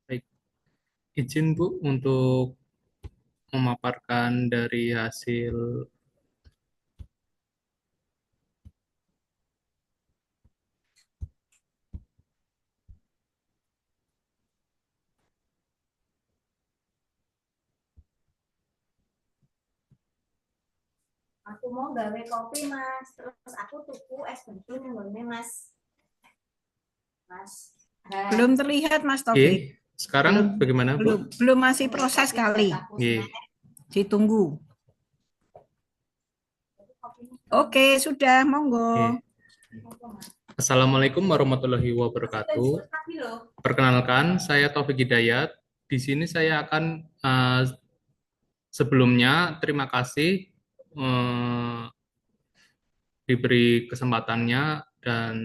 [SPEAKER 13] Baik. Izin Bu untuk memaparkan dari hasil
[SPEAKER 2] Aku mau gawe kopi Mas, terus aku tuku es batu nih Mas. Belum terlihat Mas Taufik.
[SPEAKER 13] sekarang bagaimana Bu?
[SPEAKER 2] Belum masih proses kali. Ditunggu. Oke, sudah, monggo.
[SPEAKER 13] Assalamualaikum warahmatullahi wabarakatuh. Perkenalkan, saya Taufik Hidayat. Di sini saya akan sebelumnya terima kasih diberi kesempatannya dan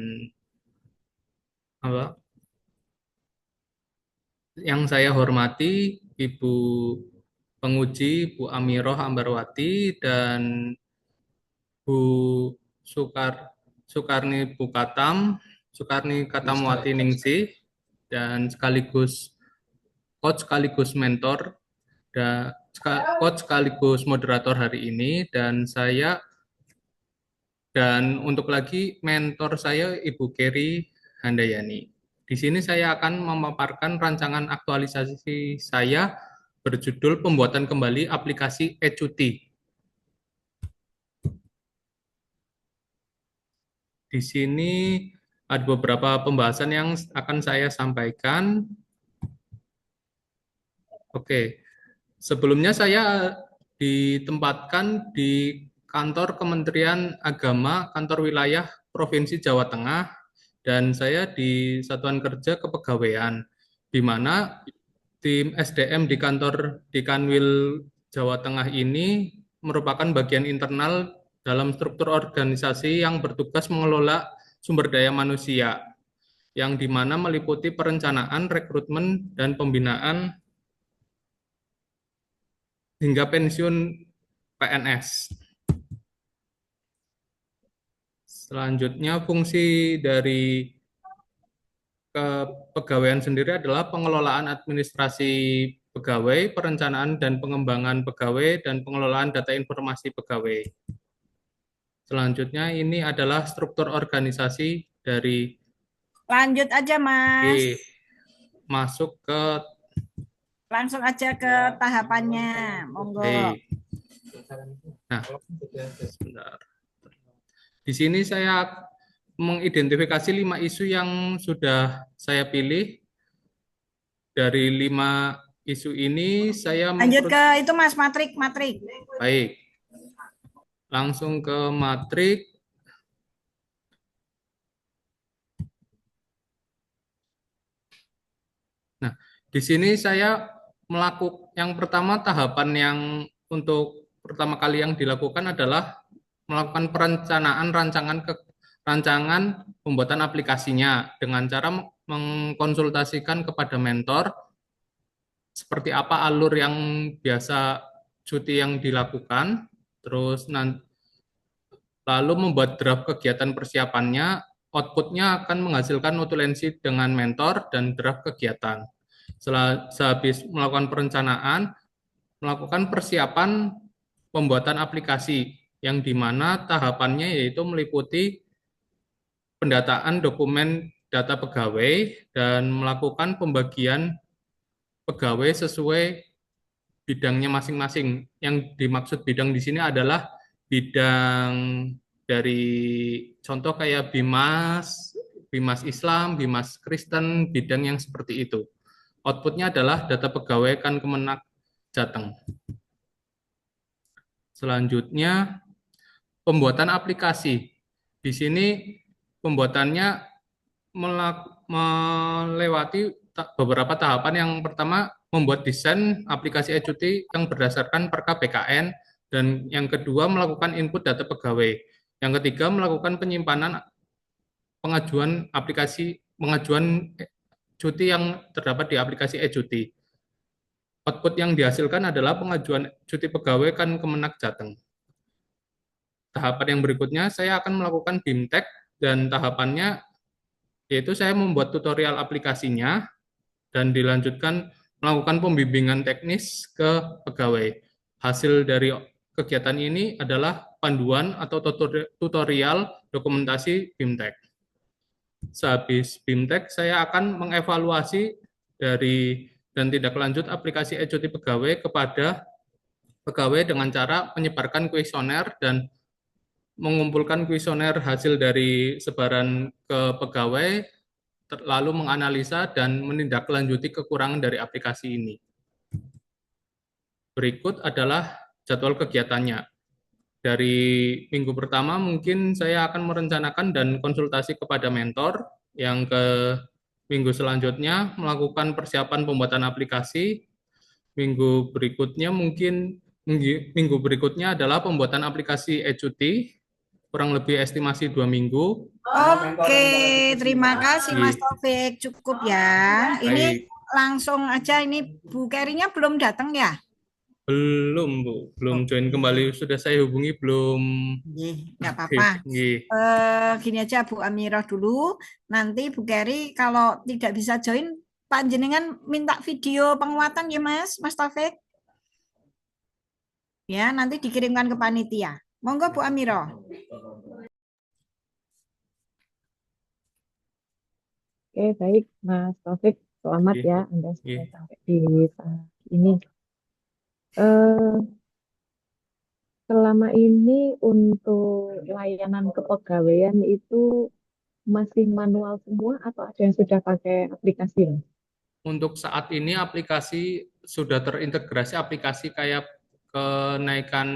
[SPEAKER 13] yang saya hormati Ibu penguji Bu Amiroh Ambarwati dan Bu Sukarni Katamwati Ningsih, dan sekaligus coach sekaligus mentor dan coach sekaligus moderator hari ini, dan untuk lagi mentor saya Ibu Keri Handayani. Di sini saya akan memaparkan rancangan aktualisasi saya berjudul pembuatan kembali aplikasi e-cuti. Di sini ada beberapa pembahasan yang akan saya sampaikan. Oke, sebelumnya saya ditempatkan di kantor Kementerian Agama, kantor wilayah Provinsi Jawa Tengah, dan saya di Satuan Kerja Kepegawaian, di mana tim SDM di kantor di Kanwil Jawa Tengah ini merupakan bagian internal dalam struktur organisasi yang bertugas mengelola sumber daya manusia, yang dimana meliputi perencanaan, rekrutmen, dan pembinaan hingga pensiun PNS. Selanjutnya, fungsi dari kepegawaian sendiri adalah pengelolaan administrasi pegawai, perencanaan dan pengembangan pegawai, dan pengelolaan data informasi pegawai. Selanjutnya, ini adalah struktur organisasi dari...
[SPEAKER 2] Lanjut aja, Mas.
[SPEAKER 13] Masuk ke...
[SPEAKER 2] Langsung aja ke tahapannya, monggo.
[SPEAKER 13] Nah, sebentar. Di sini saya mengidentifikasi 5 isu yang sudah saya pilih. Dari 5 isu ini saya
[SPEAKER 2] lanjut ke itu Mas, matrik.
[SPEAKER 13] Baik. Langsung ke matrik. Nah, di sini saya melakukan yang pertama, tahapan yang untuk pertama kali yang dilakukan adalah melakukan perencanaan rancangan pembuatan aplikasinya dengan cara mengkonsultasikan kepada mentor seperti apa alur yang biasa cuti yang dilakukan, terus lalu membuat draft kegiatan persiapannya. Outputnya akan menghasilkan notulensi dengan mentor dan draft kegiatan. Sehabis melakukan perencanaan, melakukan persiapan pembuatan aplikasi, yang dimana tahapannya yaitu meliputi pendataan dokumen data pegawai dan melakukan pembagian pegawai sesuai bidangnya masing-masing. Yang dimaksud bidang di sini adalah bidang dari contoh kayak Bimas, Bimas Islam, Bimas Kristen, bidang yang seperti itu. Outputnya adalah data pegawai kan Kemenak Jateng. Selanjutnya, pembuatan aplikasi. Di sini pembuatannya melewati beberapa tahapan. Yang pertama, membuat desain aplikasi e-cuti yang berdasarkan Perka BKN, dan yang kedua, melakukan input data pegawai. Yang ketiga, melakukan penyimpanan pengajuan cuti yang terdapat di aplikasi e-cuti. Output yang dihasilkan adalah pengajuan cuti pegawai kan Kemenak Jateng. Tahapan yang berikutnya, saya akan melakukan BIMTEK, dan tahapannya yaitu saya membuat tutorial aplikasinya dan dilanjutkan melakukan pembimbingan teknis ke pegawai. Hasil dari kegiatan ini adalah panduan atau tutorial dokumentasi BIMTEK. Sehabis BIMTEK, saya akan mengevaluasi dari dan tindak lanjut aplikasi e-cuti pegawai kepada pegawai dengan cara menyebarkan kuesioner dan mengumpulkan kuesioner hasil dari sebaran ke pegawai, lalu menganalisa dan menindaklanjuti kekurangan dari aplikasi ini. Berikut adalah jadwal kegiatannya. Dari minggu pertama mungkin saya akan merencanakan dan konsultasi kepada mentor. Yang ke minggu selanjutnya melakukan persiapan pembuatan aplikasi. Minggu berikutnya adalah pembuatan aplikasi e-cuti, kurang lebih estimasi 2 minggu.
[SPEAKER 2] Oke, terima kasih Mas Taufik. Cukup ya. Ini
[SPEAKER 13] Baik.
[SPEAKER 2] langsung aja, ini Bu Kerinya belum datang ya?
[SPEAKER 13] Belum, Bu. Belum join kembali. Sudah saya hubungi, belum.
[SPEAKER 2] Nggak apa-apa. Gini aja, Bu Amiroh dulu. Nanti Bu Keri kalau tidak bisa join, panjenengan minta video penguatan ya Mas Taufik. Ya, nanti dikirimkan ke panitia. Monggo Bu Amiroh.
[SPEAKER 4] Oke, baik Mas Taufik. Selamat ya Anda sudah sampai di saat ini. Selama ini untuk layanan kepegawaian itu masih manual semua atau ada yang sudah pakai aplikasi?
[SPEAKER 13] Untuk saat ini aplikasi sudah terintegrasi, aplikasi kayak kenaikan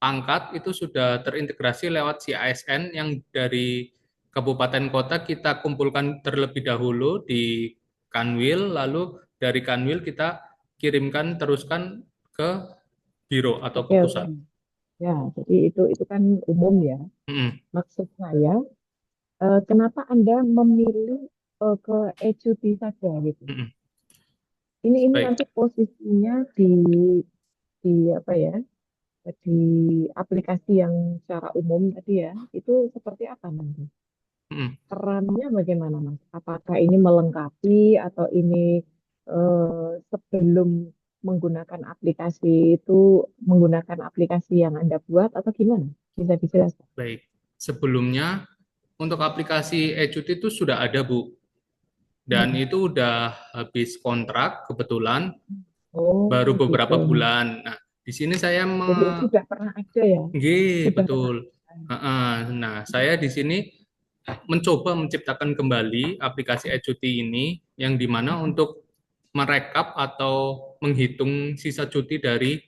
[SPEAKER 13] pangkat itu sudah terintegrasi lewat CASN yang dari kabupaten kota kita kumpulkan terlebih dahulu di Kanwil, lalu dari Kanwil kita teruskan ke biro atau ke pusat.
[SPEAKER 4] Ya, jadi itu kan umum ya. Maksud saya, kenapa Anda memilih ke e-cuti saja gitu? Ini nanti posisinya di apa ya? Di aplikasi yang secara umum tadi ya, itu seperti apa nanti? Perannya bagaimana Mas? Apakah ini melengkapi atau ini sebelum menggunakan aplikasi itu menggunakan aplikasi yang Anda buat atau gimana? Bisa dijelaskan?
[SPEAKER 13] Baik, sebelumnya untuk aplikasi e-cuti itu sudah ada, Bu. Dan itu udah habis kontrak kebetulan baru beberapa bulan. Nah, di sini saya
[SPEAKER 4] sudah pernah ada ya?
[SPEAKER 13] Betul. Nah, saya di sini mencoba menciptakan kembali aplikasi e-cuti ini yang dimana untuk merekap atau menghitung sisa cuti dari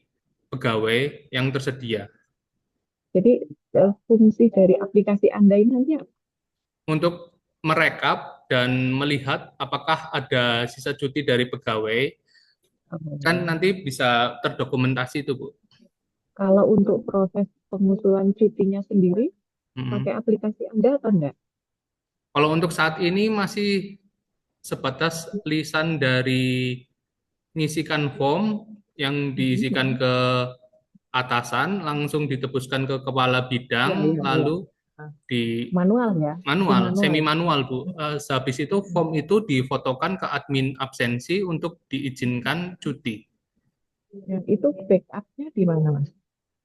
[SPEAKER 13] pegawai yang tersedia.
[SPEAKER 4] Jadi fungsi dari aplikasi Anda ini nanti apa?
[SPEAKER 13] Untuk merekap dan melihat apakah ada sisa cuti dari pegawai, kan nanti bisa terdokumentasi itu, Bu.
[SPEAKER 4] Kalau untuk proses pengusulan cutinya sendiri, pakai aplikasi Anda atau enggak?
[SPEAKER 13] Kalau untuk saat ini masih sebatas lisan dari ngisikan form yang diisikan ke atasan, langsung ditebuskan ke kepala bidang, lalu di
[SPEAKER 4] manual ya?
[SPEAKER 13] semi manual, Bu. Sehabis itu form itu difotokan ke admin absensi untuk diizinkan cuti.
[SPEAKER 4] Dan itu backupnya di mana, Mas?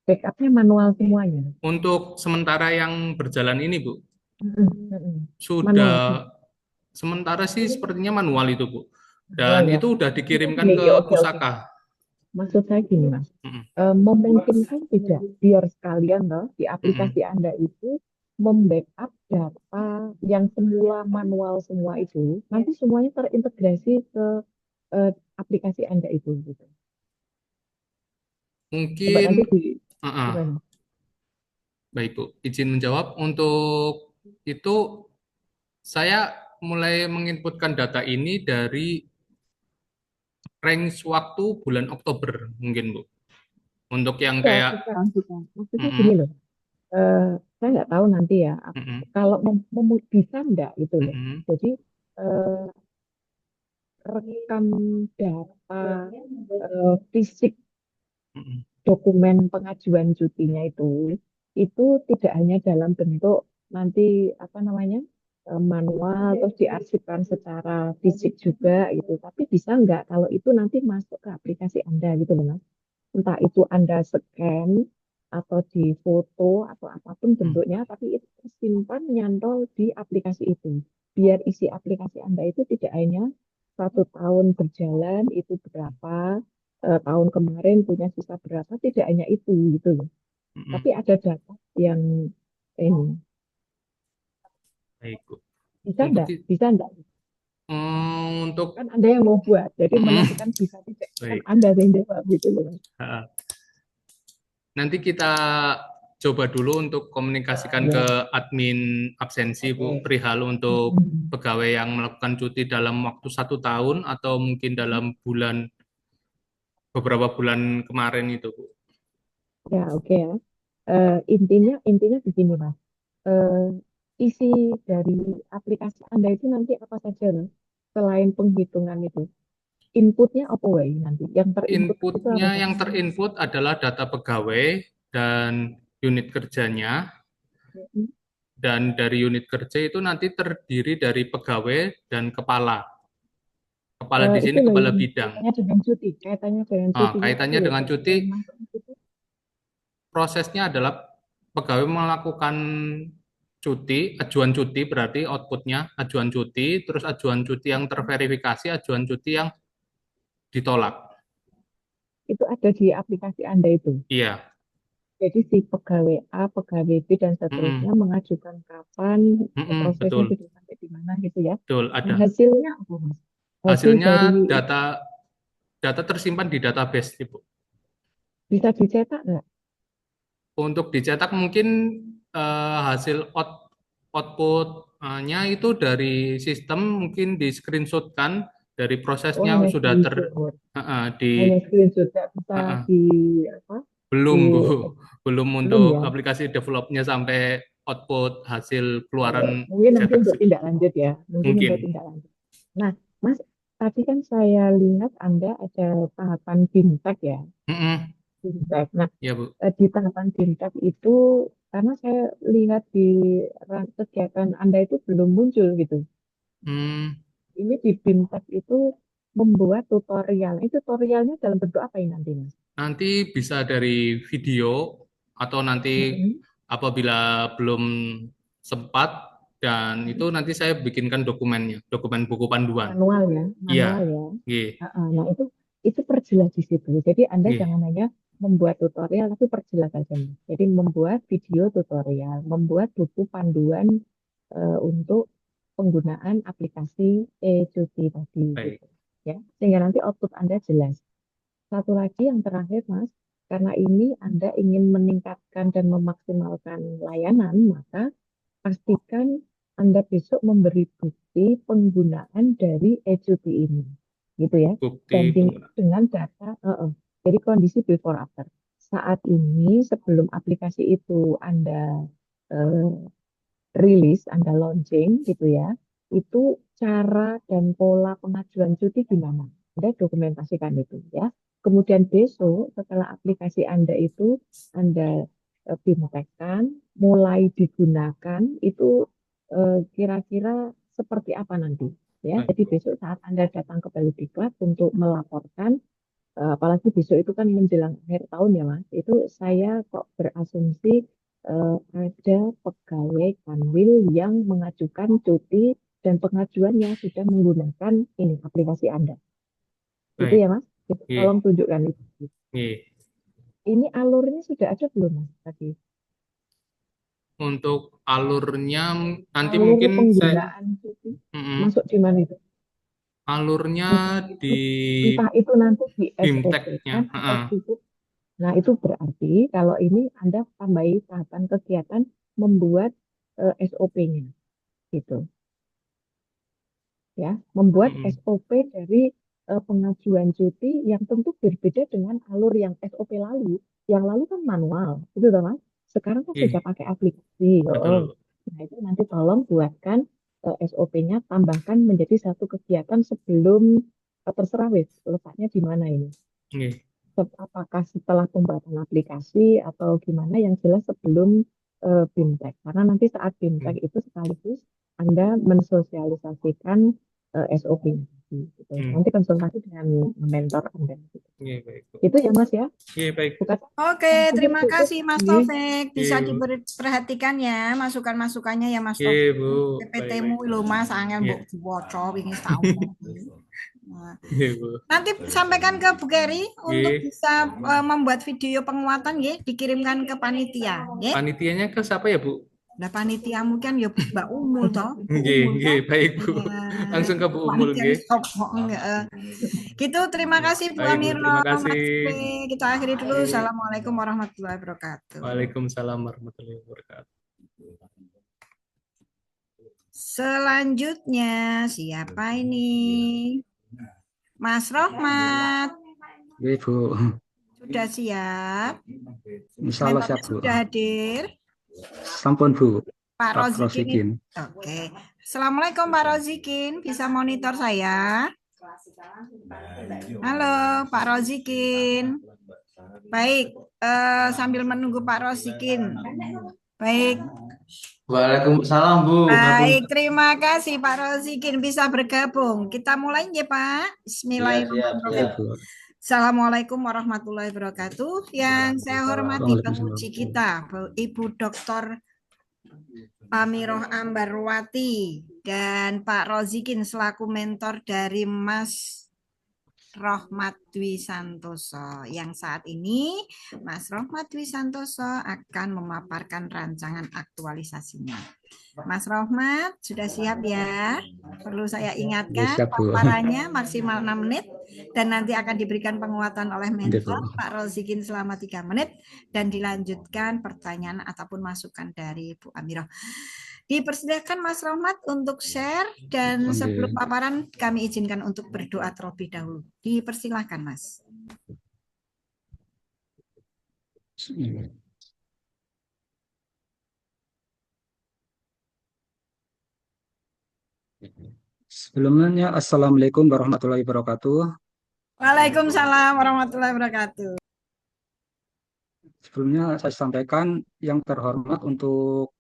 [SPEAKER 4] Backupnya manual semuanya?
[SPEAKER 13] Untuk sementara yang berjalan ini, Bu.
[SPEAKER 4] Manual
[SPEAKER 13] Sudah
[SPEAKER 4] sih.
[SPEAKER 13] sementara sih sepertinya manual itu, Bu.
[SPEAKER 4] Manual
[SPEAKER 13] Dan
[SPEAKER 4] ya.
[SPEAKER 13] itu udah
[SPEAKER 4] Kita
[SPEAKER 13] dikirimkan
[SPEAKER 4] gini,
[SPEAKER 13] ke
[SPEAKER 4] ya, oke.
[SPEAKER 13] pusaka.
[SPEAKER 4] Maksud saya gini, Mas.
[SPEAKER 13] Mm-mm.
[SPEAKER 4] Memungkinkan tidak biar sekalian loh di
[SPEAKER 13] Mm-mm.
[SPEAKER 4] aplikasi Anda itu membackup data yang semula manual semua itu, nanti semuanya terintegrasi ke aplikasi Anda itu gitu. Coba
[SPEAKER 13] Mungkin,
[SPEAKER 4] nanti
[SPEAKER 13] uh-uh.
[SPEAKER 4] gimana?
[SPEAKER 13] Baik, Bu. Izin menjawab. Untuk itu, saya mulai menginputkan data ini dari range waktu bulan Oktober, mungkin, Bu. Untuk yang kayak,
[SPEAKER 4] Bukan. Maksudnya
[SPEAKER 13] mm-mm,
[SPEAKER 4] gini loh, saya nggak tahu nanti ya,
[SPEAKER 13] mm-mm,
[SPEAKER 4] kalau bisa nggak gitu loh.
[SPEAKER 13] mm-mm,
[SPEAKER 4] Jadi rekam data fisik
[SPEAKER 13] mm-mm.
[SPEAKER 4] dokumen pengajuan cutinya itu tidak hanya dalam bentuk nanti apa namanya manual terus diarsipkan secara fisik juga gitu, tapi bisa nggak kalau itu nanti masuk ke aplikasi Anda gitu loh Mas, entah itu Anda scan atau di foto atau apapun bentuknya, tapi itu tersimpan nyantol di aplikasi itu, biar isi aplikasi Anda itu tidak hanya 1 tahun berjalan itu berapa, tahun kemarin punya sisa berapa, tidak hanya itu gitu loh.
[SPEAKER 13] Mm-mm.
[SPEAKER 4] Tapi ada data yang ini
[SPEAKER 13] Baik, Bu.
[SPEAKER 4] bisa
[SPEAKER 13] Untuk
[SPEAKER 4] enggak? Bisa enggak?
[SPEAKER 13] untuk
[SPEAKER 4] Kan Anda yang mau buat, jadi
[SPEAKER 13] Mm-mm.
[SPEAKER 4] menantikan bisa tidak kan
[SPEAKER 13] Baik.
[SPEAKER 4] Anda yang jawab gitu loh.
[SPEAKER 13] Ha. Nanti kita coba dulu untuk komunikasikan
[SPEAKER 4] Ya,
[SPEAKER 13] ke admin absensi, Bu,
[SPEAKER 4] oke.
[SPEAKER 13] perihal untuk pegawai yang melakukan cuti dalam waktu 1 tahun atau mungkin dalam beberapa bulan kemarin itu, Bu.
[SPEAKER 4] Ya, oke ya. Intinya begini Mas. Isi dari aplikasi Anda itu nanti apa saja loh? Selain penghitungan itu, inputnya apa wae nanti? Yang terinput itu apa
[SPEAKER 13] Inputnya
[SPEAKER 4] saja?
[SPEAKER 13] yang terinput adalah data pegawai dan unit kerjanya.
[SPEAKER 4] Mm-mm.
[SPEAKER 13] Dan dari unit kerja itu nanti terdiri dari pegawai dan kepala. Kepala di
[SPEAKER 4] Itu
[SPEAKER 13] sini
[SPEAKER 4] loh
[SPEAKER 13] kepala
[SPEAKER 4] yang
[SPEAKER 13] bidang.
[SPEAKER 4] kaitannya dengan cutinya itu
[SPEAKER 13] Kaitannya
[SPEAKER 4] loh,
[SPEAKER 13] dengan cuti,
[SPEAKER 4] yang masuk itu.
[SPEAKER 13] prosesnya adalah pegawai melakukan cuti, ajuan cuti berarti outputnya ajuan cuti, terus ajuan cuti yang terverifikasi, ajuan cuti yang ditolak.
[SPEAKER 4] Itu ada di aplikasi Anda itu.
[SPEAKER 13] Iya.
[SPEAKER 4] Jadi si pegawai A, pegawai B dan seterusnya
[SPEAKER 13] Mm-mm.
[SPEAKER 4] mengajukan kapan, prosesnya
[SPEAKER 13] Betul,
[SPEAKER 4] sudah sampai di mana gitu ya.
[SPEAKER 13] betul,
[SPEAKER 4] Nah,
[SPEAKER 13] ada.
[SPEAKER 4] hasilnya apa Mas? Hasil
[SPEAKER 13] Hasilnya
[SPEAKER 4] dari
[SPEAKER 13] data tersimpan di database, Ibu.
[SPEAKER 4] bisa dicetak nggak?
[SPEAKER 13] Untuk dicetak mungkin hasil output-nya itu dari sistem mungkin di screenshotkan dari
[SPEAKER 4] Oh,
[SPEAKER 13] prosesnya
[SPEAKER 4] hanya
[SPEAKER 13] sudah
[SPEAKER 4] screenshot.
[SPEAKER 13] di
[SPEAKER 4] Hanya screenshot, nggak bisa di apa?
[SPEAKER 13] belum,
[SPEAKER 4] Di
[SPEAKER 13] Bu. Belum
[SPEAKER 4] belum
[SPEAKER 13] untuk
[SPEAKER 4] ya.
[SPEAKER 13] aplikasi developnya sampai output hasil keluaran
[SPEAKER 4] Mungkin nanti
[SPEAKER 13] cetak.
[SPEAKER 4] untuk tindak lanjut ya. Mungkin
[SPEAKER 13] Mungkin.
[SPEAKER 4] untuk tindak lanjut. Nah, Mas, tadi kan saya lihat Anda ada tahapan fintech ya.
[SPEAKER 13] Mm-mm.
[SPEAKER 4] Fintech. Nah,
[SPEAKER 13] Ya, Bu.
[SPEAKER 4] di tahapan fintech itu, karena saya lihat di kegiatan Anda itu belum muncul gitu. Ini di fintech itu membuat tutorial. Itu tutorialnya dalam bentuk apa ini nanti, Mas?
[SPEAKER 13] Nanti bisa dari video atau nanti apabila belum sempat dan itu nanti saya bikinkan dokumennya, dokumen buku panduan.
[SPEAKER 4] Manual ya,
[SPEAKER 13] Iya.
[SPEAKER 4] manual ya.
[SPEAKER 13] Iya.
[SPEAKER 4] Nah, itu perjelas di situ. Jadi Anda
[SPEAKER 13] Iya.
[SPEAKER 4] jangan hanya membuat tutorial, tapi perjelas saja, Mas. Jadi membuat video tutorial, membuat buku panduan untuk penggunaan aplikasi e-cuti tadi,
[SPEAKER 13] Baik.
[SPEAKER 4] gitu. Ya, sehingga nanti output Anda jelas. Satu lagi yang terakhir, Mas, karena ini Anda ingin meningkatkan dan memaksimalkan layanan, maka pastikan Anda besok memberi bukti penggunaan dari e-cuti ini, gitu ya.
[SPEAKER 13] Bukti
[SPEAKER 4] Bandingkan dengan data, jadi kondisi before after. Saat ini sebelum aplikasi itu Anda rilis, Anda launching, gitu ya, itu cara dan pola pengajuan cuti gimana? Anda dokumentasikan itu ya. Kemudian besok setelah aplikasi Anda itu Anda fintech-kan, mulai digunakan itu kira-kira seperti apa nanti ya. Jadi besok saat Anda datang ke Bali Diklat untuk melaporkan, apalagi besok itu kan menjelang akhir tahun ya Mas, itu saya kok berasumsi ada pegawai Kanwil yang mengajukan cuti dan pengajuannya sudah menggunakan ini aplikasi Anda. Itu
[SPEAKER 13] Baik.
[SPEAKER 4] ya Mas?
[SPEAKER 13] Nggih.
[SPEAKER 4] Tolong tunjukkan itu.
[SPEAKER 13] Nggih.
[SPEAKER 4] Ini alurnya sudah ada belum Mas tadi?
[SPEAKER 13] Untuk alurnya nanti
[SPEAKER 4] Alur
[SPEAKER 13] mungkin saya
[SPEAKER 4] penggunaan cuti
[SPEAKER 13] Mm-mm.
[SPEAKER 4] masuk di mana itu?
[SPEAKER 13] alurnya di
[SPEAKER 4] Entah itu nanti di
[SPEAKER 13] BIMTEK-nya.
[SPEAKER 4] SOP kan atau cukup. Nah, itu berarti kalau ini Anda tambahi tahapan kegiatan membuat SOP-nya gitu. Ya, membuat SOP dari pengajuan cuti yang tentu berbeda dengan alur yang SOP lalu. Yang lalu kan manual, itu toh Mas. Sekarang kan sudah pakai aplikasi.
[SPEAKER 13] Betul.
[SPEAKER 4] Nah, itu nanti tolong buatkan SOP-nya, tambahkan menjadi satu kegiatan sebelum terserah wis letaknya di mana ini.
[SPEAKER 13] Nggih.
[SPEAKER 4] Apakah setelah pembuatan aplikasi atau gimana, yang jelas sebelum BIMTEK. Karena nanti saat BIMTEK itu sekaligus Anda mensosialisasikan SOP-nya. Gitu. Nanti konsultasi dengan mentor Anda. Gitu.
[SPEAKER 13] Baik.
[SPEAKER 4] Itu ya Mas ya.
[SPEAKER 13] Baik.
[SPEAKER 2] Oke, terima kasih Mas Taufik. Bisa
[SPEAKER 13] Bu.
[SPEAKER 2] diperhatikan ya masukan-masukannya ya Mas
[SPEAKER 13] Iya,
[SPEAKER 2] Taufik.
[SPEAKER 13] Bu.
[SPEAKER 2] PPT-mu lho Mas, angel mbok diwaca wingi tahu. Nah,
[SPEAKER 13] Bu.
[SPEAKER 2] nanti sampaikan ke Bu Keri untuk bisa membuat video penguatan ya, dikirimkan ke panitia. Ya.
[SPEAKER 13] Panitianya ke siapa ya, Bu?
[SPEAKER 2] Nah, panitiamu kan ya Mbak Umul toh.
[SPEAKER 13] Nggih, baik Bu. Langsung ke Bu Umul nggih.
[SPEAKER 2] Gitu, terima kasih Bu
[SPEAKER 13] Baik, Bu.
[SPEAKER 2] Amiro.
[SPEAKER 13] Terima kasih.
[SPEAKER 2] Kita akhiri dulu. Assalamualaikum warahmatullahi wabarakatuh.
[SPEAKER 13] Waalaikumsalam warahmatullahi wabarakatuh.
[SPEAKER 2] Selanjutnya siapa ini? Mas Rohmat.
[SPEAKER 15] Iya, Bu.
[SPEAKER 2] Sudah siap?
[SPEAKER 15] Insya Allah siap, Bu.
[SPEAKER 2] Sudah hadir?
[SPEAKER 15] Sampun, Bu.
[SPEAKER 2] Pak Rozikin.
[SPEAKER 15] Rozikin.
[SPEAKER 2] Oke. Assalamualaikum Pak Rozikin. Bisa monitor saya? Halo Pak Rozikin. Baik, sambil menunggu Pak Rozikin. Baik.
[SPEAKER 16] Waalaikumsalam Bu.
[SPEAKER 2] Baik, terima kasih Pak Rozikin bisa bergabung. Kita mulai ya Pak. Bismillahirrahmanirrahim. Assalamualaikum warahmatullahi wabarakatuh. Yang saya hormati penguji kita, Ibu Dr. Amiroh Ambarwati dan Pak Rozikin selaku mentor dari Mas Rohmat Dwi Santoso. Yang saat ini Mas Rohmat Dwi Santoso akan memaparkan rancangan aktualisasinya. Mas Rohmat sudah siap ya? Perlu saya ingatkan paparannya maksimal 6 menit dan nanti akan diberikan penguatan oleh mentor Pak Rozikin selama 3 menit dan dilanjutkan pertanyaan ataupun masukan dari Bu Amiroh. Dipersilakan Mas Rohmat untuk share dan sebelum paparan kami izinkan untuk berdoa terlebih dahulu. Dipersilakan Mas.
[SPEAKER 15] Sebelumnya, Assalamualaikum warahmatullahi wabarakatuh.
[SPEAKER 2] Waalaikumsalam warahmatullahi wabarakatuh.
[SPEAKER 15] Sebelumnya saya sampaikan yang terhormat untuk